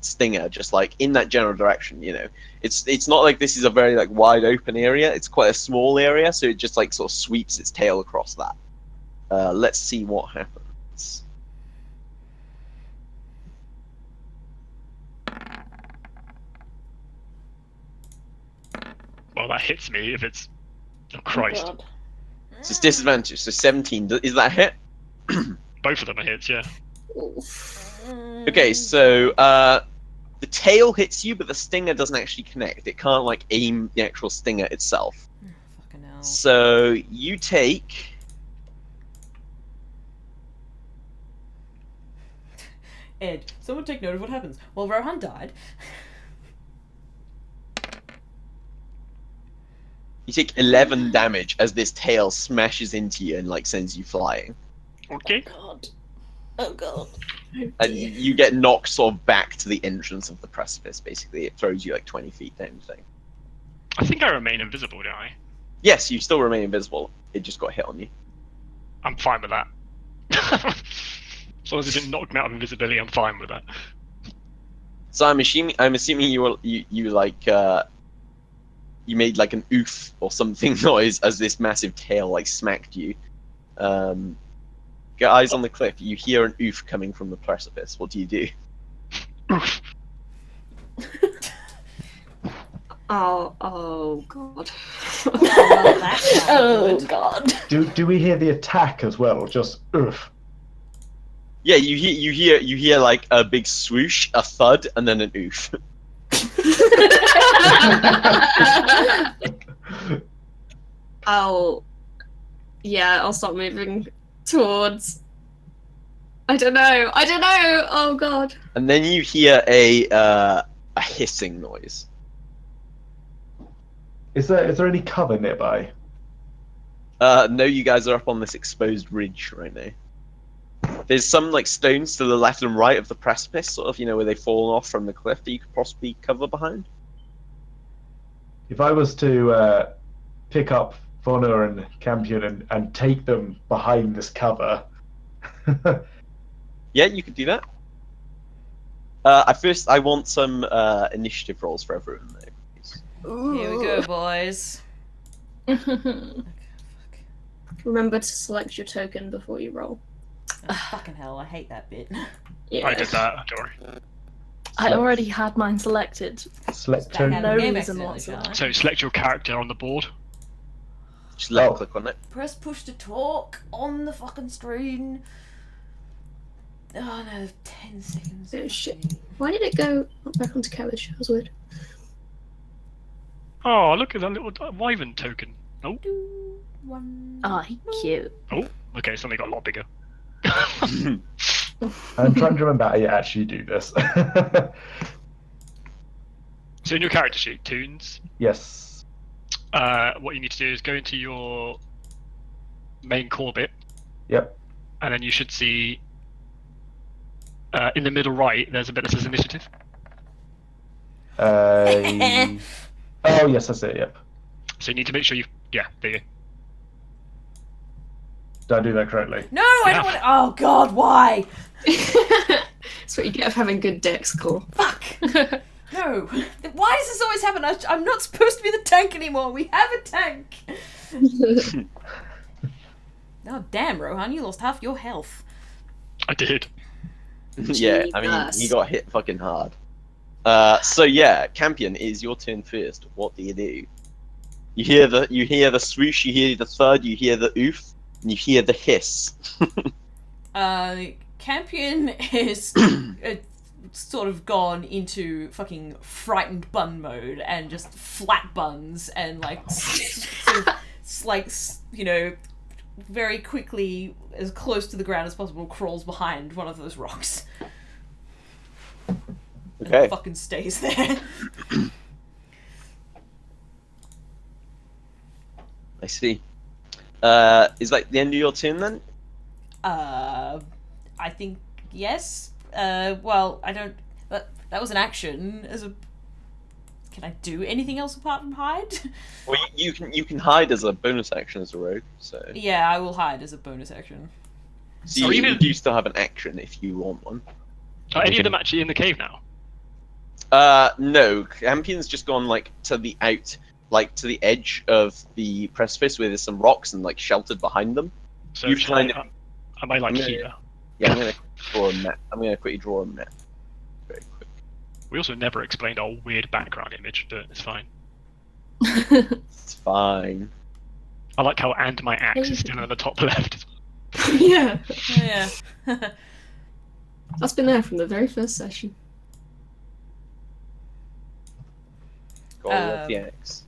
stinger, just like in that general direction. You know, it's not like this is a very like wide open area. It's quite a small area, so it just like sort of sweeps its tail across that. Let's see what happens. Well, that hits me if it's. Oh, Christ. God. So it's disadvantage. So 17. Is that a hit? Both of them are hits, yeah. Okay, so the tail hits you, but the stinger doesn't actually connect. It can't like aim the actual stinger itself. Fucking hell. So you take. Ed, someone take note of what happens. Well, Rohan died. You take 11 damage as this tail smashes into you and like sends you flying, Okay. God. Oh God. and you get knocked sort of back to the entrance of the precipice. Basically, it throws you like 20 feet down the thing. I think I remain invisible, don't I? Yes, you still remain invisible. It just got hit on you. I'm fine with that. As long as it didn't knock me out of invisibility, I'm fine with that. So I'm assuming you like you made like an oof or something noise as this massive tail like smacked you. Get eyes on the cliff. You hear an oof coming from the precipice. What do you do? Oh god. Oh God. Do we hear the attack as well? Just oof. Yeah, you hear like a big swoosh, a thud, and then an oof. I'll start moving towards. I don't know. Oh god. And then you hear a hissing noise. Is there any cover nearby? No, you guys are up on this exposed ridge right now. There's some like stones to the left and right of the precipice, sort of, where they've fallen off from the cliff that you could possibly cover behind. If I was to pick up Vonnur and Campion and take them behind this cover. Yeah, you could do that. First, I want some initiative rolls for everyone, though. Please. Here we go, boys. Remember to select your token before you roll. Oh, fucking hell, I hate that bit. Yeah. I did that, don't worry. I already had mine selected. Select I had token. No game reason accidentally, whatsoever. can't I? So select your character on the board. Just left click on it. Press push to talk on the fucking screen. Oh no, 10 seconds. Oh shit. Why did it go back onto cabbage? That was weird. Oh, look at that little wyvern token. Oh, Oh, cute. oh, okay, it's suddenly got a lot bigger. I'm trying to remember how you actually do this. So in your character sheet, Toons, Yes. what you need to do is go into your main core bit, Yep. and then you should see in the middle right, there's a bit that says initiative. Oh, yes, that's it, yep. So you need to make sure yeah, there you go. Did I do that correctly? No, I don't want to. Oh god, why? That's what you get for having good deck score. Fuck! No. Why does this always happen? I'm not supposed to be the tank anymore. We have a tank. Oh damn, Rohan, you lost half your health. I did. Yeah, I mean, Jesus. he got hit fucking hard. So yeah, Campion, it is your turn first. What do? You hear the swoosh, you hear the thud, you hear the oof, and you hear the hiss. Campion is sort of gone into fucking frightened bun mode and just flat buns and very quickly, as close to the ground as possible, crawls behind one of those rocks. Okay. And fucking stays there. I see. Is that the end of your turn then? I think yes. Well, I don't. That was an action. Can I do anything else apart from hide? Well, you can hide as a bonus action as a rogue. So Yeah, I will hide as a bonus action. so you do still have an action if you want one. Are any of them actually in the cave now? No, Campion's just gone to the edge of the precipice where there's some rocks and sheltered behind them. So You've kind of. am I I'm gonna- here? Yeah, I'm gonna draw a map. I'm gonna quickly draw a map. Very quick. We also never explained our weird background image, but it's fine. It's fine. I like how "and my axe" is still in the top left. Yeah. Oh, yeah. That's been there from the very first session. Goliath the axe.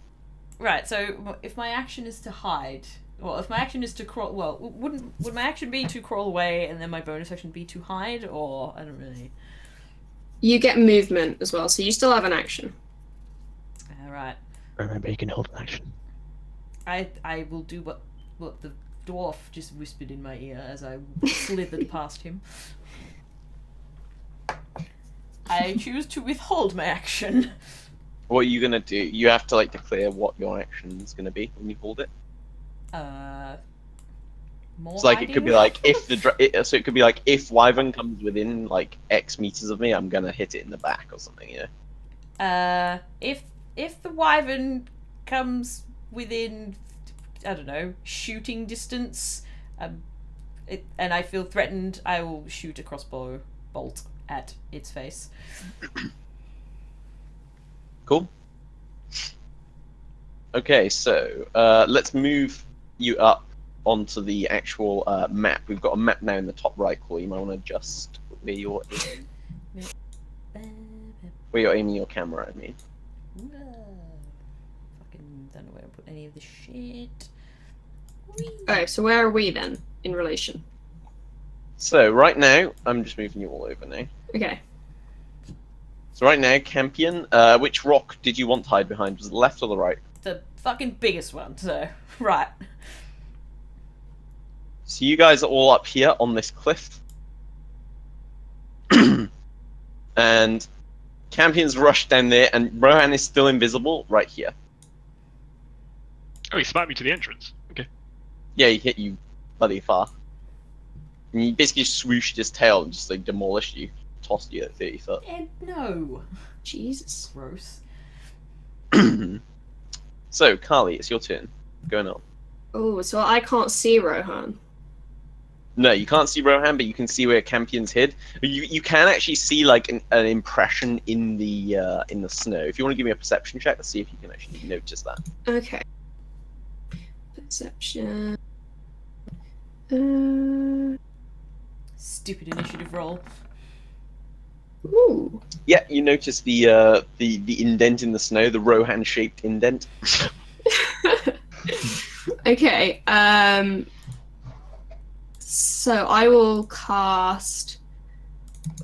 Right. So if my action is to hide, well, if my action is to crawl, well, would my action be to crawl away and then my bonus action be to hide, or I don't really. You get movement as well, so you still have an action. Right. Remember, you can hold an action. I will do what the dwarf just whispered in my ear as I slithered past him. I choose to withhold my action. What are you gonna do? You have to declare what your action is gonna be when you hold it. More So it could be hiding? if so it could be if wyvern comes within X meters of me, I'm gonna hit it in the back or something. Yeah. If the wyvern comes within, I don't know, shooting distance, and I feel threatened, I will shoot a crossbow bolt at its face. Cool. Okay, so let's move you up onto the actual map. We've got a map now in the top right corner. You might want to adjust where you're aiming your camera. I mean. Fucking don't know where to put any of this shit. Oh, so where are we then in relation? So right now, I'm just moving you all over now. Okay. So right now, Campion, which rock did you want to hide behind? Was it the left or the right? The fucking biggest one, so right. So you guys are all up here on this cliff. And Campion's rushed down there, and Rohan is still invisible right here. Oh, he smacked me to the entrance. Okay. Yeah, he hit you bloody far. And he basically swooshed his tail and just like demolished you, tossed you at 30 foot. No. Jesus. Gross. So, Kaali, it's your turn. Going on. Oh, so I can't see Rohan. No, you can't see Rohan, but you can see where Campion's hid. You can actually see like an impression in the snow. If you want to give me a perception check, let's see if you can actually notice that. Okay. Perception. Stupid initiative roll. Ooh. Yeah, you notice the indent in the snow, the Rohan-shaped indent. Okay. So I will cast.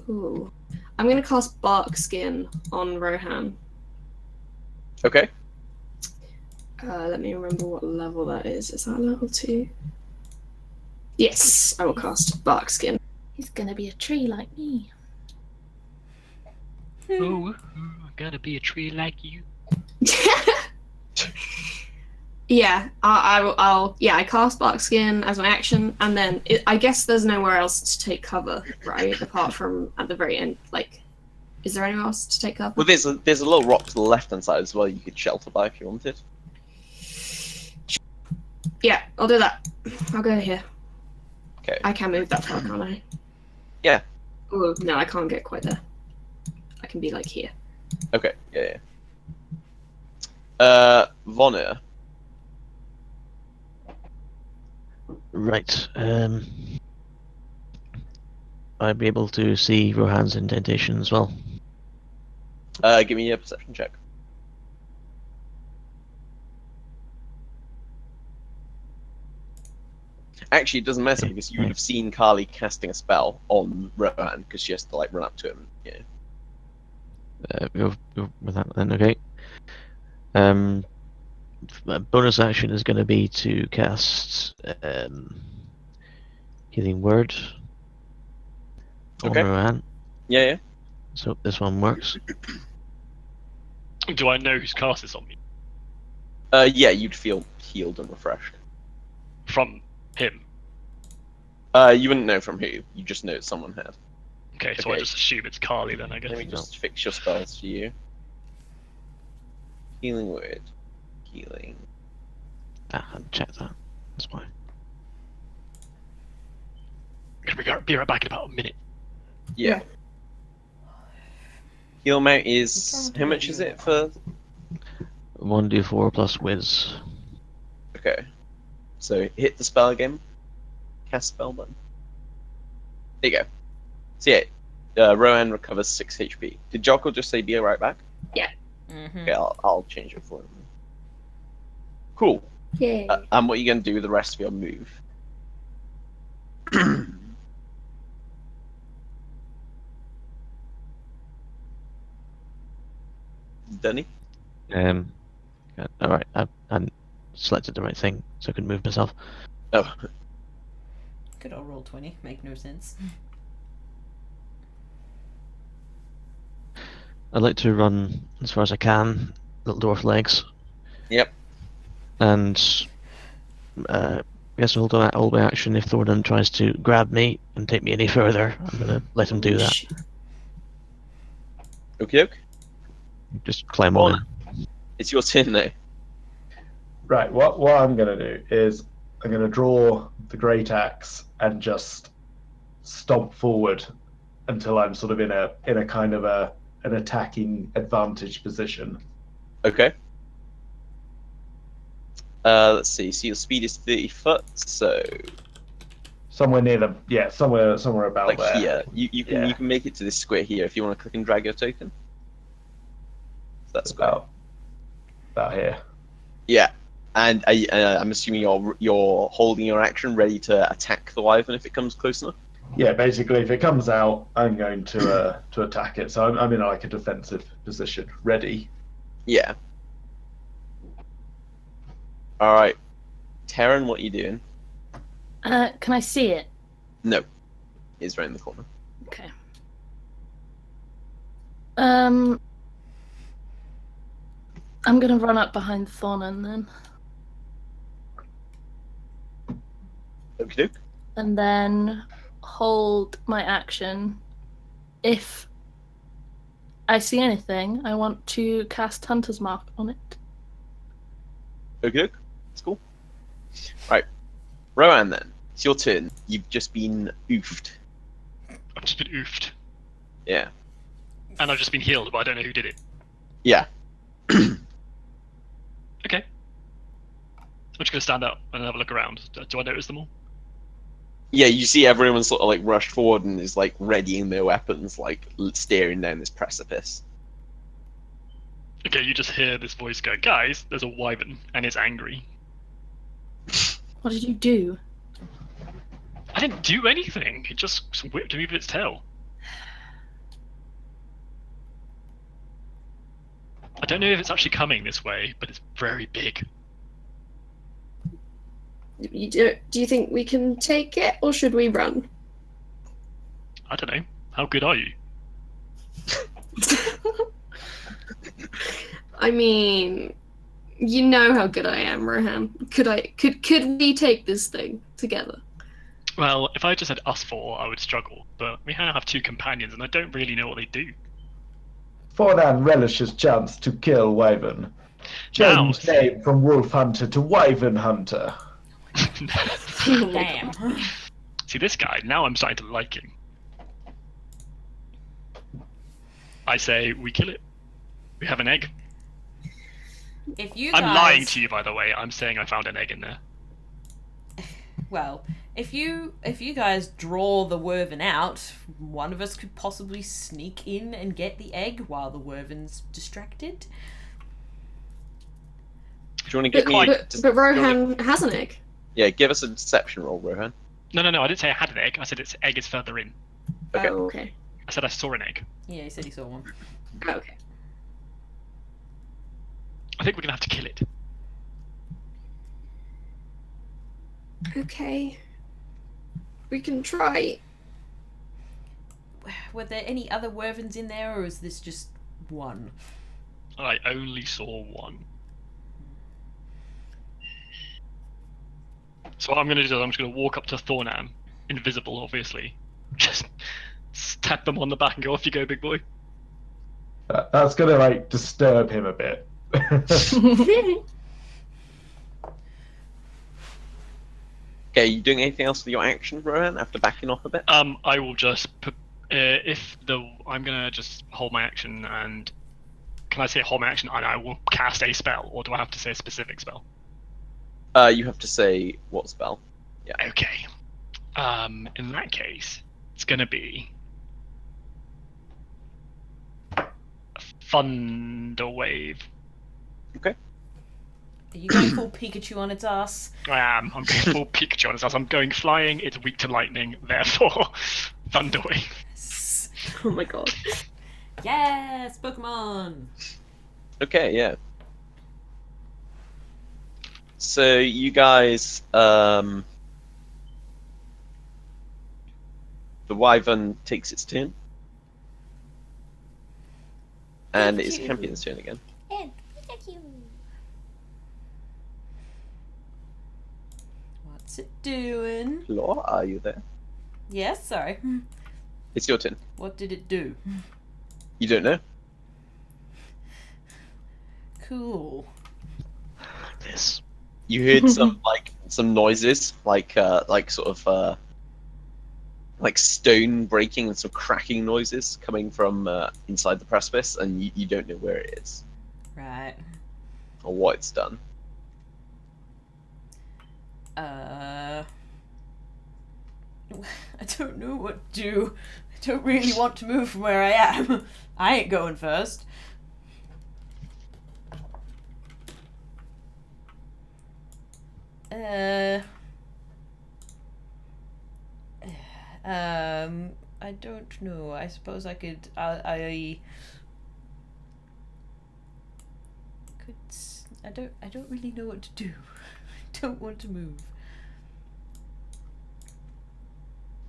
Ooh. I'm gonna cast Barkskin on Rohan. Okay. Let me remember what level that is. Is that level 2? Yes, I will cast Barkskin. He's gonna be a tree like me. Oh, I gotta be a tree like you. Yeah, I'll I cast Barkskin as an action, and then I guess there's nowhere else to take cover, right? Apart from at the very end. Like, is there anywhere else to take cover? Well, there's a little rock to the left-hand side as well you could shelter by if you wanted. Yeah, I'll do that. I'll go here. Okay. I can move that far, can't I? Yeah. Oh, no, I can't get quite there. I can be like here. Okay, yeah. Vonnur. Right. I'd be able to see Rohan's indentation as well. Give me a perception check. Actually, it doesn't matter because you would have seen Kaali casting a spell on Rohan because she has to like run up to him. Yeah. Go with that then, okay. Bonus action is going to be to cast Healing Word on Okay. Rohan. Yeah. So this one works. Do I know whose cast is on me? Yeah, you'd feel healed and refreshed. From him. You wouldn't know from who. You just know someone had. Okay, so I Okay. just assume it's Kaali then, I guess. Let me just fix your spells for you. Healing Word. Healing. I'll check that. That's fine. I'm gonna be right back in about a minute. Yeah. Heal amount is how much is it for? 1d4 plus Wiz. Okay. So hit the spell again. Cast spell button. There you go. So yeah, Rohan recovers 6 HP. Did Jarkor just say be right back? Yeah. Mm-hmm. Okay, I'll change it for him. Cool. Yay. And what are you going to do with the rest of your move? Dunny? Alright, I selected the right thing, so I could move myself. Oh. Good old roll 20. Make no sense. I'd like to run as far as I can, little dwarf legs. Yep. And I guess I'll do that all by action. If Thornan tries to grab me and take me any further, I'm going to let him do that. Okie doke. Just climb on him. It's your turn now. Right, what I'm going to do is I'm going to draw the great axe and just stomp forward until I'm sort of in a kind of an attacking advantage position. Okay. Let's see. So your speed is 30 foot, so Somewhere near the somewhere about like there. here. You can make it to this square here if you want to click and drag your token. So that's about here. Yeah. And I'm assuming you're holding your action ready to attack the wyvern if it comes close enough. Yeah, basically, if it comes out, I'm going to attack it. So I'm in like a defensive position, ready. Yeah. All right, Terren, what are you doing? Can I see it? No, it's right in the corner. Okay. I'm gonna run up behind Thornan then. Okay. And then hold my action. If I see anything, I want to cast Hunter's Mark on it. Okay. That's cool. Right. Rohan, then. It's your turn. You've just been oofed. I've just been oofed. Yeah. And I've just been healed, but I don't know who did it. Yeah. Okay. So I'm just going to stand up and have a look around. Do I notice them all? Yeah, you see everyone sort of like rushed forward and is like readying their weapons, like staring down this precipice. Okay, you just hear this voice go, guys, there's a wyvern, and it's angry. What did you do? I didn't do anything. It just whipped me with its tail. I don't know if it's actually coming this way, but it's very big. Do you think we can take it, or should we run? I don't know. How good are you? I mean, you know how good I am, Rohan. Could we take this thing together? Well, if I just had us four, I would struggle. But we now have two companions, and I don't really know what they do. Thornan relishes chance to kill wyvern. Change name from wolf hunter to wyvern hunter. Damn. See this guy? Now I'm starting to like him. I say we kill it. We have an egg. If you guys... I'm lying to you, by the way. I'm saying I found an egg in there. Well, if you guys draw the wyvern out, one of us could possibly sneak in and get the egg while the wyvern's distracted. Do you want to get me? But Rohan has an egg. Yeah, give us a deception roll, Rohan. No, I didn't say I had an egg. I said its egg is further in. Okay. Oh, okay. I said I saw an egg. Yeah, he said he saw one. Oh, okay. I think we're gonna have to kill it. Okay. We can try. Were there any other wyverns in there, or is this just one? I only saw one. So what I'm gonna do is I'm just gonna walk up to Thornan, invisible, obviously. Just tap them on the back and go, off you go, big boy. That's gonna like disturb him a bit. Okay, you doing anything else with your action, Rohan, after backing off a bit? I will just put, I'm gonna just hold my action and can I say hold my action and I will cast a spell, or do I have to say a specific spell? You have to say what spell. Yeah. Okay. In that case, it's gonna be Thunder Wave. Okay. Are you going full Pikachu on its ass? I am. I'm going full Pikachu on its ass. I'm going flying. It's weak to lightning. Therefore, Thunder Wave. Oh my god. Yes, Pokemon. Okay, yeah. So you guys, the wyvern takes its turn, and it's Campion's turn again. And Pikachu. What's it doing? Law, are you there? Yes, sorry. It's your turn. What did it do? You don't know? Cool. This. You heard some noises, like sort of like stone breaking and some cracking noises coming from inside the precipice, and you don't know where it is Right. or what it's done. I don't know what to do. I don't really want to move from where I am. I ain't going first. I don't know. I suppose I could. I could. I don't really know what to do. I don't want to move.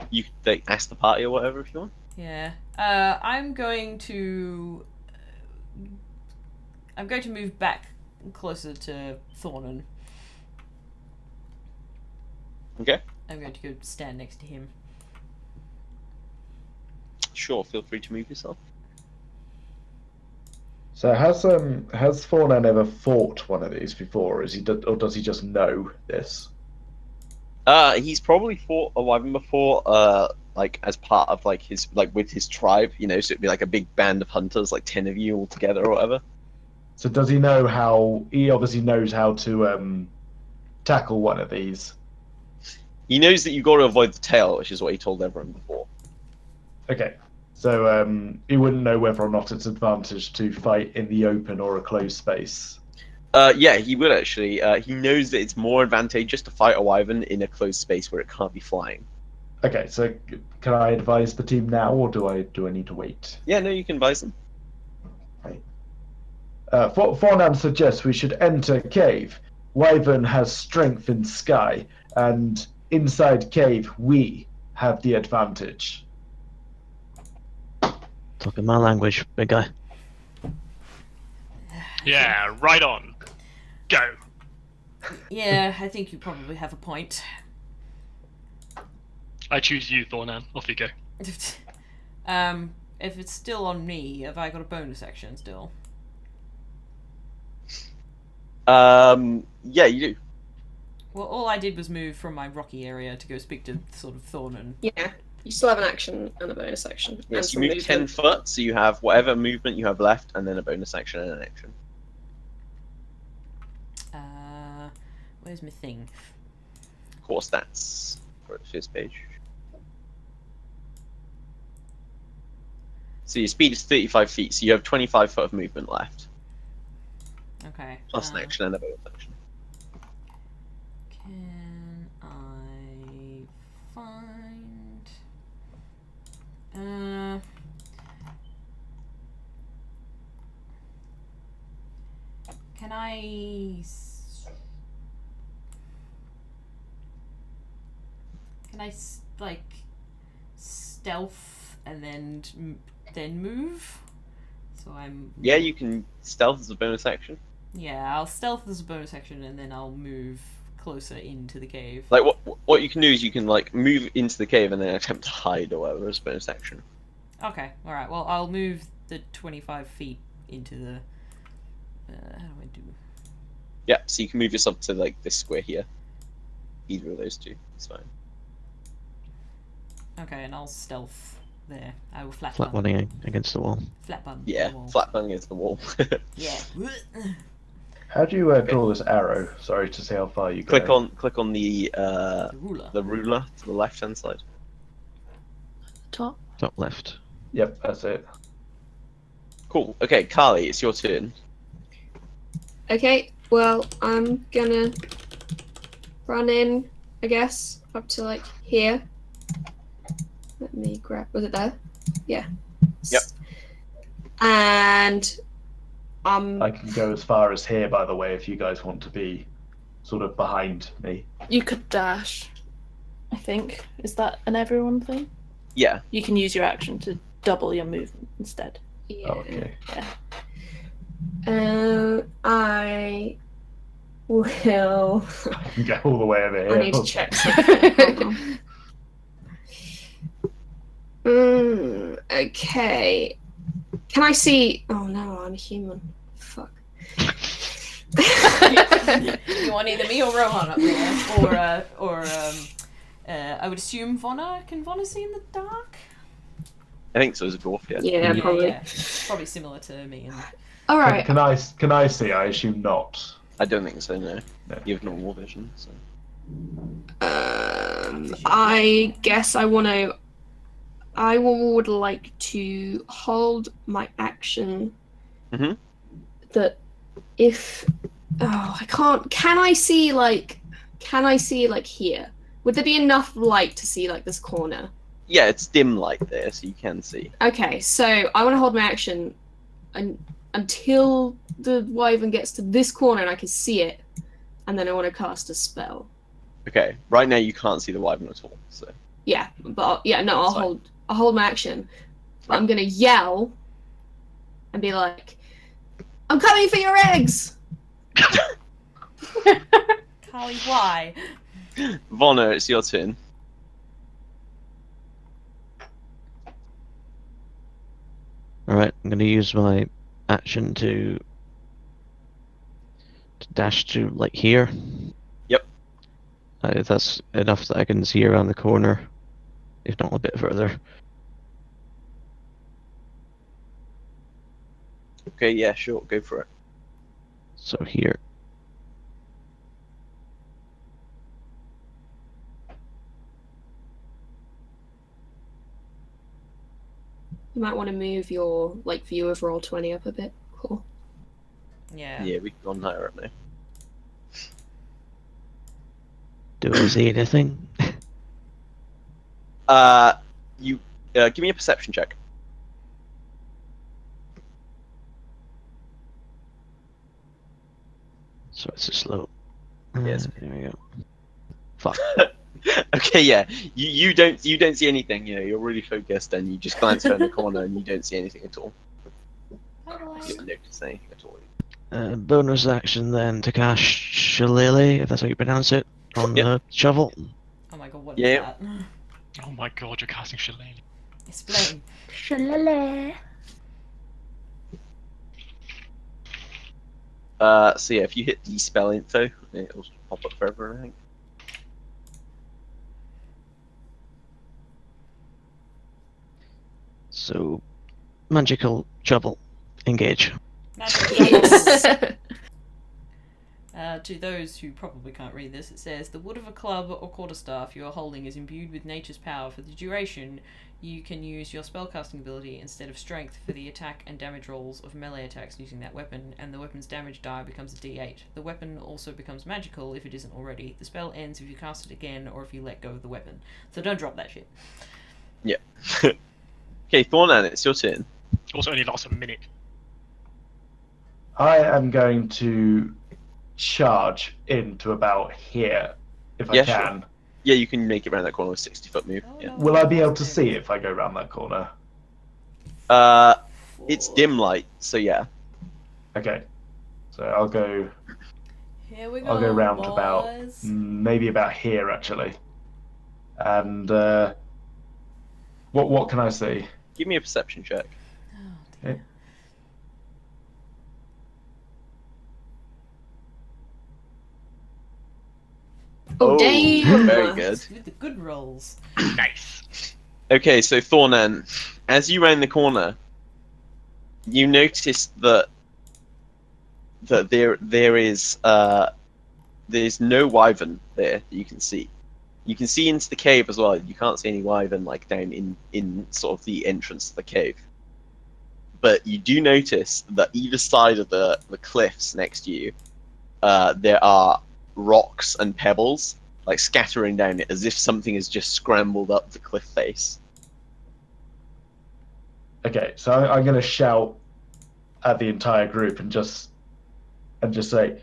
You like ask the party or whatever if you want. Yeah. I'm going to move back closer to Thornan. Okay. I'm going to go stand next to him. Sure, feel free to move yourself. So has Thornan ever fought one of these before? Or does he just know this? He's probably fought a wyvern before, like as part of like his with his tribe, so it'd be like a big band of hunters, like 10 of you all together or whatever. So does he know how? He obviously knows how to tackle one of these. He knows that you've got to avoid the tail, which is what he told everyone before. Okay. So he wouldn't know whether or not it's advantage to fight in the open or a closed space. Yeah, he would actually. He knows that it's more advantageous to fight a wyvern in a closed space where it can't be flying. Okay, so can I advise the team now, or do I need to wait? Yeah, no, you can advise them. Right. Thornan suggests we should enter cave. Wyvern has strength in sky, and inside cave we have the advantage. Talking my language, big guy. Yeah, right on. Go. Yeah, I think you probably have a point. I choose you, Thornan. Off you go. If it's still on me, have I got a bonus action still? Yeah, you do. Well, all I did was move from my rocky area to go speak to sort of Thornan. Yeah, you still have an action and a bonus action. and Yes, you some move movement. 10 foot, so you have whatever movement you have left, and then a bonus action and an action. Where's my thing? Core stats for the first page. So your speed is 35 feet, so you have 25 foot of movement left. Okay. Plus an action and a bonus action. Can I find... Can I... like, stealth and then move? So I'm... Yeah, you can stealth as a bonus action. Yeah, I'll stealth as a bonus action and then I'll move closer into the cave. Like what you can do is you can like move into the cave and then attempt to hide or whatever as a bonus action. Okay, alright, well I'll move the 25 feet into the... how do I do... Yeah, so you can move yourself to like this square here. Either of those two, it's fine. Okay, and I'll stealth there. I will flat Flat bun. running against the wall. Flat bun. Yeah, the wall. flat bang against the wall. Yeah. How do you draw this arrow? Sorry, to see how far you go. click on the ruler. the ruler to the left hand side. Top. Top left. Yep, that's it. Cool. Okay, Kaali, it's your turn. Okay, well, I'm gonna run in, I guess, up to like here. Let me grab. Was it there? Yeah. Yep. And I can go as far as here, by the way, if you guys want to be sort of behind me. You could dash, I think. Is that an everyone thing? Yeah. You can use your action to double your movement instead. yeah. Oh, okay. I will. I can go all the way over here. I need to check something. Okay. Can I see? Oh no, I'm a human. Fuck. You want either me or Rohan up there, or I would assume Vonnur. Can Vonnur see in the dark? I think so as a dwarf, yeah. Yeah, probably. Yeah. Probably similar to me. And... All right. Can I see? I assume not. I don't think so, no. No. You have normal vision, so. I guess I want to. I would like to hold my action. Mhm. That if I can't. Can I see like? Can I see like here? Would there be enough light to see like this corner? Yeah, it's dim light there, so you can see. Okay, so I want to hold my action until the wyvern gets to this corner and I can see it, and then I want to cast a spell. Okay, right now you can't see the wyvern at all, so. Yeah, but I'll That's fine. hold. I'll hold my action. But I'm gonna yell and be like, I'm coming for your eggs! Kaali, why? Vonnur, it's your turn. Alright, I'm going to use my action to dash to, like, here. Yep. If that's enough that I can see around the corner, if not a bit further. Okay, yeah, sure, go for it. So here. You might want to move your view of Roll20 up a bit. Cool. Yeah. Yeah, we've gone higher up now. Do I see anything? You give me a perception check. So it's a slow. Yes. There we go. Fuck. Okay, yeah. You don't see anything. You know, you're really focused, and you just glance around the corner, and you don't see anything at all. You don't notice anything at all. Bonus action then to cast Shillelagh, if that's how you pronounce it, on the shovel. Oh my god, what Yeah. is that? Oh my god, you're casting Shillelagh. Explain. Shillelagh. So yeah, if you hit the spell info, it'll pop up forever, I think. So, magical shovel, engage. To those who probably can't read this, it says, the wood of a club or quarterstaff you are holding is imbued with nature's power. For the duration, you can use your spellcasting ability instead of strength for the attack and damage rolls of melee attacks using that weapon, and the weapon's damage die becomes a d8. The weapon also becomes magical if it isn't already. The spell ends if you cast it again or if you let go of the weapon. So don't drop that shit. Yeah. Okay, Thornan, it's your turn. Also only lasts a minute. I am going to charge into about here, if I Yeah, can. sure. Yeah, you can make it around that corner with 60-foot move. Oh, Yeah. no. Will I be able to see it if I go around that corner? It's dim light, so yeah. Okay. So I'll go Here we go, I'll go round boys. about maybe about here actually. And what can I see? Give me a perception check. Oh, dear. Oh, damn! Very good. With the good rolls. Nice. Okay, so Thornan, as you round the corner, you notice that there is there's no wyvern there that you can see. You can see into the cave as well. You can't see any wyvern like down in sort of the entrance to the cave. But you do notice that either side of the cliffs next to you, there are rocks and pebbles like scattering down it as if something has just scrambled up the cliff face. Okay, so I'm going to shout at the entire group and just say,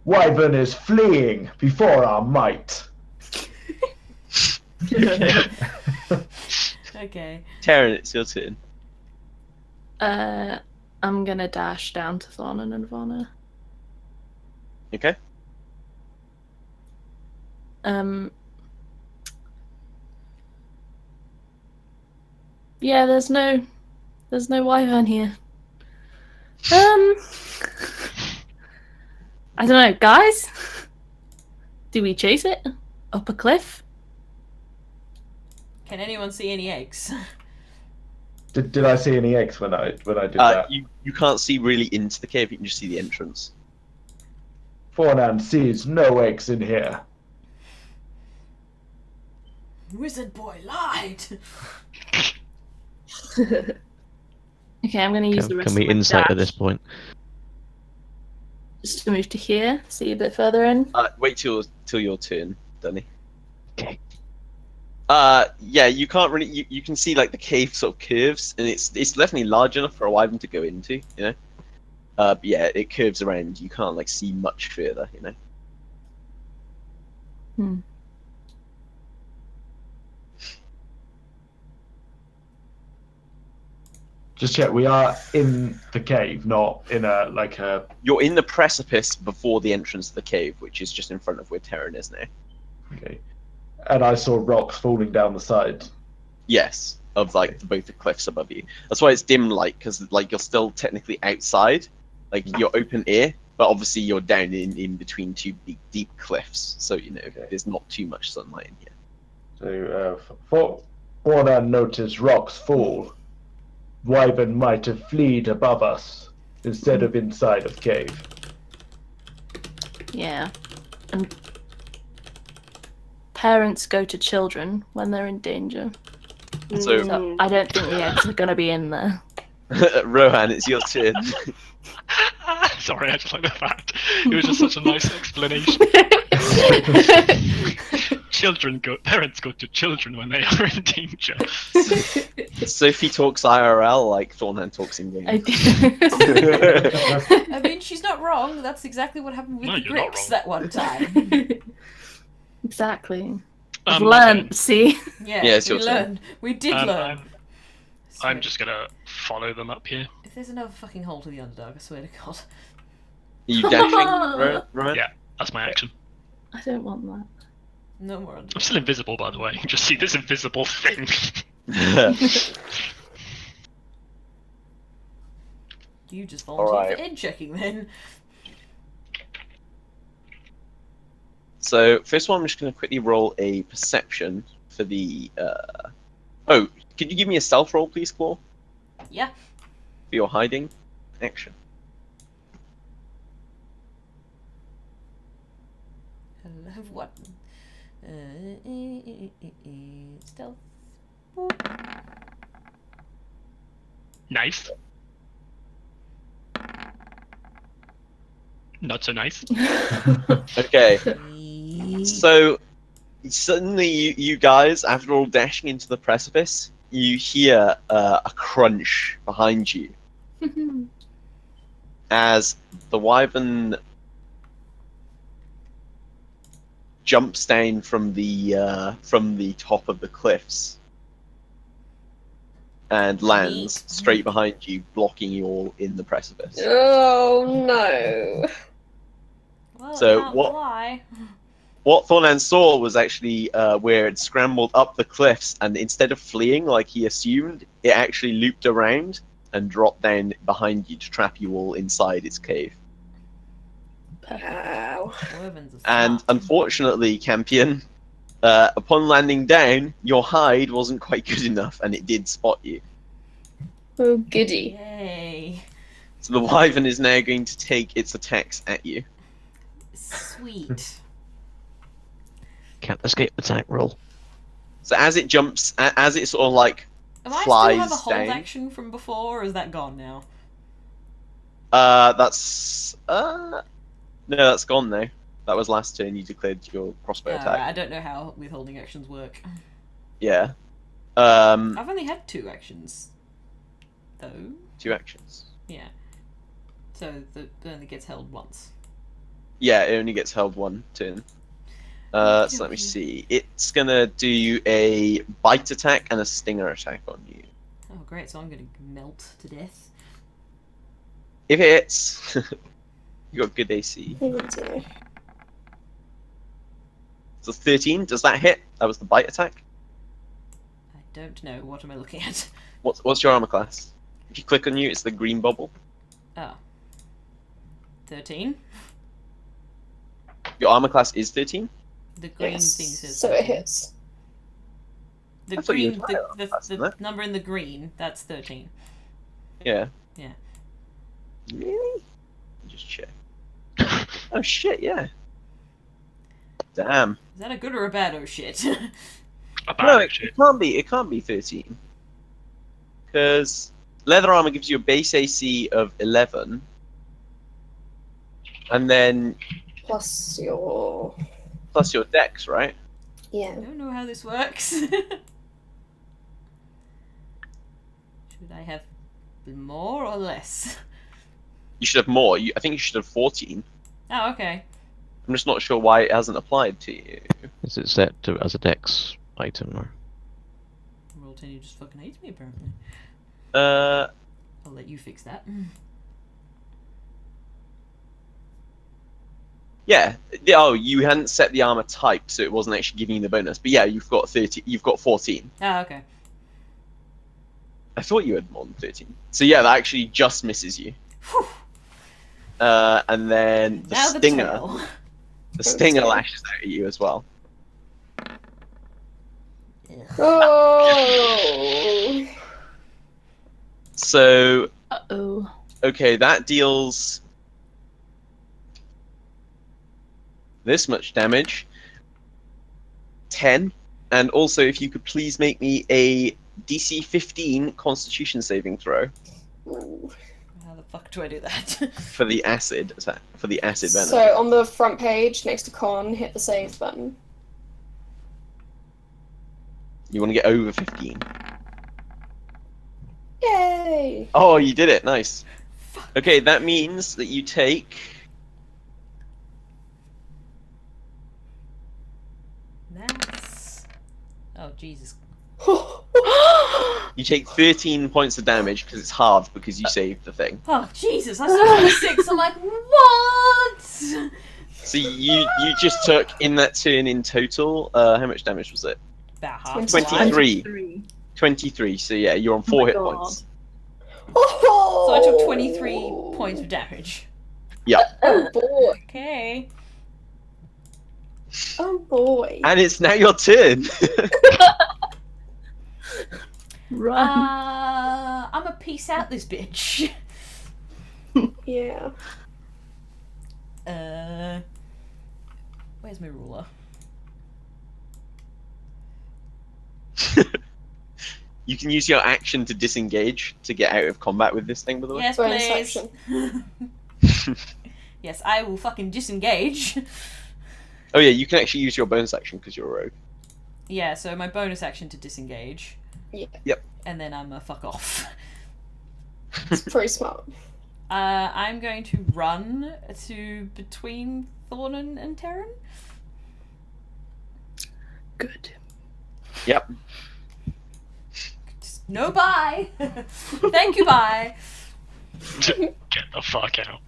"Wyvern is fleeing before our might." Okay. Terren, it's your turn. I'm gonna dash down to Thornan and Vonnur. Okay. Yeah, there's no wyvern here. I don't know, guys. Do we chase it up a cliff? Can anyone see any eggs? Did I see any eggs when I did that? You can't see really into the cave. You can just see the entrance. Thornan sees no eggs in here. Wizard boy lied. Okay, I'm gonna use the rest Can we of my insight dash at this point? just to move to here, see a bit further in. Wait till your turn, Dunny. Okay. Yeah, you can't really. You can see like the cave sort of curves, and it's definitely large enough for a wyvern to go into. You know. But yeah, it curves around. You can't like see much further. You know. Just check. We are in the cave, not in a You're in the precipice before the entrance to the cave, which is just in front of where Terren is now. Okay. And I saw rocks falling down the side. Yes, of both the cliffs above you. That's why it's dim light, because you're still technically outside, you're open air, but obviously you're down in between two big deep cliffs, so there's not too much sunlight in here. So Thornan noticed rocks fall. Wyvern might have fled above us instead of inside of cave. Yeah. And parents go to children when they're in danger. So I don't think the eggs are going to be in there. Rohan, it's your turn. Sorry, I just like the fact. It was just such a nice explanation. Parents go to children when they are in danger. Sophie talks IRL like Thornan talks in game. I mean, she's not wrong. That's exactly what happened with the Gricks that one time. Exactly. I've learned, see? Yeah, it's we your learned. We did learn. I'm just gonna follow them up here. If there's another fucking hole to the Underdark, I swear to God. Are you dashing, right? Yeah, that's my action. I don't want that. No more Underdark. I'm still invisible, by the way. You can just see this invisible thing. You just volunteered for checking then. So, first one, I'm just going to quickly roll a perception for the... Oh, could you give me a stealth roll, please, Claw? Yeah. For your hiding action. I have what? Stealth. Nice. Not so nice. Okay. So, suddenly you guys, after all dashing into the precipice, you hear a crunch behind you. As the wyvern jumps down from the top of the cliffs and lands straight behind you, blocking you all in the precipice. Oh no. Well, So what Thornan saw was actually where it scrambled up the cliffs, and instead of fleeing like he assumed, it actually looped around and dropped down behind you to trap you all inside its cave. Wow. And unfortunately, Campion, upon landing down, your hide wasn't quite good enough, and it did spot you. Oh, goody. Yay. So the wyvern is now going to take its attacks at you. Sweet. Can't escape attack roll. So as it jumps, as it sort of like Am I flies still have a hold down. action from before, or is that gone now? That's no, that's gone now. That was last turn. You declared your crossbow attack. I don't know how withholding actions work. Yeah. I've only had 2 actions, though. 2 actions. Yeah. So it only gets held once. Yeah, it only gets held 1 turn. So let me see. It's gonna do a bite attack and a stinger attack on you. Oh great, so I'm gonna melt to death. If it hits, you got good AC. So 13, does that hit? That was the bite attack. I don't know. What am I looking at? What's your armor class? If you click on you, it's the green bubble. Oh. 13? Your armor class is 13? The green thing says So 13. it hits. The I thought you green, were higher on the that, isn't it? number in the green, that's 13. Yeah. Yeah. Really? Just check. Oh shit, yeah. Damn. Is that a good or a bad oh shit? No, it can't be 13. Because leather armor gives you a base AC of 11. And then Plus your... plus your dex, right? Yeah. I don't know how this works. Should I have more or less? You should have more. I think you should have 14. Oh, okay. I'm just not sure why it hasn't applied to you. Is it set to as a dex item or? Roll 10, you just fucking hates me apparently. I'll let you fix that. Yeah. Oh, you hadn't set the armor type, so it wasn't actually giving you the bonus. But yeah, you've got 30. You've got 14. Oh, okay. I thought you had more than 13. So yeah, that actually just misses you. Whew. And then the Now stinger. tail. The stinger lashes out at you as well. Oh. So Uh-oh. okay, that deals this much damage. 10. And also, if you could please make me a DC 15 Constitution saving throw How the fuck do I do that? for the acid attack, for the acid venom. So on the front page, next to con, hit the save button. You want to get over 15. Yay! Oh, you did it. Nice. Okay, that means that you take That's... Oh, Jesus. you take 13 points of damage because it's halved because you saved the thing. Oh, Jesus, I saw 26. I'm like, what? So you just took in that turn in total. How much damage was it? About half. 23. 23. So yeah, you're on 4 hit points. Oh! So I took 23 points of damage. Yeah. Oh boy! Okay. Oh boy! And it's now your turn. Run. I'm a piece out this bitch. Yeah. Where's my ruler? You can use your action to disengage to get out of combat with this thing, by the way. Yes, Bonus please. action. Yes, I will fucking disengage. Oh yeah, you can actually use your bonus action because you're a rogue. Yeah, so my bonus action to disengage. Yeah. Yep. And then I'm a fuck off. It's pretty smart. I'm going to run to between Thornan and Terren. Good. Yep. Just, no bye. Thank you, bye. Get the fuck out.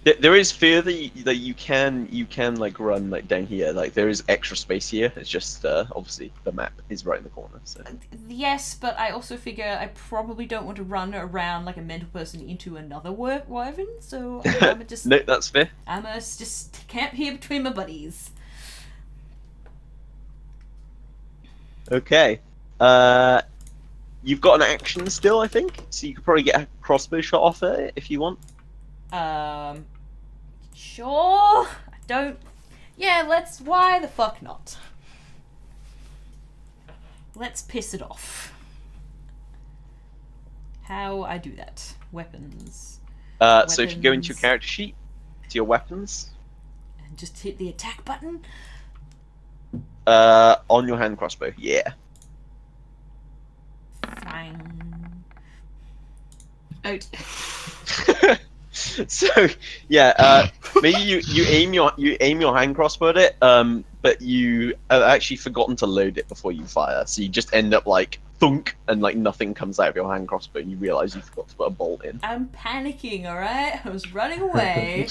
There is further that you can like run like down here. Like there is extra space here. It's just obviously the map is right in the corner. So Yes, but I also figure I probably don't want to run around like a mental person into another wyvern. So I'm just no, that's fair. I'm a just camp here between my buddies. Okay. You've got an action still, I think. So you could probably get a crossbow shot off it if you want. Sure. I don't. Yeah, let's. Why the fuck not? Let's piss it off. How I do that? Weapons. So if you go into your character sheet, to your weapons, And just hit the attack button. on your hand crossbow, yeah. Fine. Oh. So yeah, maybe you aim your hand crossbow at it, but you have actually forgotten to load it before you fire, so you just end up like thunk, and like nothing comes out of your hand crossbow, and you realise you forgot to put a bolt in. I'm panicking. All right, I was running away.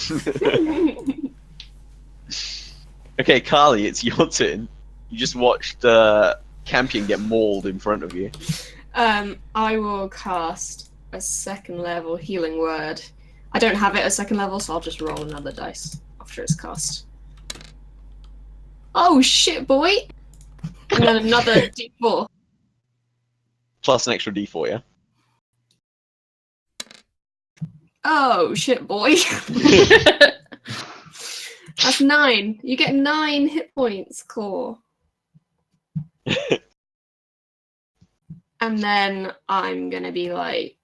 Okay, Kaali, it's your turn. You just watched Campion get mauled in front of you. I will cast a 2nd level healing word. I don't have it at 2nd level, so I'll just roll another dice after it's cast. Oh shit, boy! And then another d4. Plus an extra d4, yeah? Oh shit, boy! That's 9. You get 9 hit points, Claw. And then I'm gonna be like,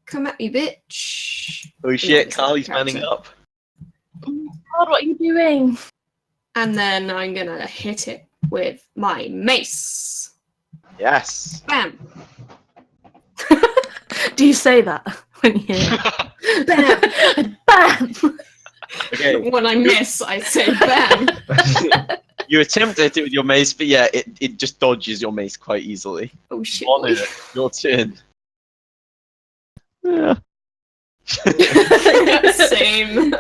come at me, bitch. Oh shit, Kaali's manning up. God, what are you doing? And then I'm gonna hit it with my mace. Yes. Bam! Do you say that when you hear it? Bam! Bam! Okay. When I miss, I say bam. You attempt to hit it with your mace, but yeah, it just dodges your mace quite easily. Oh shit. Vonnur, your turn. Yeah. Same.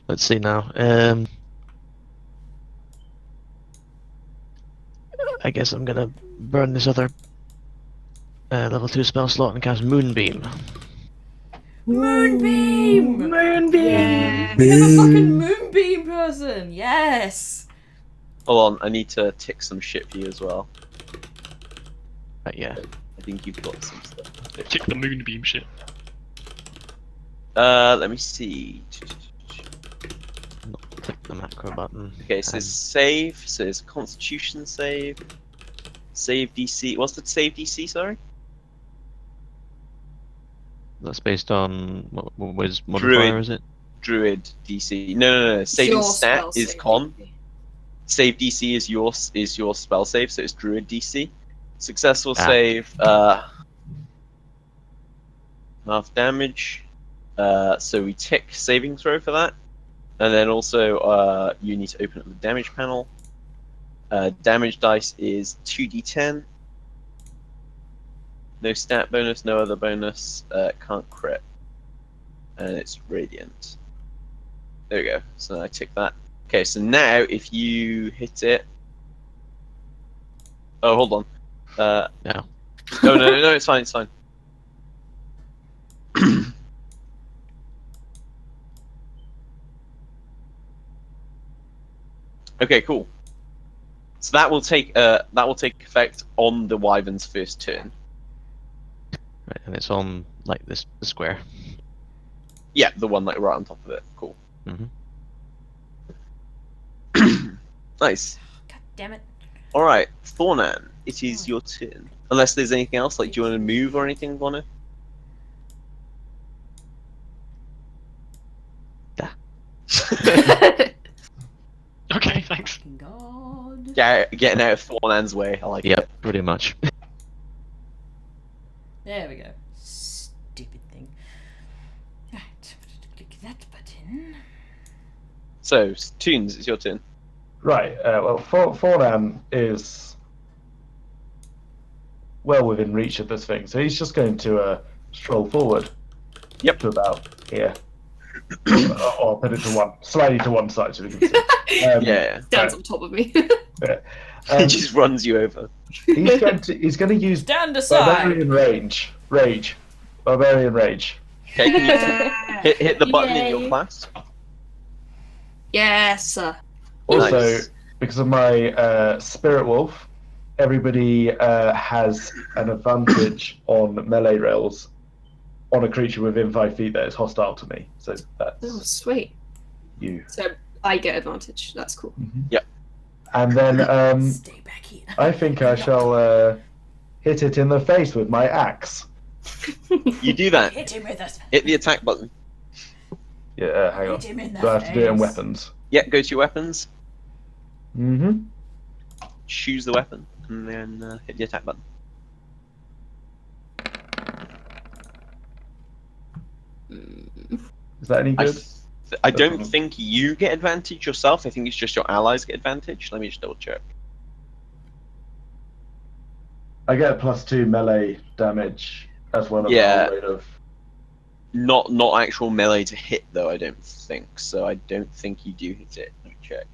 Let's see now. I guess I'm gonna burn this other level 2 spell slot and cast Moonbeam. Moonbeam! Yeah. You're the fucking moonbeam person! Yes! Hold on, I need to tick some shit for you as well. Yeah. I think you've got some stuff. Tick the moonbeam shit. Let me see. Click the macro button. Okay, so there's save, so there's Constitution save. Save DC. What's the save DC, sorry? That's based on what Druid. modifier is it? Druid DC. No. Saving Your stat spell is save. con. Save DC is your spell save, so it's Druid DC. Successful save, half damage. So we tick saving throw for that. And then also you need to open up the damage panel. Damage dice is 2d10. No stat bonus, no other bonus, can't crit. And it's radiant. There we go, so I tick that. Okay, so now if you hit it... Oh, hold on. No. No, it's fine, it's fine. Okay, cool. So that will take effect on the wyvern's first turn. Right, and it's on like the square. Yeah, the one like right on top of it. Cool. Mhm. Nice. God damn it. All right, Thornan, it is your turn. Unless there's anything else, like do you want to move or anything, Vonnur? Yeah. Okay, thanks. Fucking God. Getting out of Thornan's way. I like it. Yep, pretty much. There we go. Stupid thing. Right, click that button. So, Toons, it's your turn. Right. Well, Thornan is well within reach of this thing, so he's just going to stroll forward. Yep. To about here. Or put it to slightly to one side so we can see. Yeah. Stands on top of me. He just runs you over. He's going to use Stand aside! Barbarian Rage. Barbarian Rage. Okay, can you hit the button in your Yay. class? Yes. Also, Nice. because of my Spirit Wolf, everybody has an advantage on melee rolls on a creature within 5 feet that is hostile to me. So Oh, that's sweet. you. So I get advantage. That's cool. Yep. And then Stay back here. I think I shall hit it in the face with my axe. You do that. Hit him with us. Hit the attack button. Yeah, hang on. Hit him in the Do I have to do it in face. weapons? Yeah, go to your weapons. Mm-hmm. Choose the weapon, and then hit the attack button. Is that any good? I don't think you get advantage yourself. I think it's just your allies get advantage. Let me just double check. I get a +2 melee damage as well as Yeah. a rate of. Not actual melee to hit though. I don't think so. I don't think you do hit it. Let me check.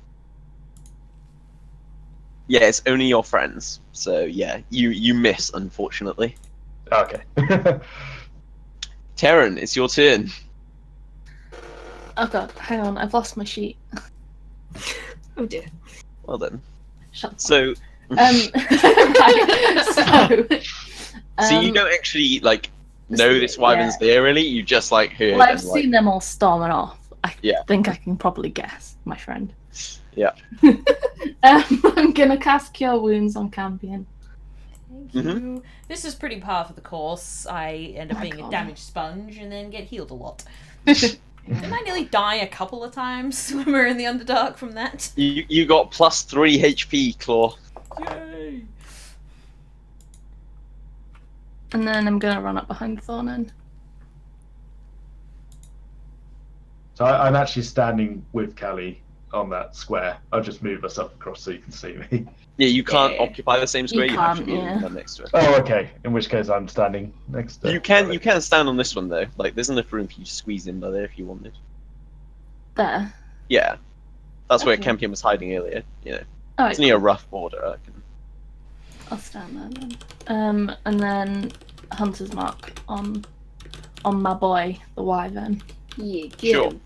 Yeah, it's only your friends. So yeah, you miss unfortunately. Okay. Terren, it's your turn. Oh god, hang on, I've lost my sheet. Oh dear. Well done. Shut So right, so you don't actually like know this wyvern's there really. You just like heard. Well, I've and, like, seen them all storming off. I Yeah. think I can probably guess, my friend. Yeah. I'm gonna cast Cure Wounds on Campion. Thank you. This is pretty par for the course. I end up My being a God. damage sponge and then get healed a lot. Didn't I nearly die a couple of times when we were in the Underdark from that? You got +3 HP, Claw. Yay! And then I'm gonna run up behind Thornan. So I'm actually standing with Kaali on that square. I'll just move us up across so you can see me. Yeah, you can't Yeah. occupy the same square. You have to can't, be yeah. in the one next to it. Oh, okay. In which case, I'm standing next to. You can stand on this one though. Like, there's enough room for you to squeeze in by there if you wanted. There. Yeah, that's where Okay. Campion was hiding earlier. You know, Alright, it's only a rough border. I can... I'll stand there then. And then Hunter's Mark on my boy, the wyvern. Yeah, get Sure. him.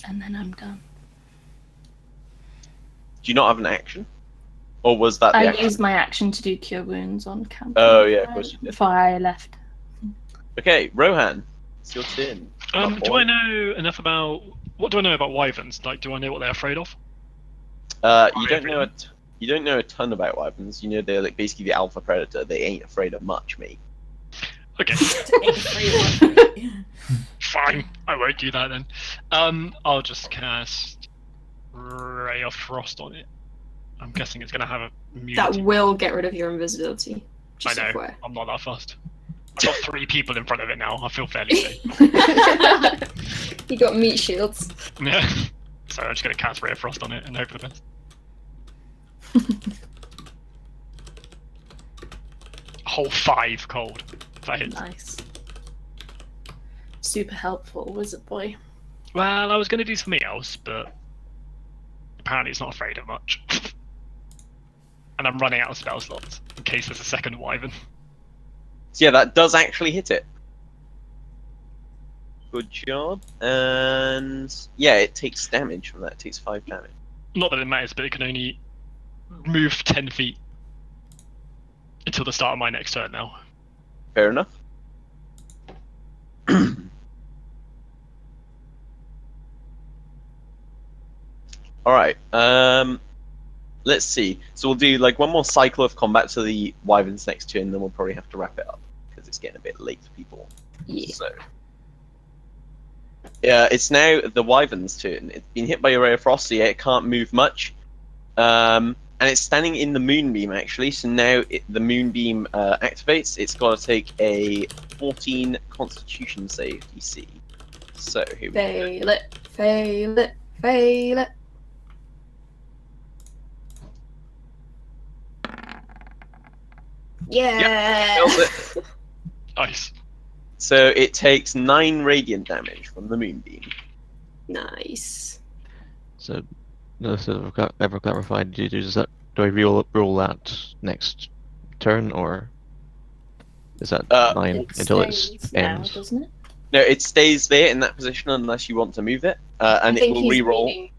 And then I'm done. Do you not have an action? Or was that the I action? used my action to do Cure Wounds on Campion. Oh, yeah, of course you did. Before I left. Okay, Rohan, it's your turn. My Do boy. I know enough about... What do I know about wyverns? Like, do I know what they're afraid of? You don't know you don't know a ton about wyverns. You know they're like basically the alpha predator. They ain't afraid of much, mate. Okay, fine. I won't do that then. I'll just cast Ray of Frost on it. I'm guessing it's going to have a immunity. That will get rid of your invisibility. Just I know. FYI. I'm not that fast. I've got 3 people in front of it now. I feel fairly safe. You got meat shields. Yeah. So I'm just going to cast Ray of Frost on it and hope for the best. A whole 5 cold. If that hits. Nice. Super helpful, wizard boy. Well, I was going to do something else, but apparently it's not afraid of much. And I'm running out of spell slots in case there's a second wyvern. So yeah, that does actually hit it. Good job. And yeah, it takes damage from that. It takes 5 damage. Not that it matters, but it can only move 10 feet until the start of my next turn now. Fair enough. Alright, let's see. So we'll do like one more cycle of combat to the wyverns next turn, then we'll probably have to wrap it up, because it's getting a bit late for people. Yeah. So, yeah, it's now the wyvern's turn. It's been hit by a ray of frost, so yeah, it can't move much. And it's standing in the moonbeam, actually, so now the moonbeam activates. It's got to take a 14 constitution save, DC. So, here we go. Fail it, fail it, fail it. Yeah. Nails it. Nice. So it takes 9 radiant damage from the moonbeam. Nice. So, no, so I've ever clarified, do I roll that next turn, or is that 9 It until it stays now, ends? doesn't it? No, it stays there in that position unless you want to move it, and I it think will he's re-roll. reading-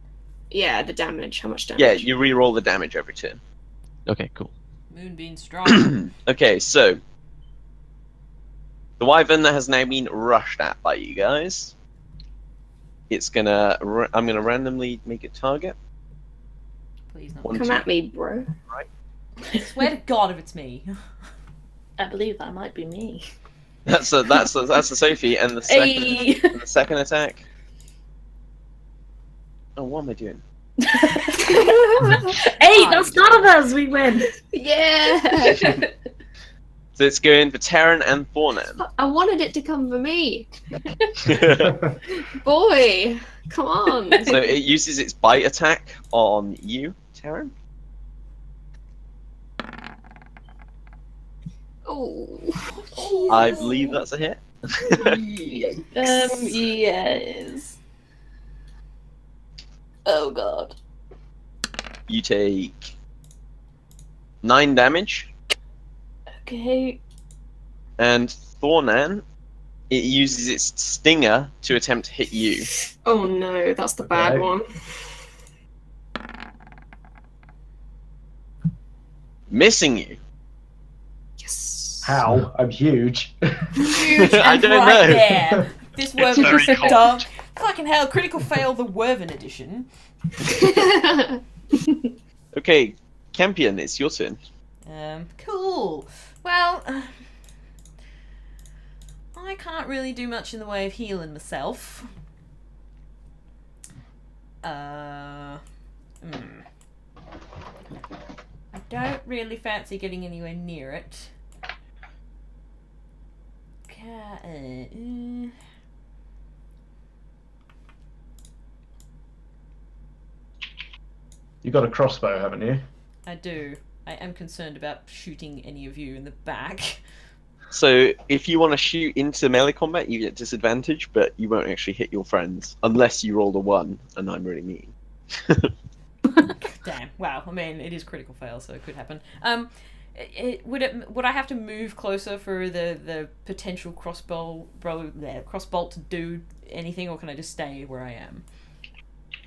Yeah, the damage. How much damage? Yeah, you re-roll the damage every turn. Okay, cool. Moonbeam strong. Okay, so the wyvern has now been rushed at by you guys. It's gonna. I'm gonna randomly make a target. Please not. One, Come two, at me, bro. Swear to God if it's me. I believe that might be me. That's a Sophie, and the second Hey! and the second attack. Oh, what am I doing? Hey, that's none of us! We win! Yeah. So it's going for Terren and Thornan. I wanted it to come for me. Boy, come on. So it uses its bite attack on you, Terren. Oh. I believe that's a hit. Yes. Oh god. You take 9 damage, Okay. and Thornan, it uses its stinger to attempt to hit you. Oh no, that's the bad Okay. one. Missing you. Yes. How? I'm huge. Huge I and don't right know. there. This Wyvern very is cold. dumb. Fucking hell, critical fail the Wyvern edition. Okay, Campion, it's your turn. Cool. Well, I can't really do much in the way of healing myself. I don't really fancy getting anywhere near it. You got a crossbow, haven't you? I do. I am concerned about shooting any of you in the back. So if you want to shoot into melee combat, you get disadvantage, but you won't actually hit your friends unless you rolled a 1, and I'm really mean. Damn. Wow. I mean, it is critical fail, so it could happen. Would I have to move closer for the potential crossbolt to do anything, or can I just stay where I am?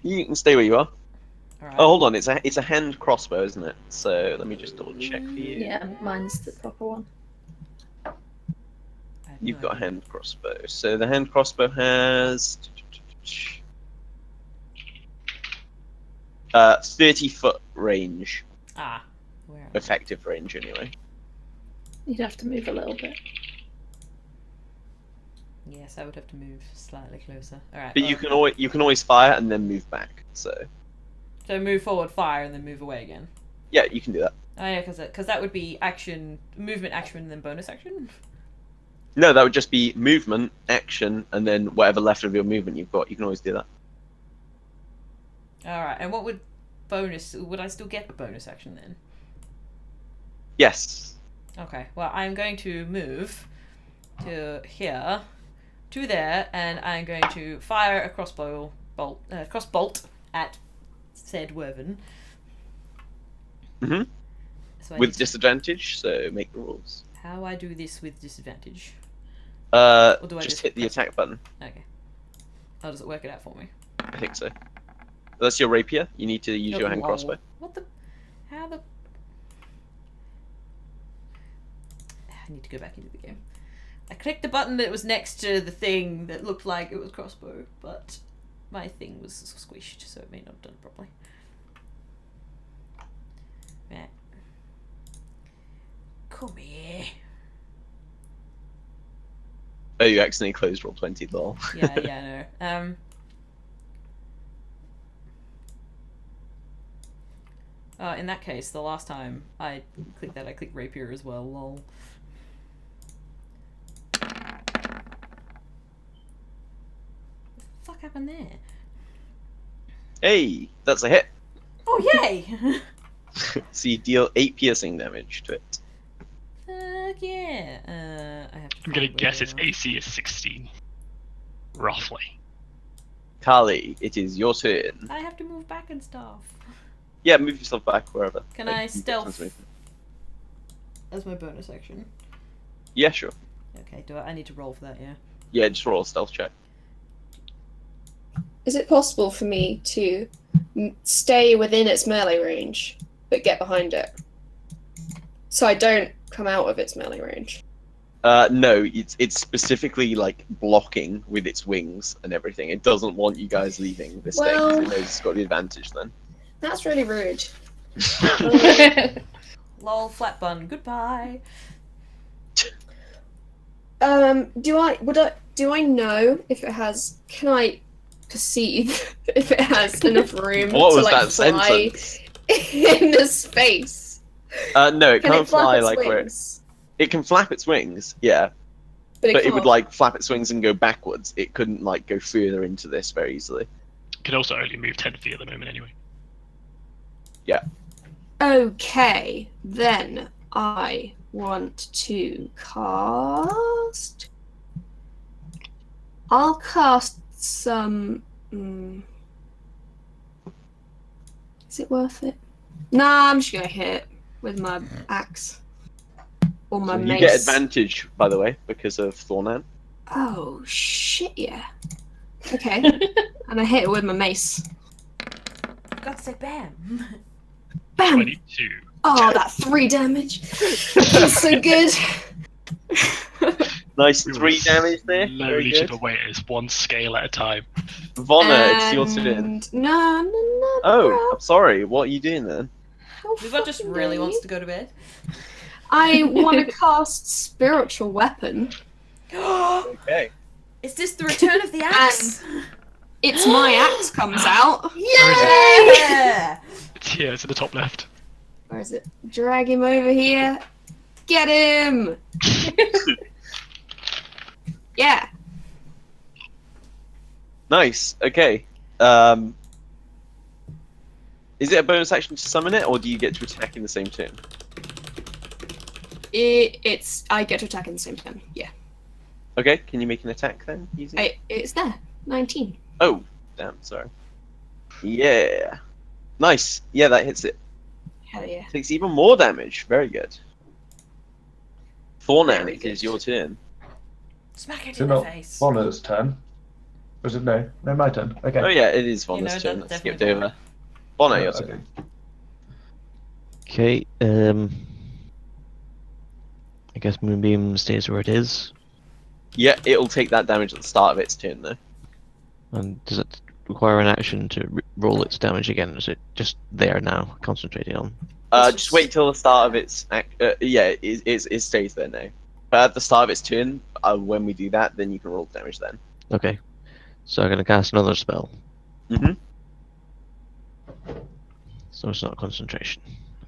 You can stay where you are. All right. Oh, hold on. It's a hand crossbow, isn't it? So let me just double check for you. Yeah, mine's the proper one. You've got a hand crossbow. So the hand crossbow has 30-foot range. Ah, where? Effective range, anyway. You'd have to move a little bit. Yes, I would have to move slightly closer. All right. But you can always fire and then move back. So move forward, fire, and then move away again. yeah, you can do that. Oh yeah, because that would be movement, action, and then bonus action. No, that would just be movement, action, and then whatever left of your movement you've got. You can always do that. All right, and what would I still get a bonus action then? Yes. Okay, well, I'm going to move to here, to there, and I'm going to fire a crossbolt at said wyvern. Mm-hmm. So With disadvantage, so make the rules. How I do this with disadvantage? do I Just just hit the attack button. Okay. How does it work it out for me? I think so. That's your rapier. You need to use your hand Lol. crossbow. What the? How the? I need to go back into the game. I clicked the button that was next to the thing that looked like it was crossbow, but my thing was squished, so it may not have done it properly. Right. Come here. Oh, you accidentally closed Roll20, lol. Yeah, I know. In that case, the last time I clicked that, I clicked rapier as well, lol. What the fuck happened there? Hey, that's a hit. Oh, yay! So you deal 8 piercing damage to it. Fuck yeah. I have to I'm gonna find guess where its they are. AC is 16. Roughly. Kaali, it is your turn. I have to move back and stuff. Yeah, move yourself back wherever. Can Like, I you get stealth tons of movement. as my bonus action? Yeah, sure. Okay, I need to roll for that, yeah? Yeah, just roll a stealth check. Is it possible for me to stay within its melee range, but get behind it? So I don't come out of its melee range. No, it's specifically like blocking with its wings and everything. It doesn't want you guys leaving this thing, 'cause it knows it's got the advantage then. That's really rude. Lol, flat bun, goodbye. Do I know if it has? Can I perceive if it has enough room What to was like that fly sentence? in the space? No, it Can can't it flap fly its like where wings? it can flap its wings, yeah. But But it would can't. like flap its wings and go backwards. It couldn't like go further into this very easily. Can also only move 10 feet at the moment anyway. Okay, then I want to cast. I'll cast some. Is it worth it? Nah, I'm just gonna hit with my axe or my So you mace. get advantage, by the way, because of Thornan. Oh shit! Yeah. Okay, and I hit it with my mace. Gotta say bam. Bam! 22. Oh, that 3 damage. That's so good. Nice We 3 will damage there. Very Slowly good. chip away at this, one scale at a time. Vonnur, it's your turn. And- No. Oh, I'm sorry. What are you doing then? Lewbot just really wants to go to bed. I want to cast Spiritual Weapon. Okay. Is this the return of the axe? It's my axe comes out. Yeah! It's here, it's at the top left. Where is it? Drag him over here. Get him! Yeah. Nice. Okay. Is it a bonus action to summon it, or do you get to attack in the same turn? I get to attack in the same turn. Yeah. Okay, can you make an attack then? Using It's there. 19. Oh, damn, sorry. Yeah. Nice. Yeah, that hits it. Hell yeah. Takes even more damage. Very good. Thornan, Very it is good. your turn. Smack it Is it in the not face. Vonnur's turn? Was it no? No, my turn. Okay. Oh yeah, it is You know, Vonnur's turn. that's Let's skip definitely over. Vonnur, your Okay. turn. Okay, I guess Moonbeam stays where it is. Yeah, it'll take that damage at the start of its turn though. And does it require an action to roll its damage again? Or is it just there now, concentrating on? Just wait till the start of its yeah, it stays there now. But at the start of its turn, when we do that, then you can roll damage then. Okay, so I'm gonna cast another spell. Mm-hmm. So it's not concentration.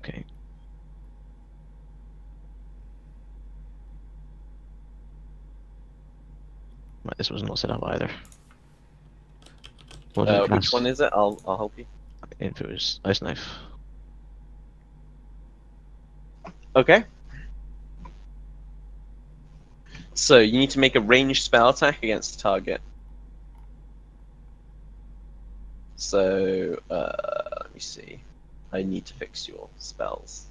Okay. Right, this was not set up either. What did I Which cast? one is it? I'll help you. If it was Ice Knife. Okay. So you need to make a ranged spell attack against the target. So let me see. I need to fix your spells.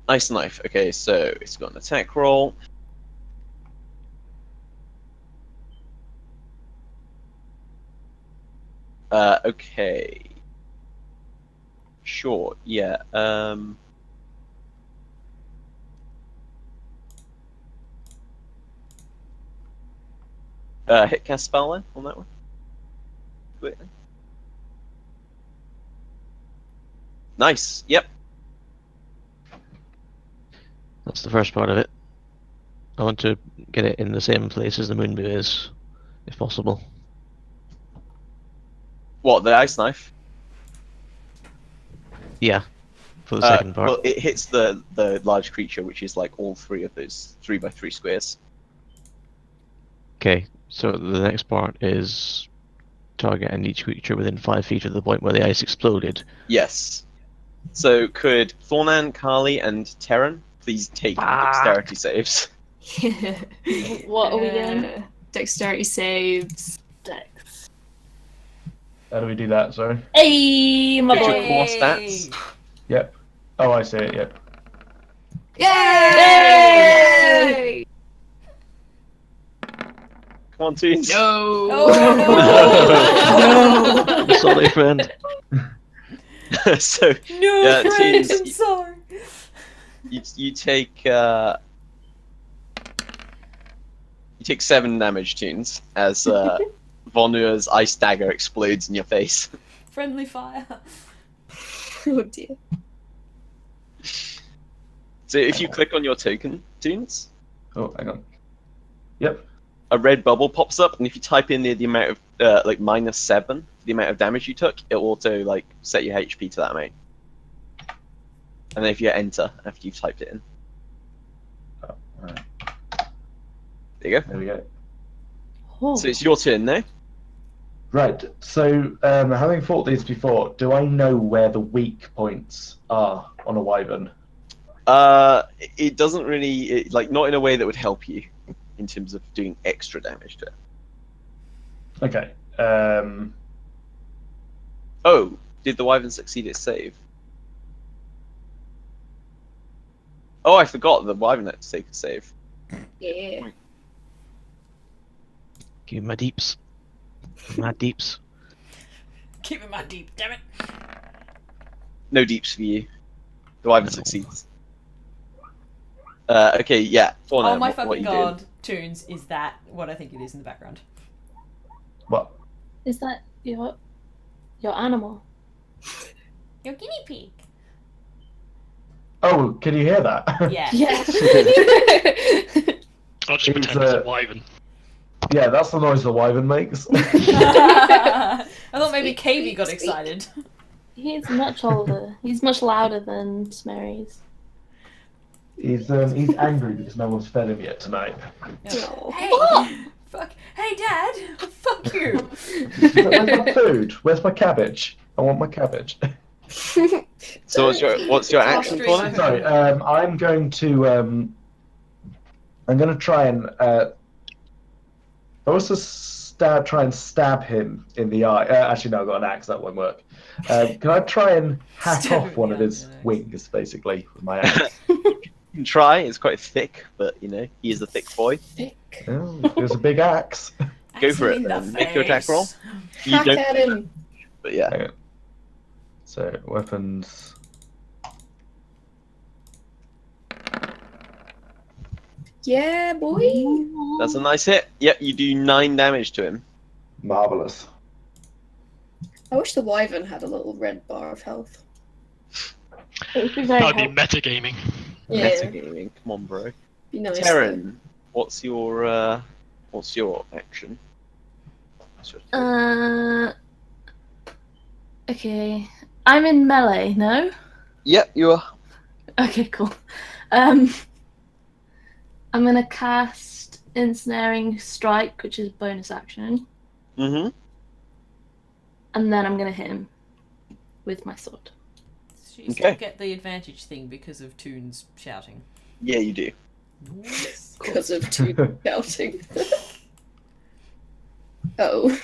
Ice Knife. Okay, so it's got an attack roll. Okay. Sure, yeah. Hit cast spell then on that one. Do it then. Nice, yep. That's the first part of it. I want to get it in the same place as the Moonbeam is, if possible. What, the Ice Knife? Yeah, for the second part. Well, it hits the large creature, which is like all three of those 3x3 squares. Okay, so the next part is target and each creature within 5 feet of the point where the ice exploded. Yes. So could Thornan, Kaali, and Terren please take dexterity saves? What are we doing? Dexterity saves. Dex. How do we do that? Sorry. Hey, my Get your boy. core stats. Yep. Oh, I see it. Yep. Yay! Come on, teens. No. Oh, no. I'm sorry, friend. So No, Yeah, friend, teens, I'm sorry. you take 7 damage, teens, as Vonnur's ice dagger explodes in your face. Friendly fire. Oh dear. So if you click on your token, teens, Oh, hang on. Yep. a red bubble pops up, and if you type in the amount of like -7, the amount of damage you took, it'll auto like set your HP to that amount. And then if you hit enter after you've typed it in, Oh, alright. there you go. There we go. Oh. So it's your turn now. Right. So, having fought these before, do I know where the weak points are on a wyvern? It doesn't really like not in a way that would help you in terms of doing extra damage to it. Okay. Oh, did the wyvern succeed its save? Oh, I forgot the wyvern had to take a save. Yeah. Give me my deeps. My deeps. Keep it my deep, damn it. No deeps for you. The wyvern succeeds. Okay, yeah. Thornan, Oh my what fucking you doing? god, Toons, is that what I think it is in the background? What? Is that your animal? Your guinea pig. Oh, can you hear that? Yeah. Yes. I'll just It's, pretend it's a wyvern. Yeah, that's the noise the wyvern makes. I thought maybe Squeak, Kavy squeak, got squeak. excited. He's much older. He's much louder than Smerry's. He's angry because no one's fed him yet tonight. Oh. Hey! Fuck. Hey, Dad! Fuck you! Where's my food? Where's my cabbage? I want my cabbage. So what's your action for that? Sorry, I'm going to try and I also try and stab him in the eye. Actually, no, I've got an axe. That won't work. Can I try and hack Stab off him one in of the eye his with an axe. wings, basically, with my axe? You can try. It's quite thick, but you know he is a thick boy. Oh, it was a big axe. Go for Axe it. him in the Then. Make your attack roll. face. You Hack don't. at him. But yeah. Hang on. So weapons. Yeah, boy. That's a nice hit. Yep, you do 9 damage to him. Marvelous. I wish the wyvern had a little red bar of health. It would be very That would be helpful. metagaming. Yeah, Metagaming. Come on, bro. be nice. Terren, what's your action? What's your Okay. I'm in melee, no? Yep, you are. Okay, cool. I'm gonna cast Ensnaring Strike, which is bonus action, Mm-hmm. and then I'm gonna hit him with my sword. So you still Okay. get the advantage thing because of Toons shouting. Yeah, you do. Nice. Because of two shouting. Oh.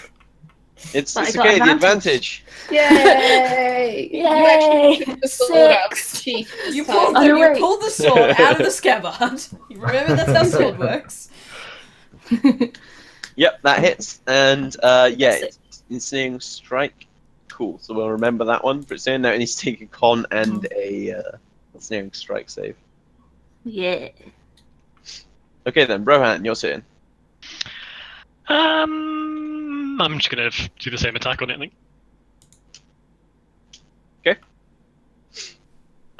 It's But I okay. got The advantage. Yay! You Yay! actually took the sword out of his 6. sheath this You time. pulled, Oh, you wait. pulled the sword out of the scabbard. You remember that's how sword works. Yep, that hits. And yeah, That's it's Ensnaring Strike. Cool. So we'll remember that one. But so now it needs to take a con and a Ensnaring Strike save. Yeah. Okay then, Rohan, your turn. I'm just gonna do the same attack on it, I think.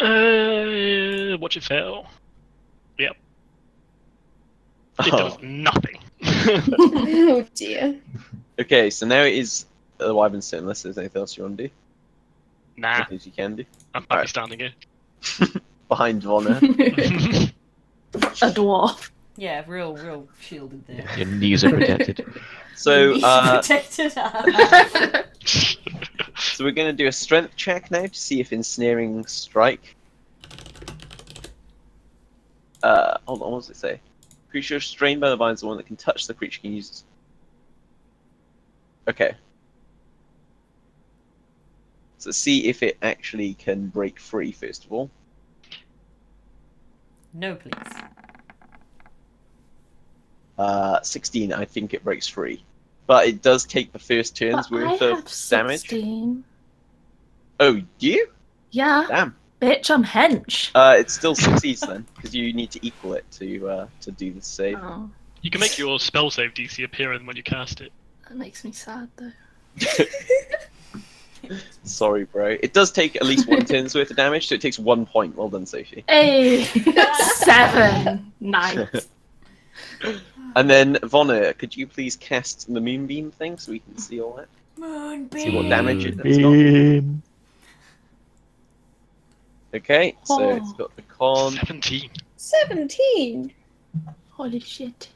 Okay. Watch it fail. Yep. It does nothing. Oh dear. Okay, so now it is the wyvern's turn, unless there's anything else you want to do. Nah, Nothing you can do. I'm happy Alright. standing here. Behind Vonnur. A dwarf. Yeah, real shielded there. Your knees are protected. So, He's protected. so we're going to do a strength check now to see if Ensnaring Strike. Hold on, what does it say? Creature strained by the vines, the one that can touch the creature can use. Okay. So see if it actually can break free first of all. No, please. 16, I think it breaks free. But it does take the first turn's But I worth have of damage. 16. Oh, do you? Yeah. Damn. Bitch, I'm hench. It still succeeds then, because you need to equal it to do the save. Oh, You can make your spell save DC appear when you cast it. that makes me sad though. Sorry, bro. It does take at least 1 turn's worth of damage, so it takes 1 point. Well done, Sophie. Hey, 7. Nice. And then, Vonnur, could you please cast the moonbeam thing so we can see all that? Moonbeam. See what damage it's got? Beam. Okay, so Oh. it's got the con. 17. 17. Holy shit.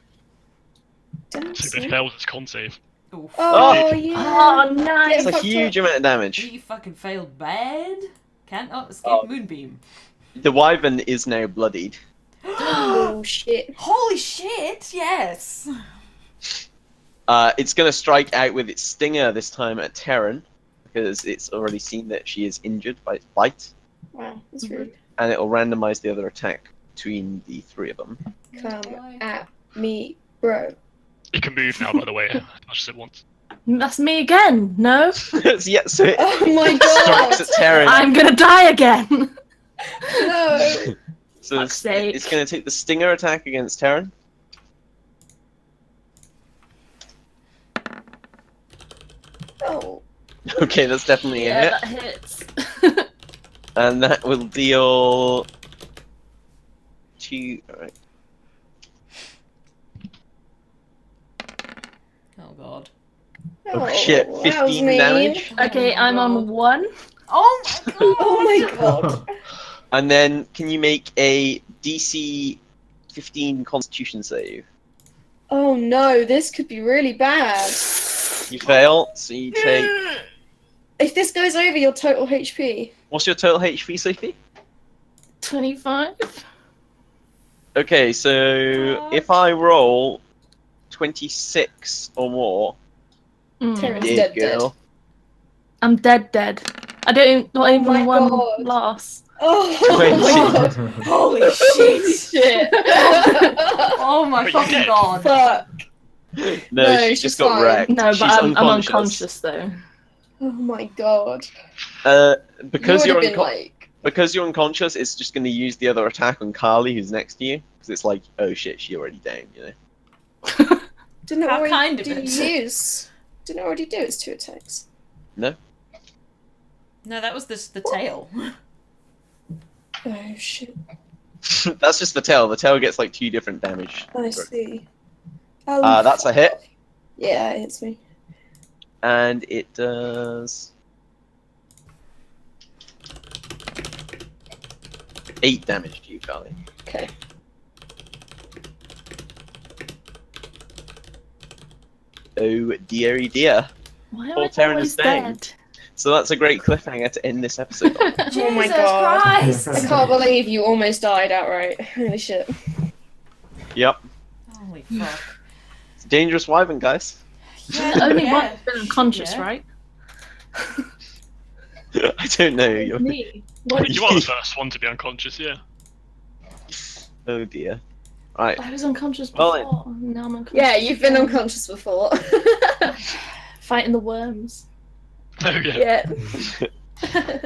Damn, So if son. it fails, it's con save. Oof. Oh, yeah. Oh, nice. That's a huge amount of damage. You fucking failed bad. Can't not escape Oh. Moonbeam. The wyvern is now bloodied. Oh, shit. Holy shit, yes! It's going to strike out with its stinger this time at Terren, because it's already seen that she is injured by its bite, Wow, that's rude. and it will randomize the other attack between the 3 of them. Come at me, bro. It can move now, by the way. I just said once. That's me again. No, Yeah, so it Oh my god. strikes at Terren. I'm gonna die again. No. So Fuck's sake. it's going to take the stinger attack against Terren. Oh. Okay, that's definitely a hit. Yeah, that hits. And that will deal 2. Alright. Oh god. Oh, shit, that 15 was mean. damage. Okay, Oh my I'm on God. 1. Oh my god! Oh my god. And then, can you make a DC 15 Constitution save? Oh no, this could be really bad. You fail, so you take... If this goes over your total HP. What's your total HP, Sophie? 25. Okay, so if I roll 26 or more, Terren's dead dead. girl. I'm dead. I don't not even my one God. loss. Oh 20. my god. Holy Holy shit! shit. Oh my But you fucking did. god! Fuck. No, No, she she's just got fine. wrecked. No, She's but I'm unconscious though. Oh my god. Because you you're would have been like. because you're unconscious, it's just going to use the other attack on Kaali, who's next to you. Because it's like, oh shit, she already down, you know. Didn't it How already kind of do it. use? Didn't it already do its 2 attacks? No. No, that was the tail. Oh shit. That's just the tail. The tail gets like 2 different damage. I see. That's a hit, Yeah, it hits me. and it does 8 damage to you, Kaali. Okay. Oh dearie dear. Why Poor am I Terren always is down. dead? So that's a great cliffhanger to end this episode on. Oh my Jesus god. Christ! I can't believe you almost died outright. Holy shit. Yep. Holy fuck. It's a dangerous wyvern, guys. Yeah, Only yeah. one's been unconscious, Yeah. right? I don't know. You're... Me. You are the first one to be unconscious, yeah. Oh dear. Right. I was unconscious Well, before. Now I'm unconscious. Yeah, you've been again. unconscious before. Fighting the worms. Oh yeah. Yeah.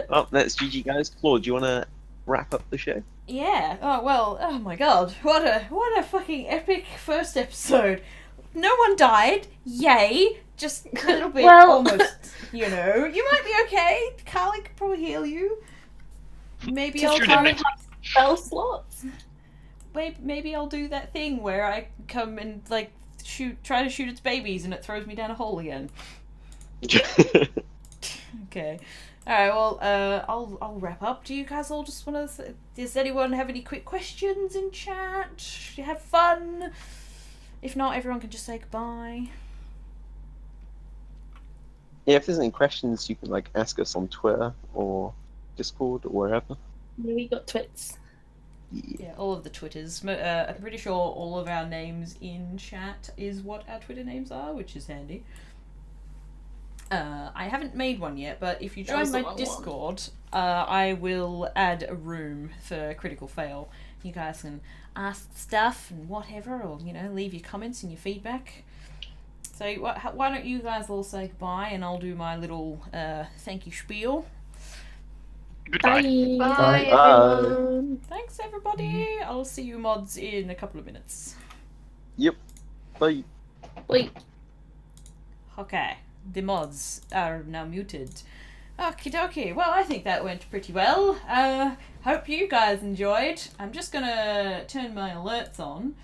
Well, that's GG, guys. Claude, do you want to wrap up the show? Yeah. Oh well. Oh my god. What a fucking epic first episode. No one died. Yay. Just a little bit. Well- Almost. You know. You might be okay. Kaali could probably heal you. Maybe I'll Shoot try. him. Spell slots. Maybe I'll do that thing where I come and like try to shoot its babies and it throws me down a hole again. Okay. Alright, well, I'll wrap up. Do you guys all just want to... Does anyone have any quick questions in chat? Do you have fun? If not, everyone can just say goodbye. Yeah, if there's any questions, you can like ask us on Twitter or Discord or wherever. Yeah, we got twits. Yeah, all of the Twitters. I'm pretty sure all of our names in chat is what our Twitter names are, which is handy. I haven't made one yet, but if you That was join the my wrong Discord, I will add a room for Critical Fail. You guys can ask stuff and whatever, or, you know, leave your comments and your feedback. So why don't you guys all say goodbye, and I'll do my little thank you spiel. Goodbye. Bye, Bye. everyone. Thanks, everybody. I'll see you mods in a couple of minutes. Yep. Bye. Wait. Okay, the mods are now muted. Okie dokie. Well, I think that went pretty well. Hope you guys enjoyed. I'm just gonna turn my alerts on.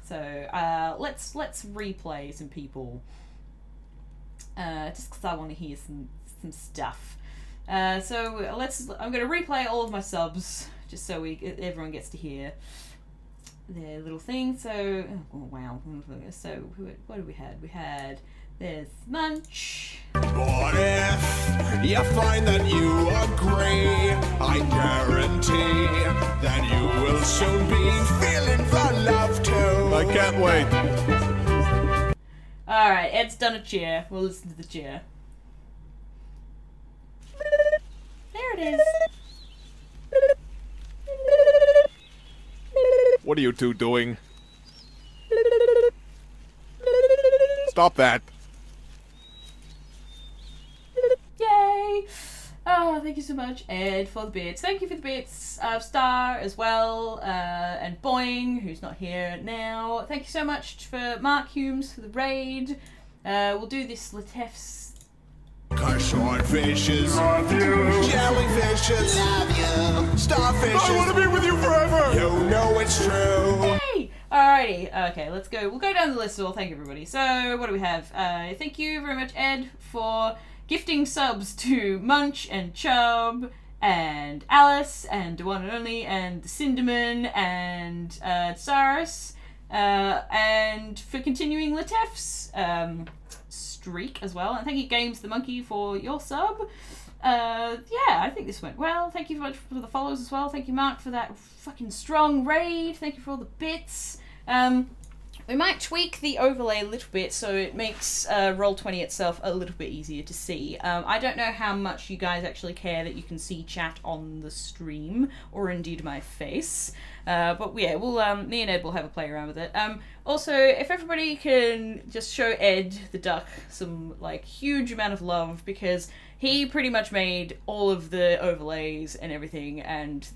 So let's replay some people. Just because I want to hear some stuff. So I'm gonna replay all of my subs just so everyone gets to hear their little thing. So oh wow. So what do we had? We had there's Munch. What if you find that you agree? I guarantee that you will soon be feeling the love too. I can't wait. Alright, Ed's done a cheer. We'll listen to the cheer. There it is. What are you two doing? Stop that. Yay! Oh, thank you so much, Ed, for the bits. Thank you for the bits, Star as well, and Boing, who's not here now. Thank you so much for Mark Humes for the raid. We'll do this Latef's. Swordfishes, jellyfishes, love you. Starfishes, I want to be with you forever. You know it's true. Yay! Alrighty, okay, let's go. We'll go down the list. Well, thank you, everybody. So, what do we have? Thank you very much, Ed, for gifting subs to Munch and Chubb and Alice and the one and only and the Cinderman and Cyrus And for continuing Letef's streak as well. And thank you, Games the Monkey, for your sub. Yeah, I think this went well. Thank you very much for the follows as well. Thank you, Mark, for that fucking strong raid. Thank you for all the bits. We might tweak the overlay a little bit so it makes Roll20 itself a little bit easier to see. I don't know how much you guys actually care that you can see chat on the stream, or indeed my face. But yeah, we'll me and Ed will have a play around with it. Also, if everybody can just show Ed the duck some like huge amount of love, because he pretty much made all of the overlays and everything, and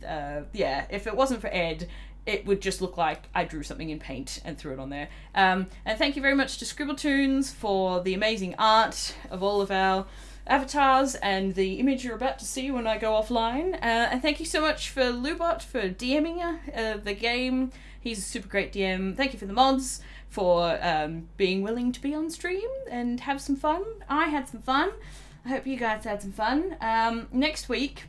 yeah, if it wasn't for Ed, it would just look like I drew something in paint and threw it on there. And thank you very much to Scribbletoons for the amazing art of all of our avatars and the image you're about to see when I go offline. And thank you so much for Lewbot for DMing the game. He's a super great DM. Thank you for the mods for being willing to be on stream and have some fun. I had some fun. I hope you guys had some fun. Next week,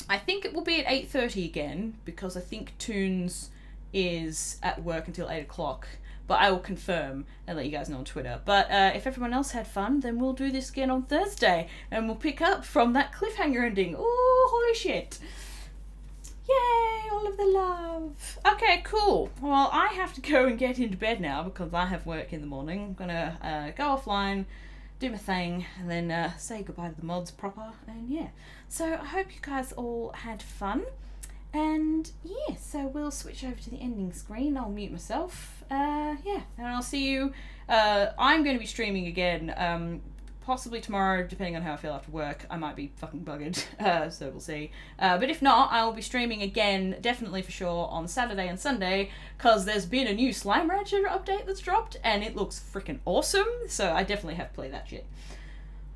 I think it will be at 8:30 again, because I think Toons is at work until 8 o'clock. But I will confirm and let you guys know on Twitter. But if everyone else had fun, then we'll do this again on Thursday. And we'll pick up from that cliffhanger ending. Oh, holy shit. Yay, all of the love. Okay, cool. Well, I have to go and get into bed now because I have work in the morning. I'm going to go offline, do my thing, and then say goodbye to the mods proper. And yeah, so I hope you guys all had fun. And yeah, so we'll switch over to the ending screen. I'll mute myself. Yeah, and I'll see you. I'm going to be streaming again, possibly tomorrow, depending on how I feel after work. I might be fucking buggered, so we'll see. But if not, I will be streaming again, definitely for sure, on Saturday and Sunday, because there's been a new Slime Rancher update that's dropped, and it looks freaking awesome, so I definitely have to play that shit.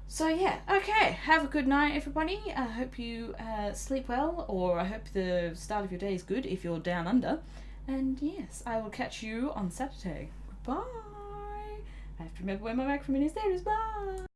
So yeah, okay, have a good night, everybody. I hope you sleep well, or I hope the start of your day is good if you're down under. And yes, I will catch you on Saturday. Goodbye. I have to remember where my microphone is. There it is. Bye.